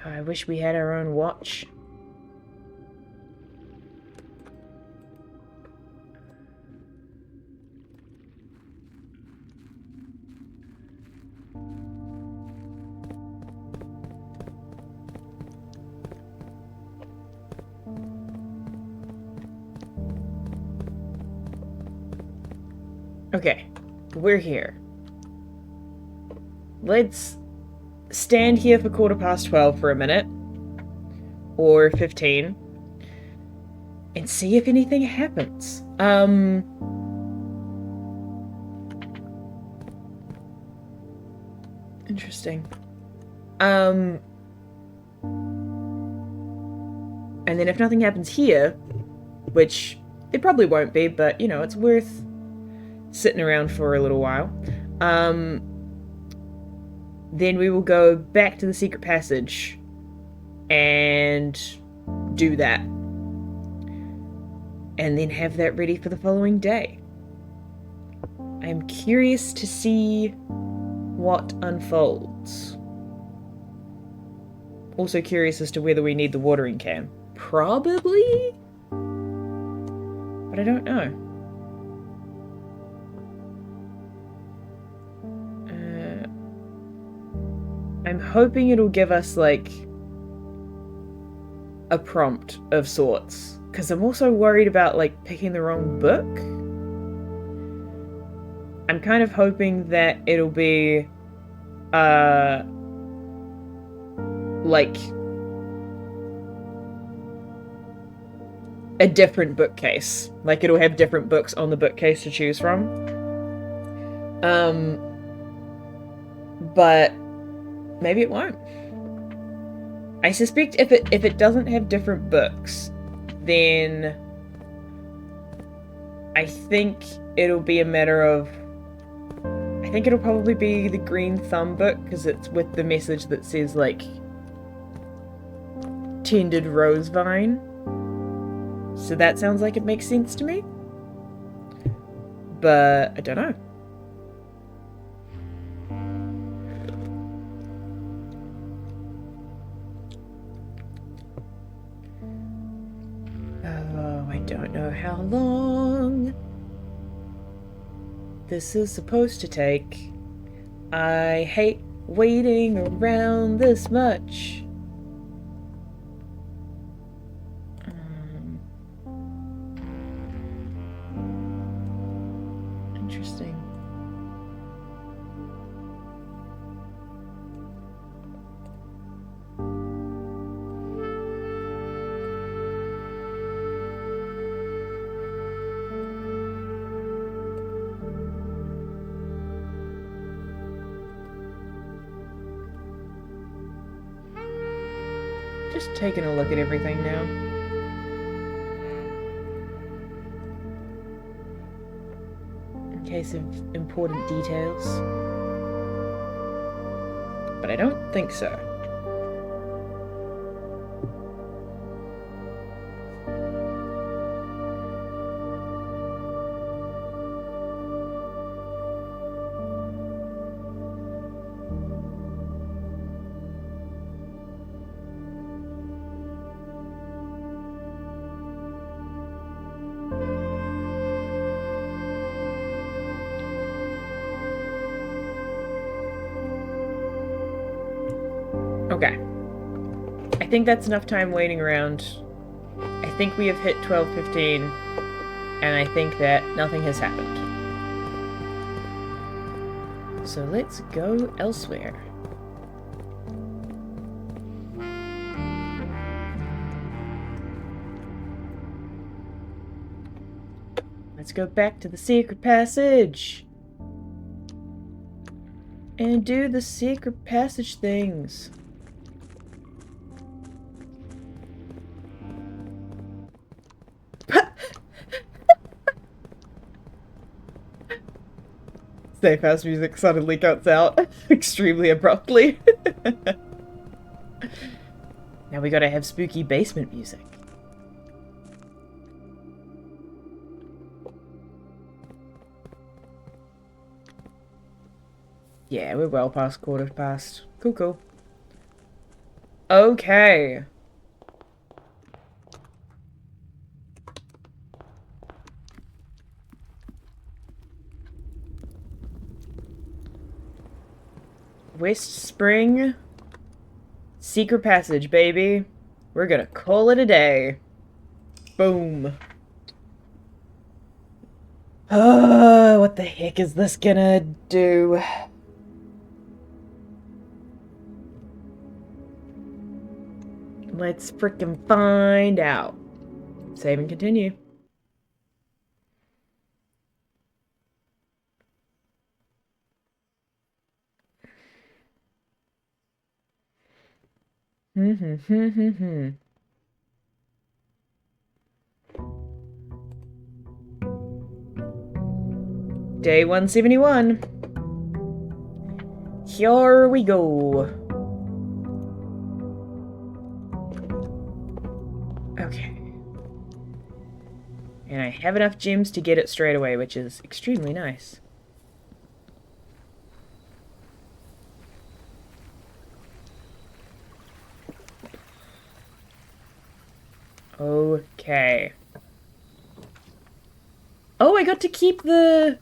I wish we had our own watch. Okay, we're here. Let's stand here for 12:15 for a minute. Or 15. And see if anything happens. Interesting. And then if nothing happens here, which it probably won't be, but you know, it's worth sitting around for a little while, then we will go back to the secret passage and do that. And then have that ready for the following day. I'm curious to see what unfolds. Also curious as to whether we need the watering can. Probably? But I don't know. I'm hoping it'll give us, like, a prompt of sorts. Because I'm also worried about, like, picking the wrong book. I'm kind of hoping that it'll be, like, a different bookcase. Like, it'll have different books on the bookcase to choose from. But maybe it won't. I suspect if it doesn't have different books, then I think it'll be a matter of... I think it'll probably be the green thumb book, because it's with the message that says, like, tended rose vine. So that sounds like it makes sense to me. But I don't know. Oh, I don't know how long this is supposed to take. I hate waiting around this much. Interesting. Just taking a look at everything now. In case of important details. But I don't think so. Okay. I think that's enough time waiting around. I think we have hit 12:15, and I think that nothing has happened. So let's go elsewhere. Let's go back to the secret passage. And do the secret passage things. Safe house music suddenly cuts out extremely abruptly. Now we gotta have spooky basement music. Yeah, we're well past 1/4 Cool, cool. Okay. West Spring. Secret passage, baby. We're gonna call it a day. Boom. What the heck is this gonna do? Let's frickin' find out. Save and continue. Day 171. Here we go. Okay. And I have enough gems to get it straight away, which is extremely nice. Okay. Oh, I got to keep the...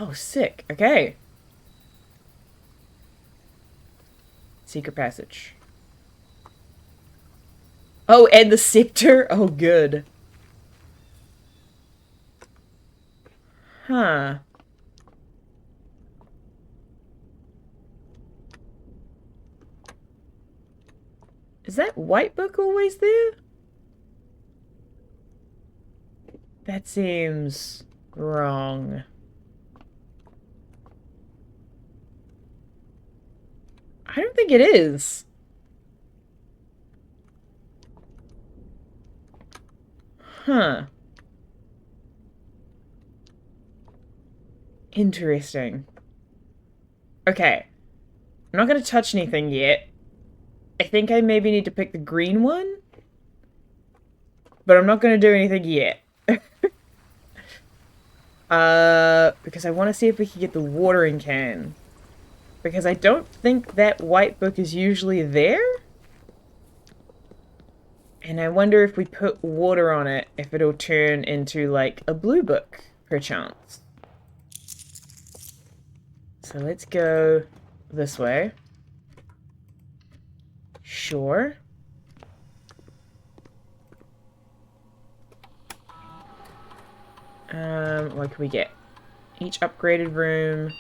Oh, sick. Okay. Secret passage. Oh, and the scepter? Oh, good. Huh. Is that white book always there? That seems wrong. I don't think it is. Huh. Interesting. Okay. I'm not going to touch anything yet. I think I maybe need to pick the green one. But I'm not going to do anything yet. Because I want to see if we can get the watering can. Because I don't think that white book is usually there. And I wonder if we put water on it, if it'll turn into, like, a blue book, perchance. So let's go this way. Sure. What can we get? Each upgraded room.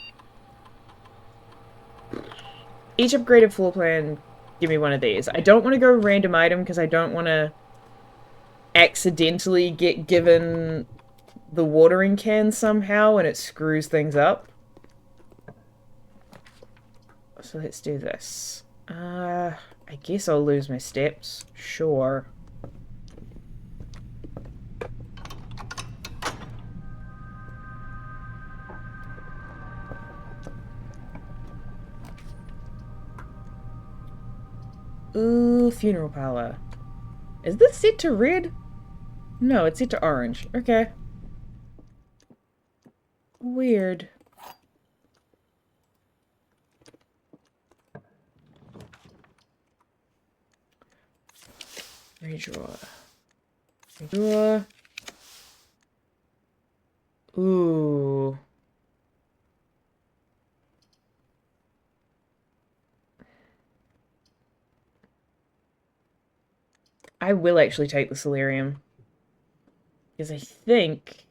Each upgraded floor plan, give me one of these. I don't want to go random item because I don't want to accidentally get given the watering can somehow and it screws things up. So let's do this. I guess I'll lose my steps. Sure. Ooh, funeral parlor. Is this set to red? No, it's set to orange. Okay. Weird. Redraw. Redraw. Ooh. I will actually take the Solarium. Because I think...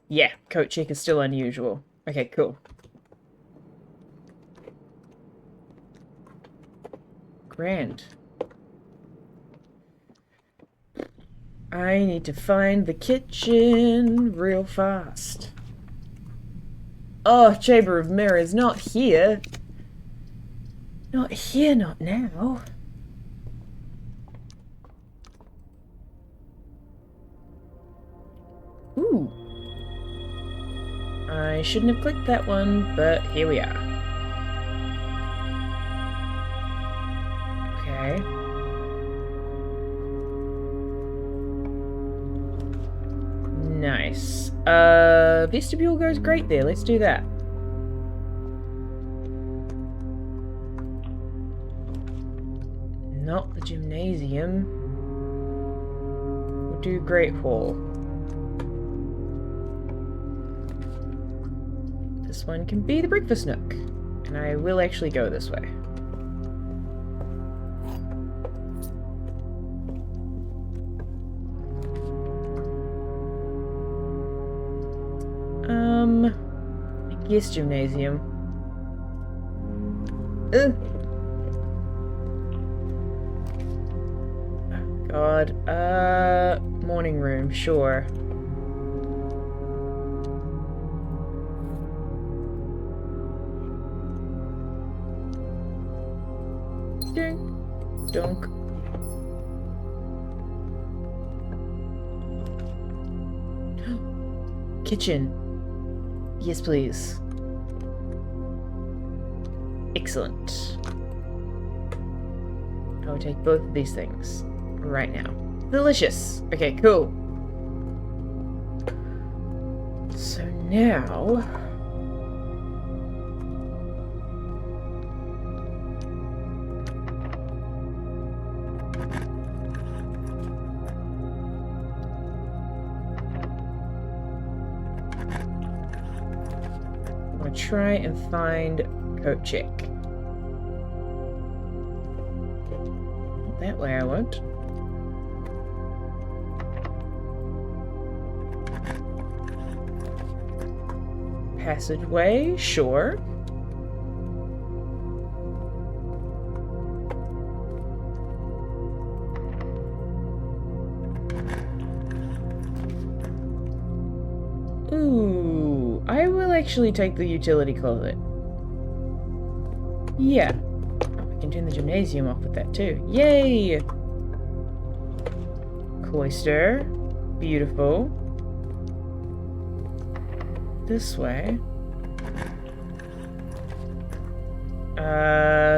yeah, coat check is still unusual. Okay, cool. Grand. I need to find the kitchen real fast. Oh, Chamber of Mirrors, not here. Not here, not now. Ooh. I shouldn't have clicked that one, but here we are. Okay. Nice. Vestibule goes great there. Let's do that. Not the gymnasium. We'll do Great Hall. This one can be the breakfast nook. And I will actually go this way. I guess gymnasium. Ugh. Oh, God. Morning room, sure. Ding. donk. Kitchen. Yes, please. Excellent. I will take both of these things right now. Delicious. Okay, cool. So now... I'm gonna try and find coat check. Not that way I won't. Passageway, sure. Ooh, I will actually take the utility closet. Yeah. Oh, I can turn the gymnasium off with that too. Yay! Cloister. Beautiful. This way.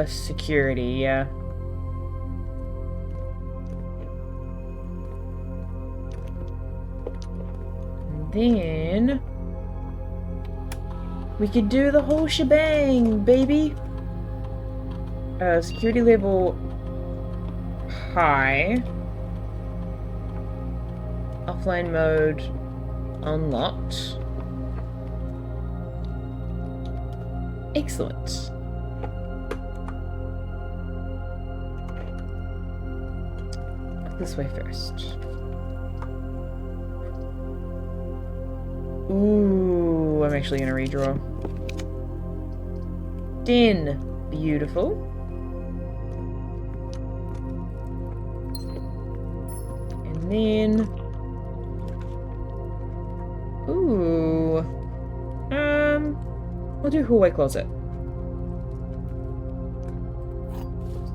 Security, yeah. And then we could do the whole shebang, baby. Security level high. Offline mode unlocked. Excellent. This way first. Ooh, I'm actually gonna redraw. Den. Beautiful. And then... Ooh. We'll do hallway closet.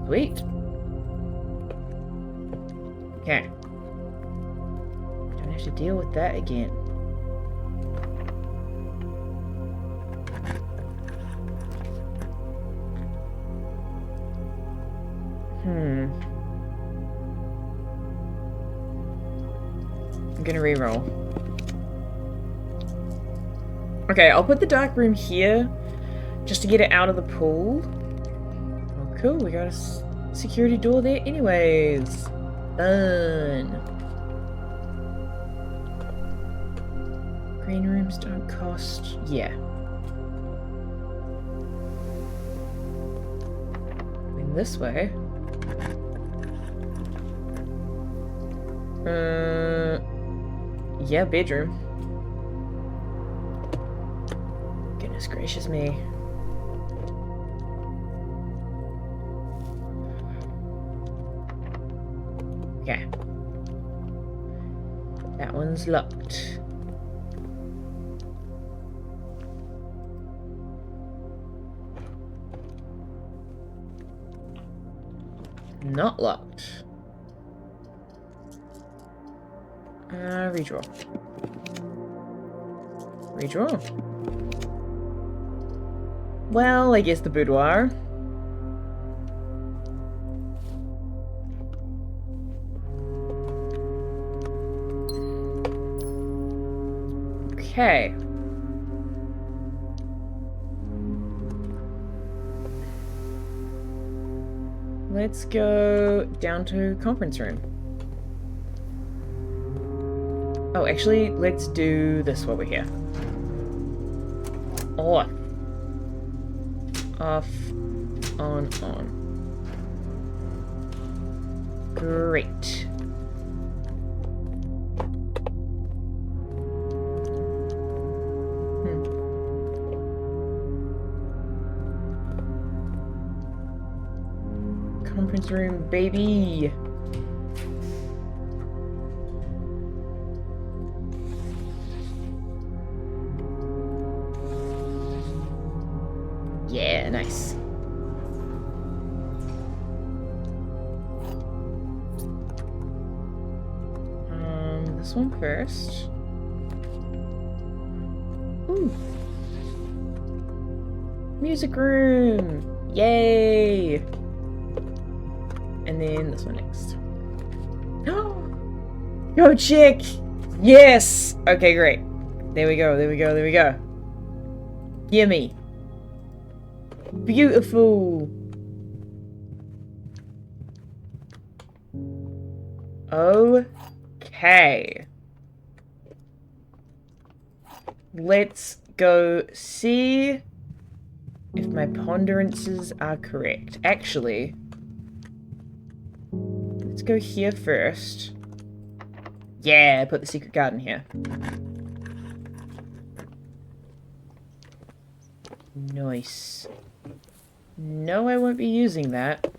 Sweet. Okay. Don't have to deal with that again. I'm gonna reroll. Okay, I'll put the dark room here just to get it out of the pool. Oh, cool. We got a security door there anyways. Fun. Green rooms don't cost... Yeah. And this way. Yeah, bedroom. Goodness gracious me. Okay. That one's locked. Not locked. Redraw. Redraw. Well, I guess the boudoir. Okay. Let's go down to conference room. Oh, actually, let's do this while we're here. Off. Off. On. Great. Conference room, baby. Yeah, nice. this one first. Ooh. Music room! Yay! And then this one next. Go chick! Yes! Okay, great. There we go, there we go, there we go. Gimme. Beautiful! Okay. Let's go see if my ponderances are correct. Actually, let's go here first. Yeah, put the secret garden here. Nice. No, I won't be using that.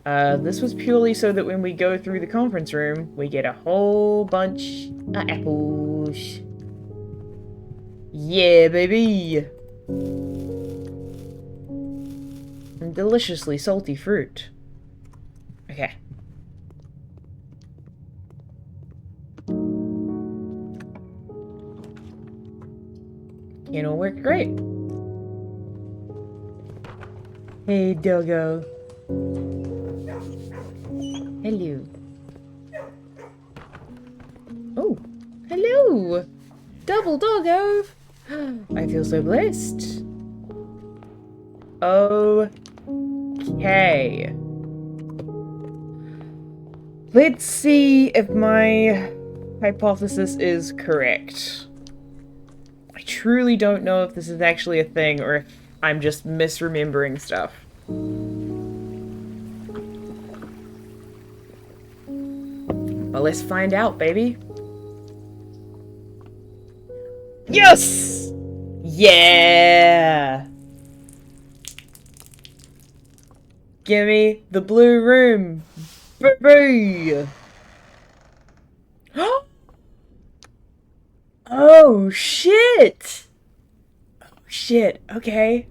This was purely so that when we go through the conference room, we get a whole bunch of apples. Yeah, baby! And deliciously salty fruit. Okay. It all worked great. Hey, doggo. Hello. Oh, hello! Double doggo! I feel so blessed. Okay. Let's see if my hypothesis is correct. I truly don't know if this is actually a thing or if I'm just misremembering stuff. Well, let's find out, baby. Yes! Yeah! Gimme the blue room. Baby! Oh, shit! Oh, shit. Okay.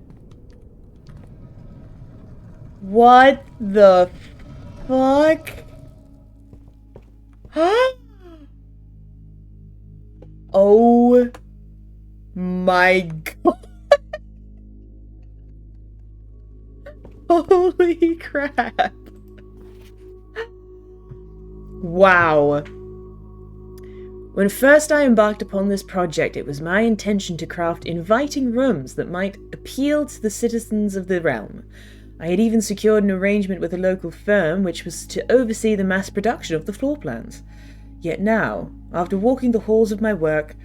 What the fuck? Oh my god. Holy crap. Wow. When first I embarked upon this project, it was my intention to craft inviting rooms that might appeal to the citizens of the realm. I had even secured an arrangement with a local firm which was to oversee the mass production of the floor plans. Yet now, after walking the halls of my work,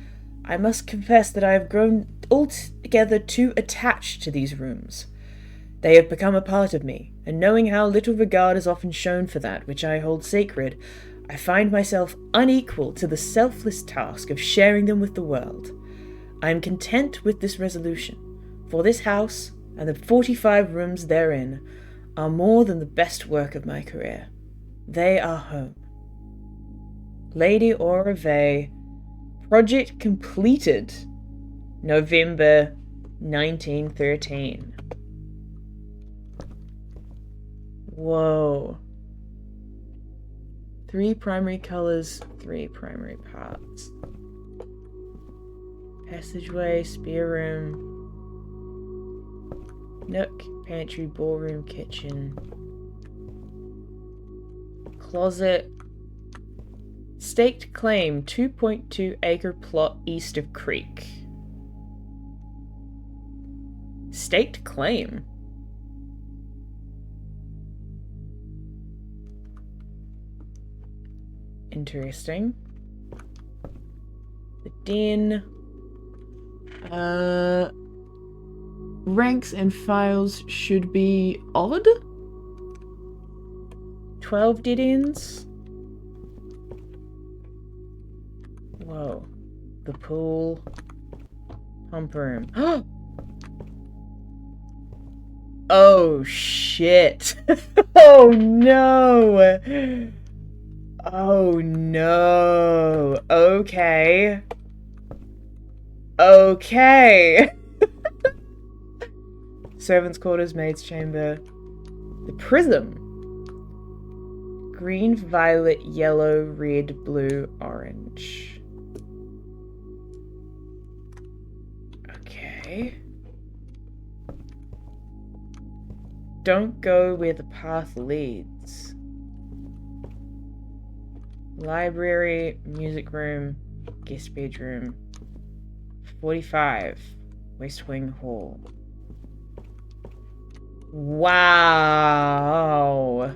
I must confess that I have grown altogether too attached to these rooms. They have become a part of me, and knowing how little regard is often shown for that which I hold sacred, I find myself unequal to the selfless task of sharing them with the world. I am content with this resolution, for this house and the 45 rooms therein are more than the best work of my career. They are home. Lady Aura Vey, project completed, November 1913. Whoa. 3 primary colors, 3 primary parts. Passageway, spare room, nook, pantry, ballroom, kitchen, closet. Staked claim, 2.2 acre plot east of creek. Staked claim? Interesting. The den. Ranks and files should be odd. 12 dead ends. Whoa. The pool. Pump room. Oh shit. Oh no. Oh no. Okay. Okay. Servants' quarters, maid's chamber. The prism. Green, violet, yellow, red, blue, orange. Okay. Don't go where the path leads. Library, music room, guest bedroom. 45. West Wing Hall. Wow.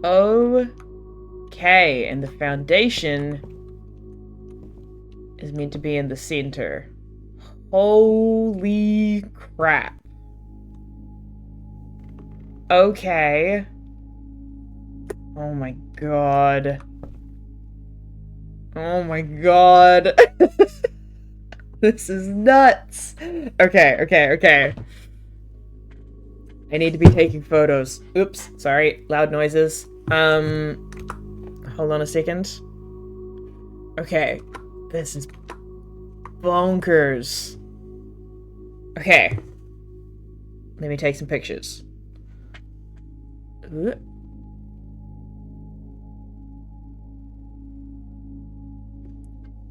Okay, and the foundation is meant to be in the center. Holy crap. Okay. Oh my god. Oh my god. This is nuts. Okay. I need to be taking photos. Oops, sorry, loud noises. Hold on a second. Okay, this is bonkers. Okay, let me take some pictures.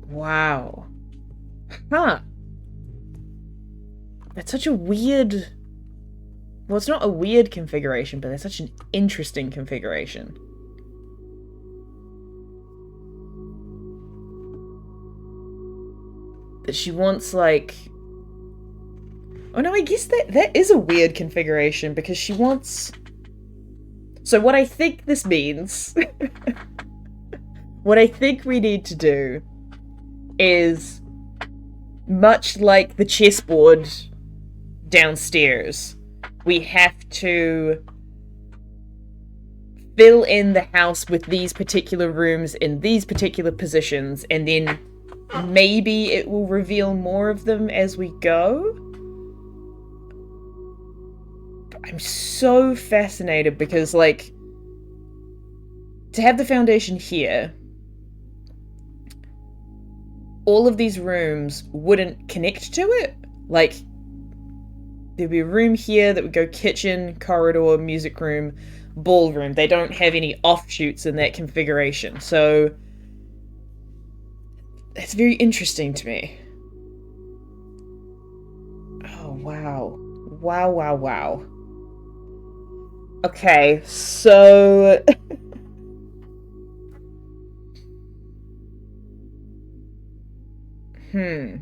Wow. Huh. That's such a weird... Well, it's not a weird configuration, but that's such an interesting configuration. That she wants, like... Oh no, I guess that is a weird configuration, because she wants... So what I think this means... what I think we need to do is... Much like the chessboard downstairs, we have to fill in the house with these particular rooms in these particular positions, and then maybe it will reveal more of them as we go. But I'm so fascinated because, like, to have the foundation here, all of these rooms wouldn't connect to it. Like, there'd be a room here that would go kitchen, corridor, music room, ballroom. They don't have any offshoots in that configuration. So, that's very interesting to me. Oh, wow. Wow. Okay, so... Are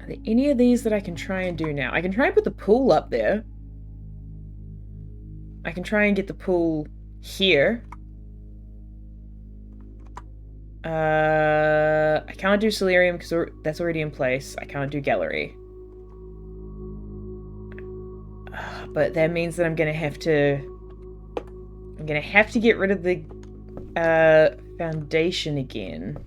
there any of these that I can try and do now? I can try and put the pool up there. I can try and get the pool here. I can't do solarium because that's already in place. I can't do gallery. But that means that I'm gonna have to get rid of the foundation again.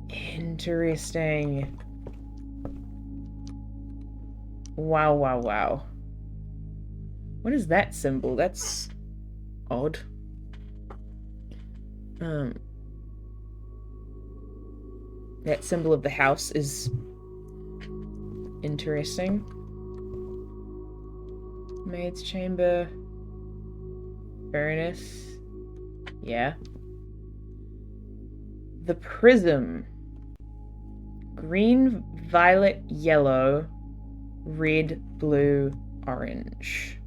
Interesting. Wow. What is that symbol? That's odd. That symbol of the house is interesting. Maid's chamber. Furnace. Yeah. The prism. Green, violet, yellow, red, blue, orange.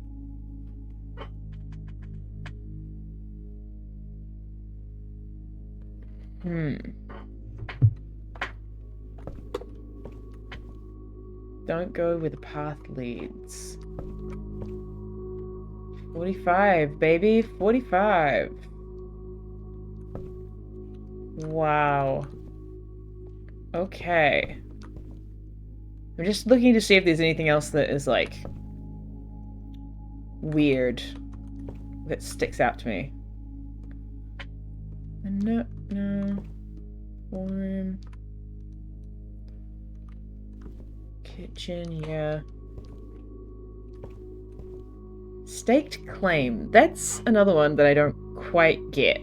Don't go where the path leads. 45, baby. 45. Wow. Okay. I'm just looking to see if there's anything else that is, like, weird that sticks out to me. No. Ballroom. Kitchen, yeah. Staked claim. That's another one that I don't quite get. .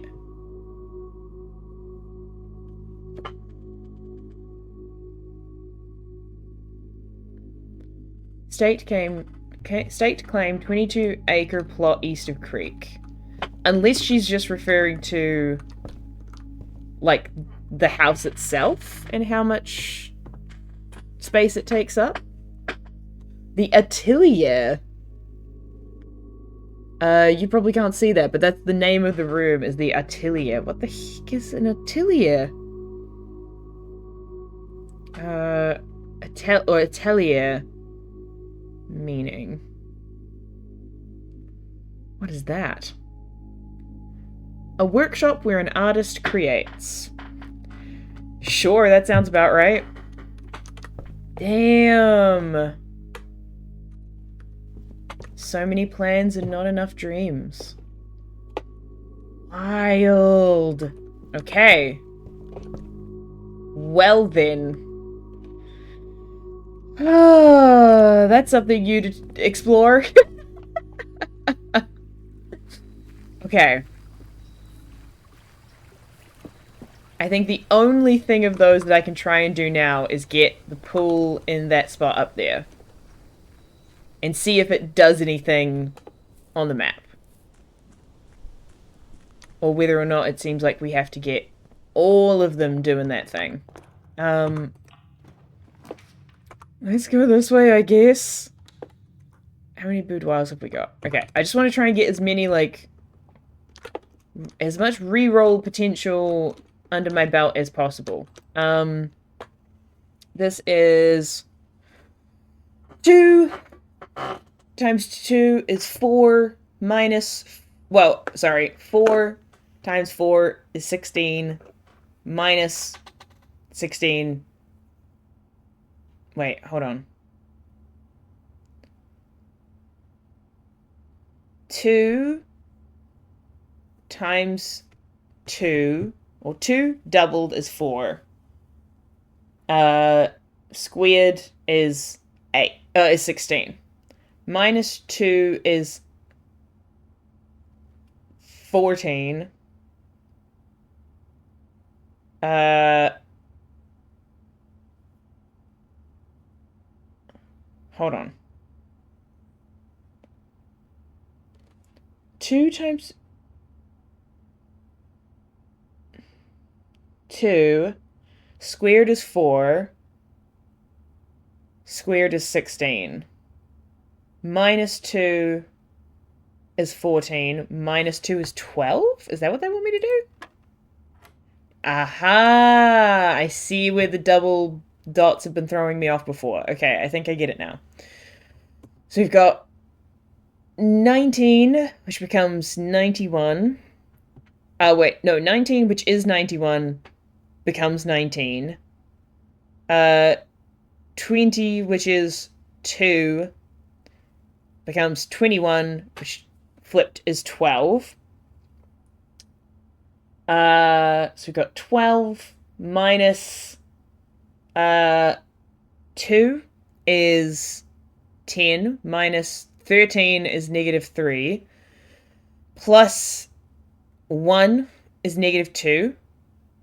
State claim 22-acre plot east of creek. Unless she's just referring to, like, the house itself and how much space it takes up. The atelier. You probably can't see that, but that's the name of the room, is the atelier. What the heck is an atelier? Atelier. Meaning. What is that? A workshop where an artist creates. Sure, that sounds about right. Damn. So many plans and not enough dreams. Wild. Okay. Well then. That's something you to explore. Okay. I think the only thing of those that I can try and do now is get the pool in that spot up there. And see if it does anything on the map. Or whether or not it seems like we have to get all of them doing that thing. Let's go this way, I guess. How many boudoirs have we got? Okay, I just want to try and get as many, like, as much reroll potential under my belt as possible. This is 2 times 2 is 4 minus, well, sorry, 4 times 4 is 16 minus 16. Wait, hold on. 2 times 2, or 2 doubled is 4. Squared is 16. Minus 2 is 14. Hold on. 2 times 2 squared is 4. Squared is 16. Minus 2 is 14. Minus 2 is 12? Is that what they want me to do? Aha! I see where the double dots have been throwing me off before. Okay, I think I get it now. So we've got 19, which becomes 91. Wait, no, 19, which is 91, becomes 19. 20, which is 2, becomes 21, which flipped is 12. So we've got 12 minus 2 is 10, minus 13 is negative 3, plus 1 is negative 2,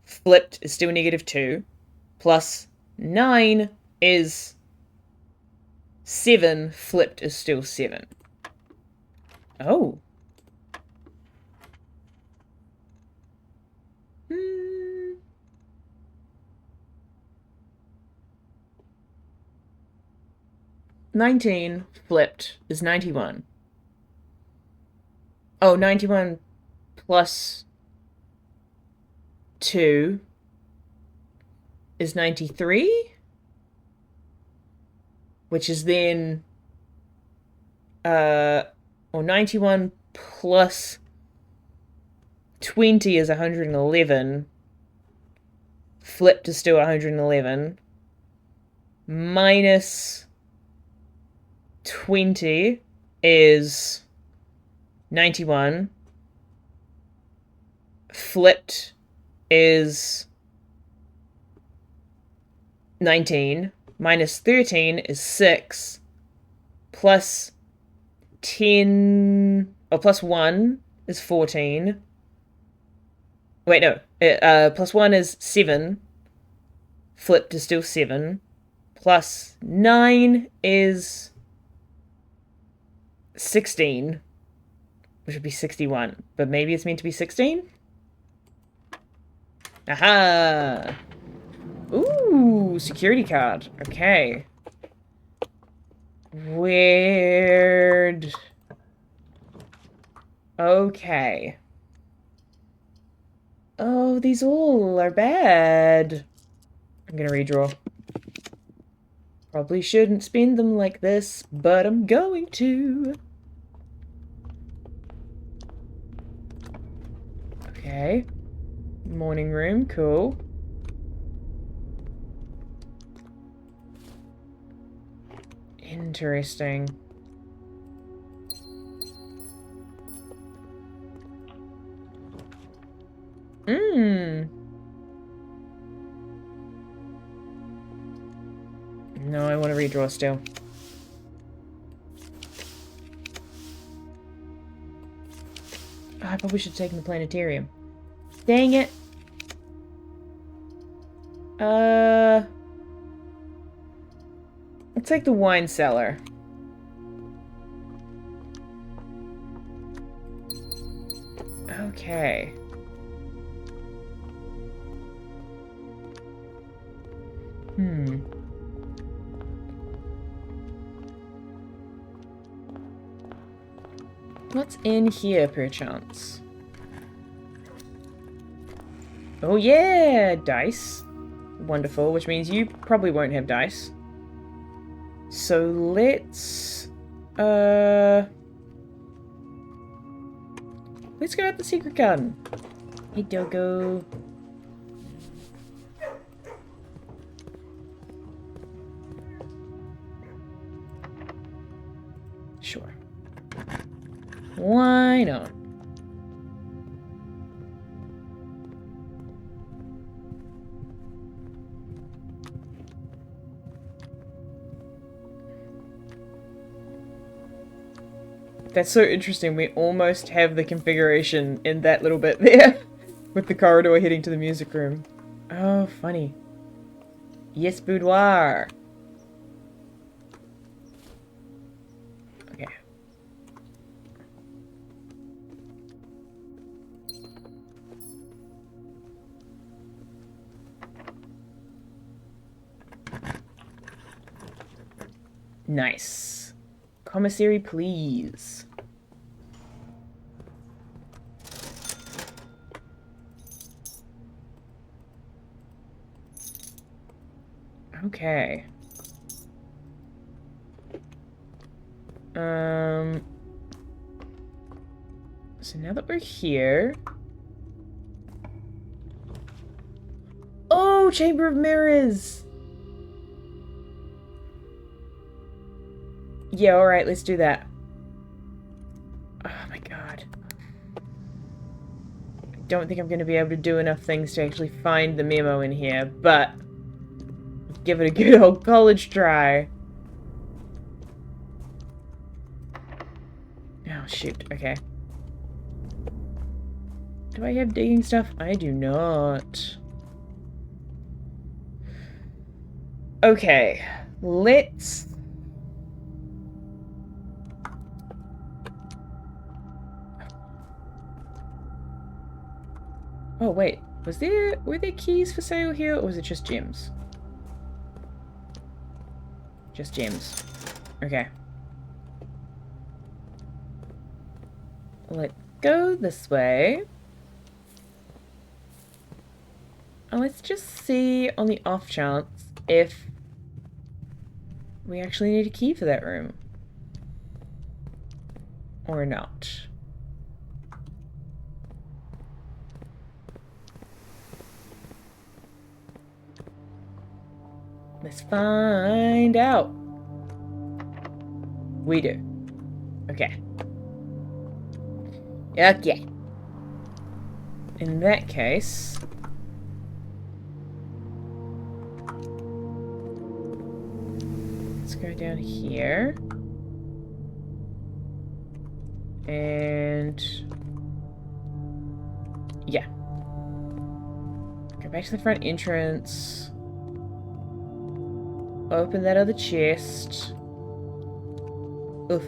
flipped is still negative 2, plus 9 is 7, flipped is still 7. Oh. 19 flipped is 91. Oh, 91 plus 2 is 93, which is then, or 91 plus 20 is 111, flipped is still 111, minus 20 is 91, flipped is 19, minus 13 is 6, plus 10, or plus 1 is 14. Wait, no, plus 1 is 7, flipped is still 7, plus 9 is 16, which would be 61, but maybe it's meant to be 16? Aha! Ooh, security card. Okay. Weird. Okay. Oh, these all are bad. I'm gonna redraw. Probably shouldn't spin them like this, but I'm going to. Okay. Morning room, cool. Interesting. No, I want to redraw still. Oh, I probably should have taken the planetarium. Dang it. Let's take the wine cellar. Okay. What's in here, perchance? Oh yeah! Dice. Wonderful, which means you probably won't have dice. So let's... let's go out the secret garden. Hey, doggo. Sure. Why not? That's so interesting. We almost have the configuration in that little bit there. With the corridor heading to the music room. Oh, funny. Yes, boudoir. Okay. Nice. Commissary, please. Okay. So now that we're here... Oh, Chamber of Mirrors! Yeah, alright, let's do that. Oh my god. I don't think I'm going to be able to do enough things to actually find the memo in here, but... give it a good old college try. Oh, shoot. Okay. Do I have digging stuff? I do not. Okay. Let's... Oh, wait. Were there keys for sale here, or was it just gems? Just gems. Okay. Let's go this way. And let's just see on the off chance if we actually need a key for that room. Or not. Let's find out. We do. Okay. Okay. In that case... let's go down here. And... yeah. Go back to the front entrance. Open that other chest. Oof.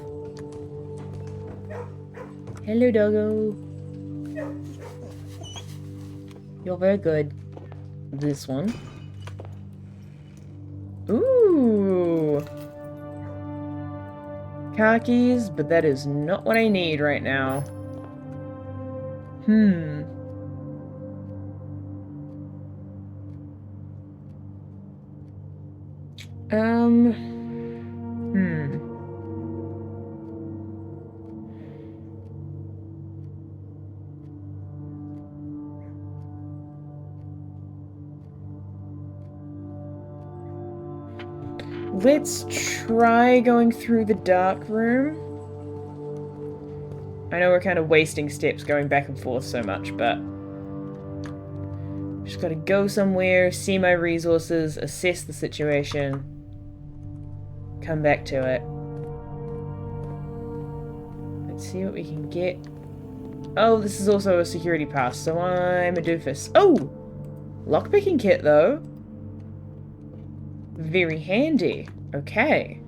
Hello, doggo. You're very good. This one. Ooh. Car keys, but that is not what I need right now. Hmm. Hmm. Let's try going through the dark room. I know we're kind of wasting steps going back and forth so much, but just gotta go somewhere, see my resources, assess the situation, come back to it. Let's see what we can get. Oh, this is also a security pass, so I'm a doofus. Oh! Lockpicking kit, though. Very handy. Okay.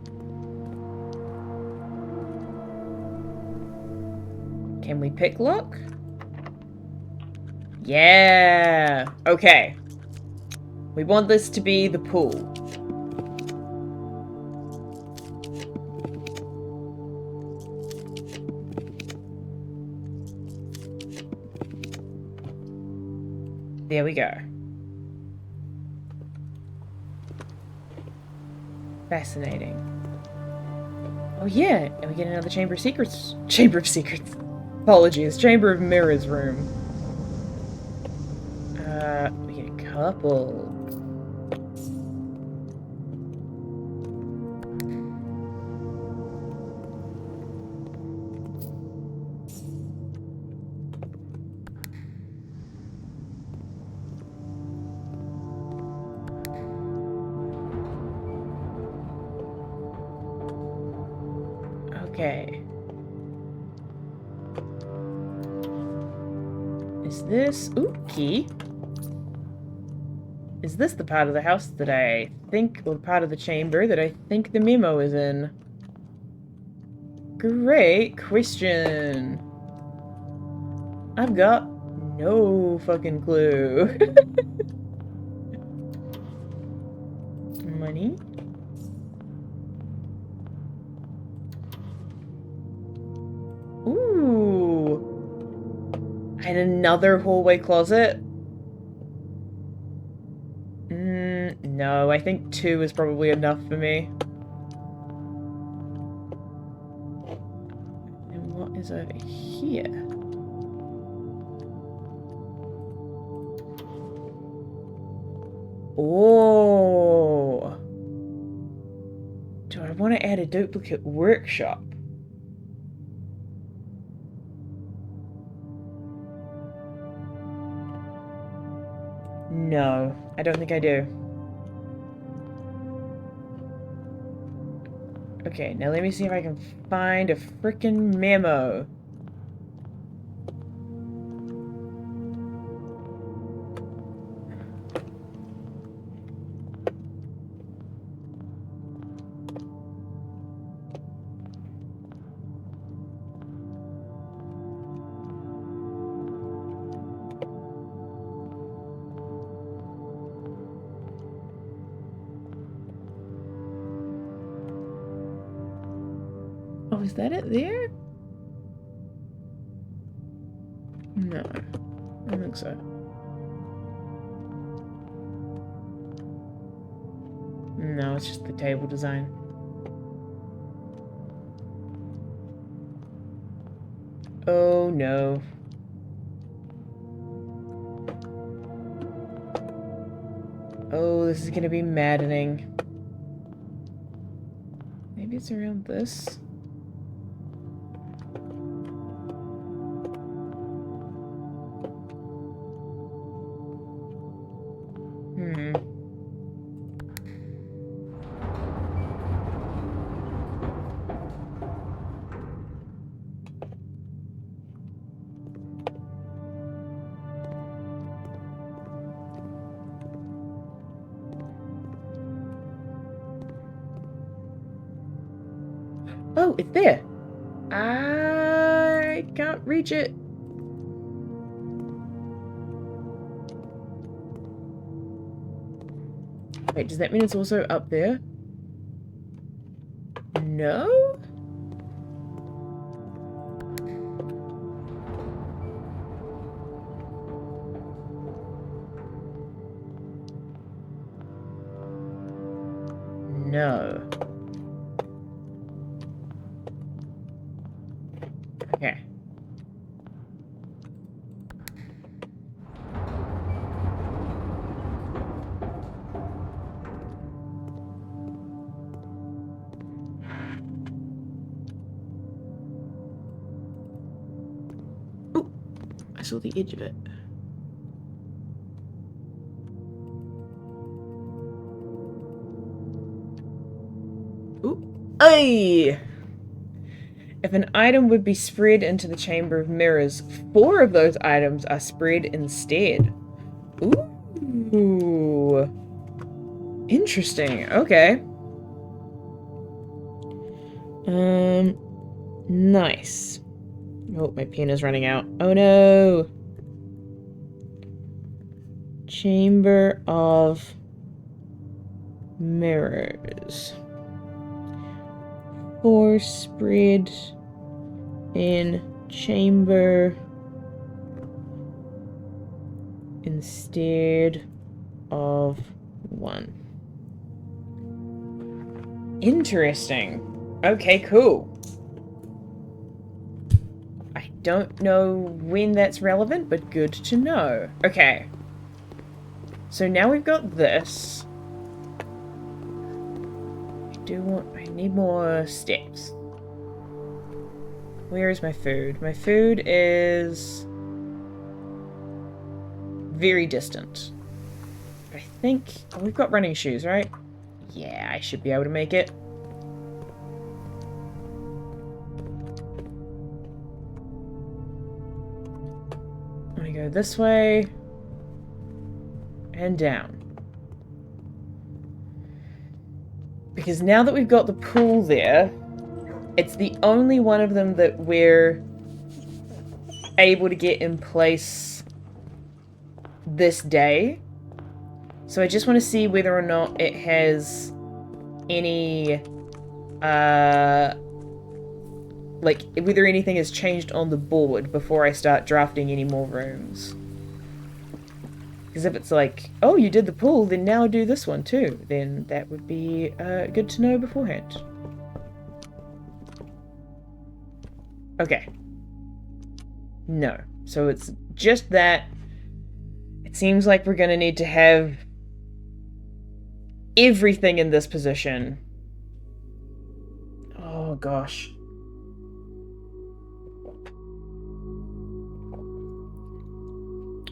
Can we pick lock? Yeah! Okay. We want this to be the pool. There we go. Fascinating. Oh yeah, and we get another Chamber of Secrets. Chamber of Secrets. Apologies. Chamber of Mirrors room. We get a couple. Okay. Is this... Ooh, key. Is this the part of the house that I think... or part of the chamber that I think the memo is in? Great question. I've got no fucking clue. Money? Ooh. And another hallway closet? No, I think 2 is probably enough for me. And what is over here? Oh. Do I want to add a duplicate workshop? No, I don't think I do. Okay, now let me see if I can find a frickin' memo. Oh, is that it there? No, I don't think so. No, it's just the table design. Oh no. Oh, this is gonna be maddening. Maybe it's around this? Oh, it's there. I I can't reach it. Wait, does that mean it's also up there? No? No. Okay. Ooh, I saw the edge of it. Ooh. Ay! If an item would be spread into the Chamber of Mirrors, 4 of those items are spread instead. Ooh. Interesting. Okay. Nice. Oh, my pen is running out. Oh no. Chamber of Mirrors. 4 spread in chamber instead of 1. Interesting. Okay, cool. I don't know when that's relevant, but good to know. Okay. So now we've got this. I need more steps. Where is my food? My food is very distant. I think we've got running shoes, right? Yeah, I should be able to make it. I'm gonna go this way and down. Because now that we've got the pool there, it's the only one of them that we're able to get in place this day. So I just want to see whether or not it has any, like, whether anything has changed on the board before I start drafting any more rooms. Because if it's like, oh, you did the pool, then now do this one too, then that would be good to know beforehand. Okay. No. So it's just that. It seems like we're going to need to have everything in this position. Oh, gosh.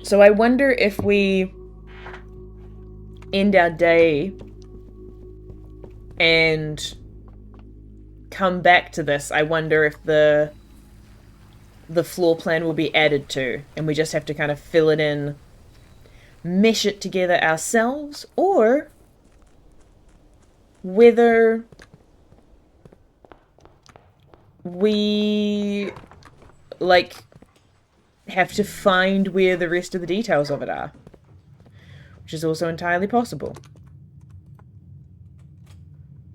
So I wonder if we end our day and come back to this. I wonder if the floor plan will be added to, and we just have to kind of fill it in, mesh it together ourselves, or whether we, like, have to find where the rest of the details of it are, which is also entirely possible.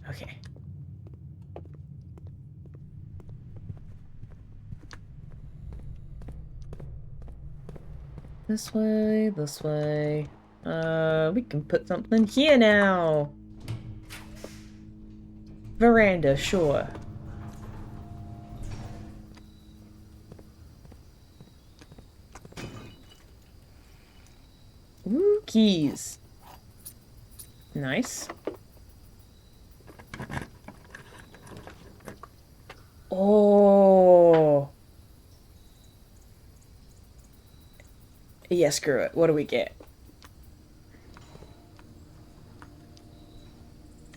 Okay. This way, this way. We can put something here now. Veranda, sure. Ooh, keys. Nice. Oh. Yeah, screw it. What do we get?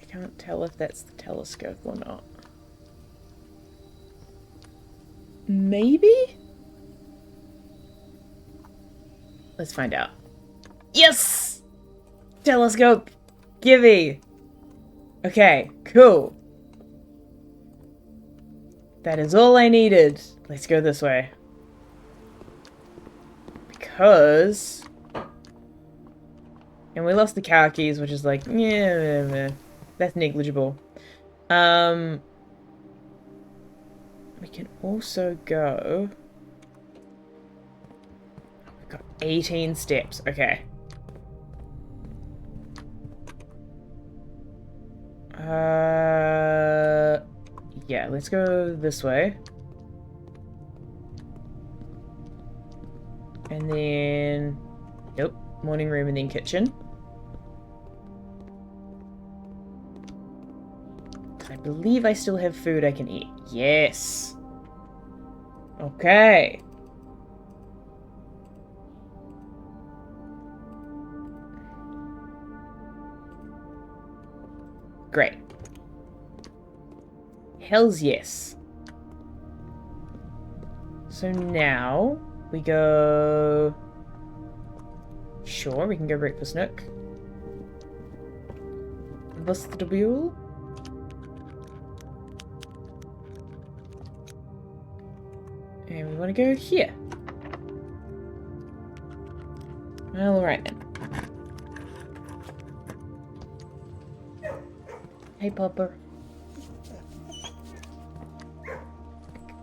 I can't tell if that's the telescope or not. Maybe? Let's find out. Yes! Telescope! Gimme! Okay, cool. That is all I needed. Let's go this way. Because... And we lost the car keys, which is like, yeah, that's negligible. We can also go... We've got 18 steps. Okay. Yeah, let's go this way. And then... Nope. Morning room and then kitchen. I believe I still have food I can eat. Yes! Okay. Great. Hells yes. So now we go... Sure, we can go breakfast nook. Vestibule. And we want to go here. Well, alright then. Hey, Popper.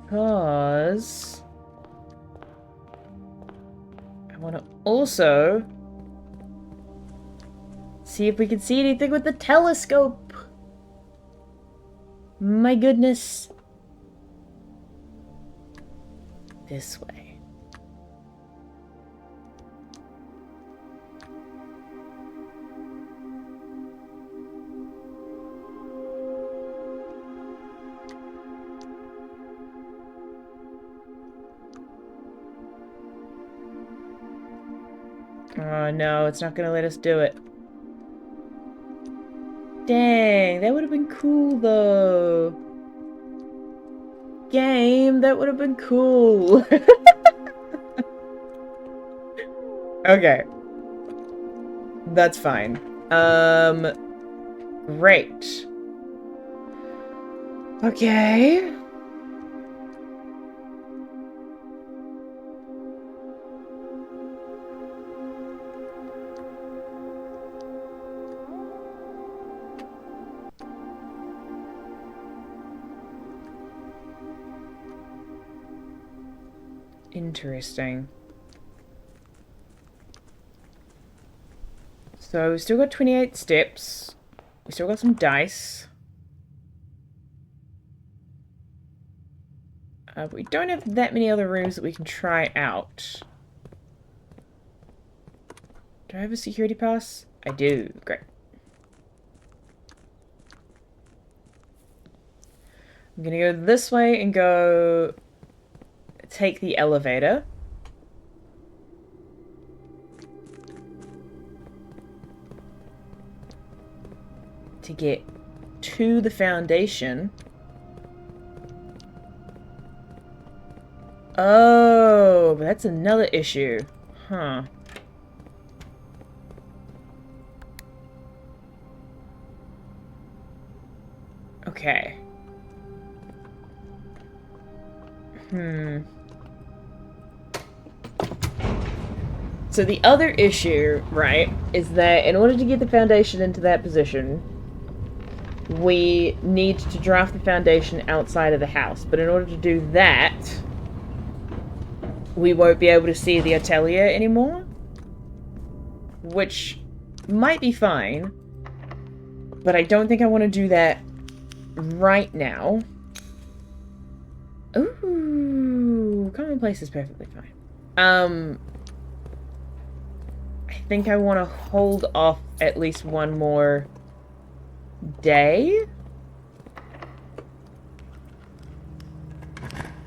Because... I want to also... see if we can see anything with the telescope. My goodness. This way. Oh no, it's not gonna let us do it. Dang, that would have been cool though. Game, that would have been cool. Okay. That's fine. Great. Okay. Interesting. So we've still got 28 steps. We still got some dice. But we don't have that many other rooms that we can try out. Do I have a security pass? I do. Great. I'm gonna go this way and go take the elevator. To get to the foundation. Oh, but that's another issue. Huh. Okay. So the other issue, right, is that in order to get the foundation into that position, we need to draft the foundation outside of the house. But in order to do that, we won't be able to see the atelier anymore. Which might be fine. But I don't think I want to do that right now. Ooh, commonplace is perfectly fine. I think I want to hold off at least one more day.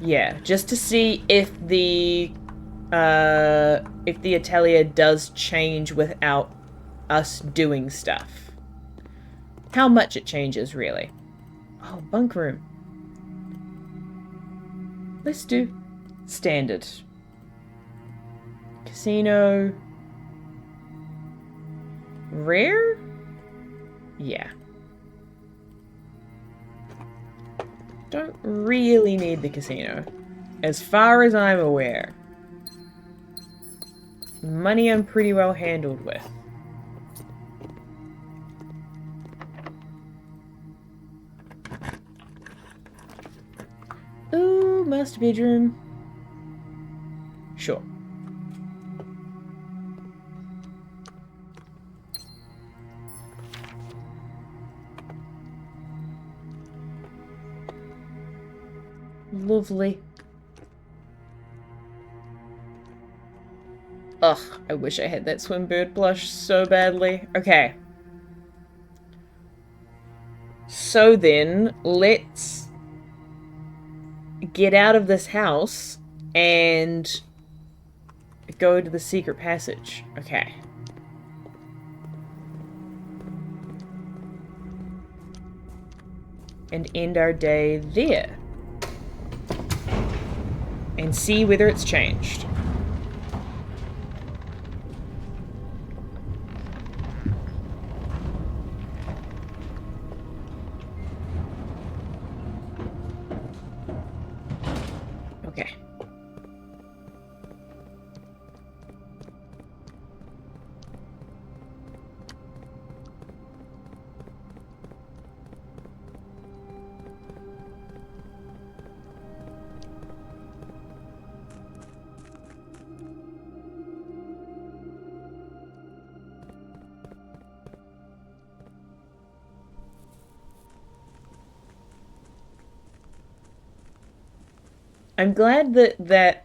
Yeah, just to see if the atelier does change without us doing stuff. How much it changes, really. Oh, bunk room. Let's do standard. Casino. Rare? Yeah. Don't really need the casino. As far as I'm aware. Money I'm pretty well handled with. Ooh, master bedroom. Sure. Lovely. Ugh, I wish I had that swimbird blush so badly. Okay. So then, let's get out of this house and go to the secret passage. Okay. And end our day there. And see whether it's changed. Okay. I'm glad that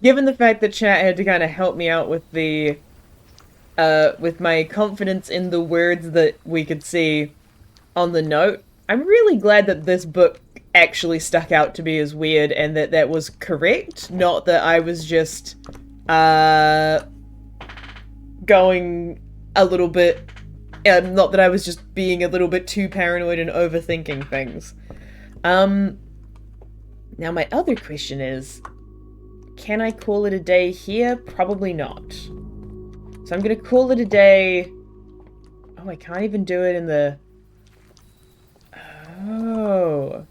given the fact that chat had to kind of help me out with my confidence in the words that we could see on the note, I'm really glad that this book actually stuck out to me as weird and that was correct, not that I was just going a little bit, not that I was just being a little bit too paranoid and overthinking things. Now my other question is, can I call it a day here? Probably not. So I'm gonna call it a day. Oh, I can't even do it in the... Oh.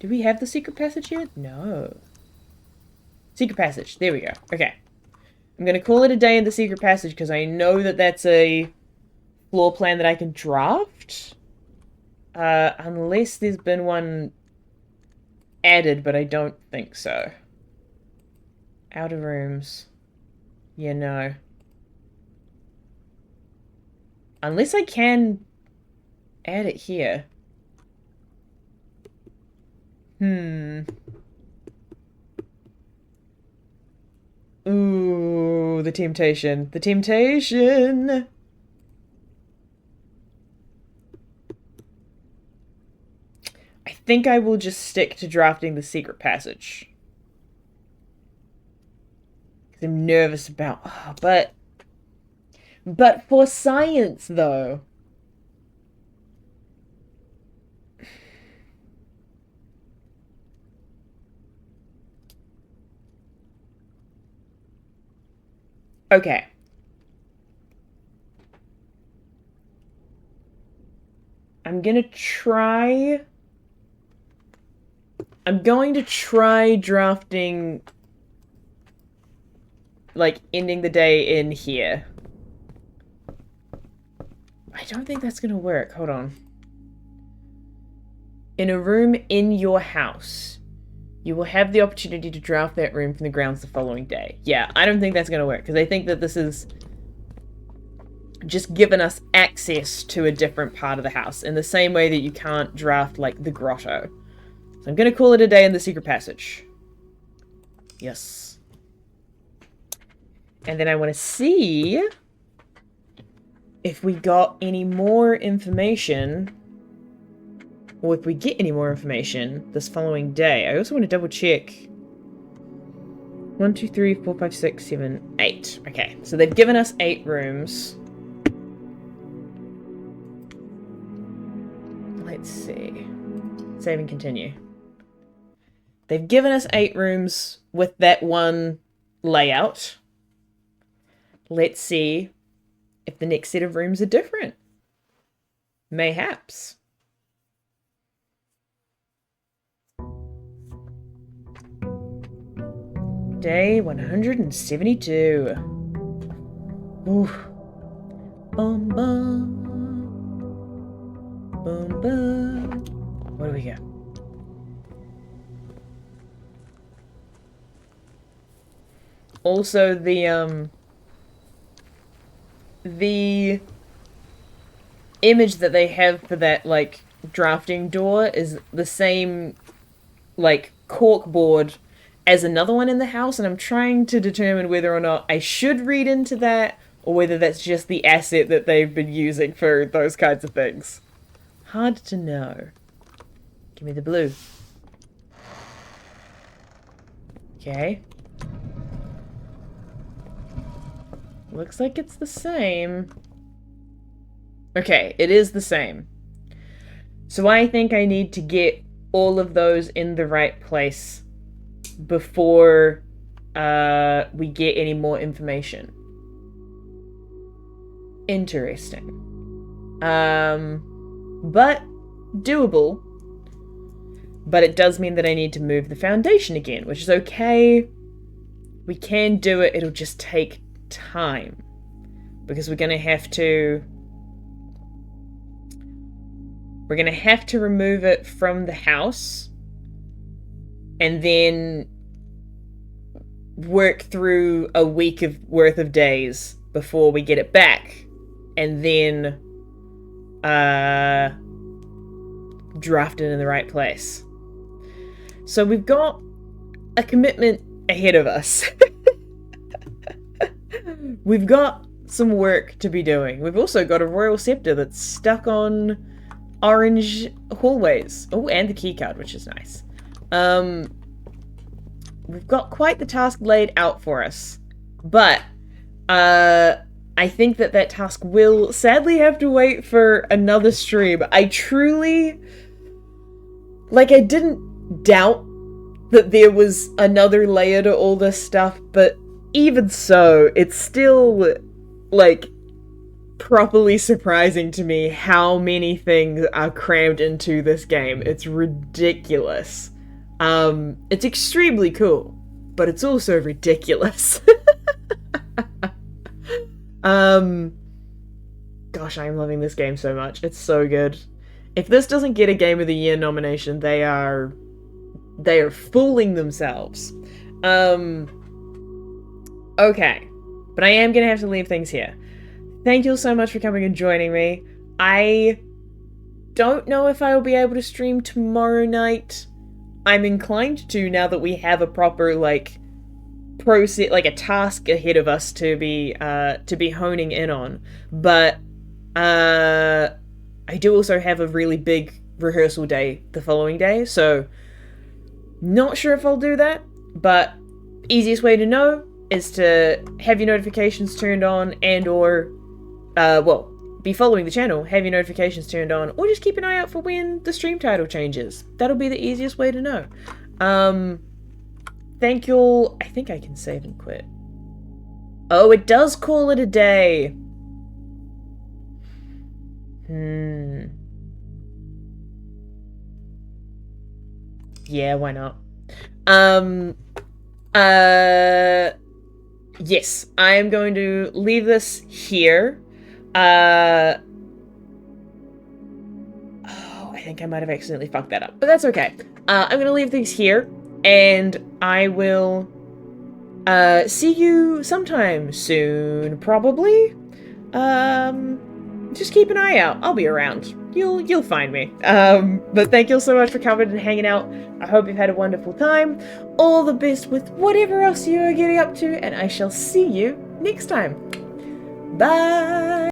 Do we have the secret passage yet? No. Secret passage. There we go. Okay. I'm gonna call it a day in the secret passage because I know that that's a floor plan that I can draft. Unless there's been one added, but I don't think so. Outer rooms. Yeah, no. Unless I can add it here. Ooh, the temptation. The temptation! I think I will just stick to drafting the secret passage. Because I'm nervous about... Oh, but for science, though. Okay. I'm going to try drafting, like, ending the day in here. I don't think that's gonna work. Hold on. In a room in your house, you will have the opportunity to draft that room from the grounds the following day. Yeah, I don't think that's gonna work, because I think that this is just given us access to a different part of the house, in the same way that you can't draft, like, the grotto. So I'm gonna call it a day in the secret passage. Yes. And then I want to see if we got any more information, or if we get any more information this following day. I also want to double check. 1, 2, 3, 4, 5, 6, 7, 8. Okay, so they've given us 8 rooms. Let's see. Save and continue. They've given us 8 rooms with that one layout. Let's see if the next set of rooms are different. Mayhaps. Day 172. Oof. Bum bum. Boom boom. What do we got? Also, the image that they have for that, like, drafting door is the same, like, cork board as another one in the house, and I'm trying to determine whether or not I should read into that, or whether that's just the asset that they've been using for those kinds of things. Hard to know. Give me the blue. Okay. Looks like it's the same. Okay, it is the same. So I think I need to get all of those in the right place before we get any more information. Interesting. But doable. But it does mean that I need to move the foundation again, which is okay. We can do it, it'll just take time. Because we're gonna have to remove it from the house and then work through a week worth of days before we get it back, and then draft it in the right place. So we've got a commitment ahead of us. We've got some work to be doing. We've also got a royal scepter that's stuck on orange hallways. Oh, and the keycard, which is nice. We've got quite the task laid out for us. But I think that task will sadly have to wait for another stream. I truly... Like, I didn't doubt that there was another layer to all this stuff, but even so, it's still, like, properly surprising to me how many things are crammed into this game. It's ridiculous. It's extremely cool, but it's also ridiculous. Gosh, I am loving this game so much. It's so good. If this doesn't get a Game of the Year nomination, they are fooling themselves. Okay. But I am gonna have to leave things here. Thank you so much for coming and joining me. I don't know if I will be able to stream tomorrow night. I'm inclined to, now that we have a proper, like, process, like a task ahead of us to be honing in on. But I do also have a really big rehearsal day the following day, so not sure if I'll do that, but easiest way to know is to have your notifications turned on and or, well, be following the channel, have your notifications turned on, or just keep an eye out for when the stream title changes. That'll be the easiest way to know. Thank you all. I think I can save and quit. Oh, it does call it a day. Yeah, why not? Yes, I am going to leave this here. Oh, I think I might have accidentally fucked that up, but that's okay. I'm gonna leave things here, and I will see you sometime soon, probably. Just keep an eye out. I'll be around. You'll find me. But thank you all so much for coming and hanging out. I hope you've had a wonderful time. All the best with whatever else you are getting up to, and I shall see you next time. Bye!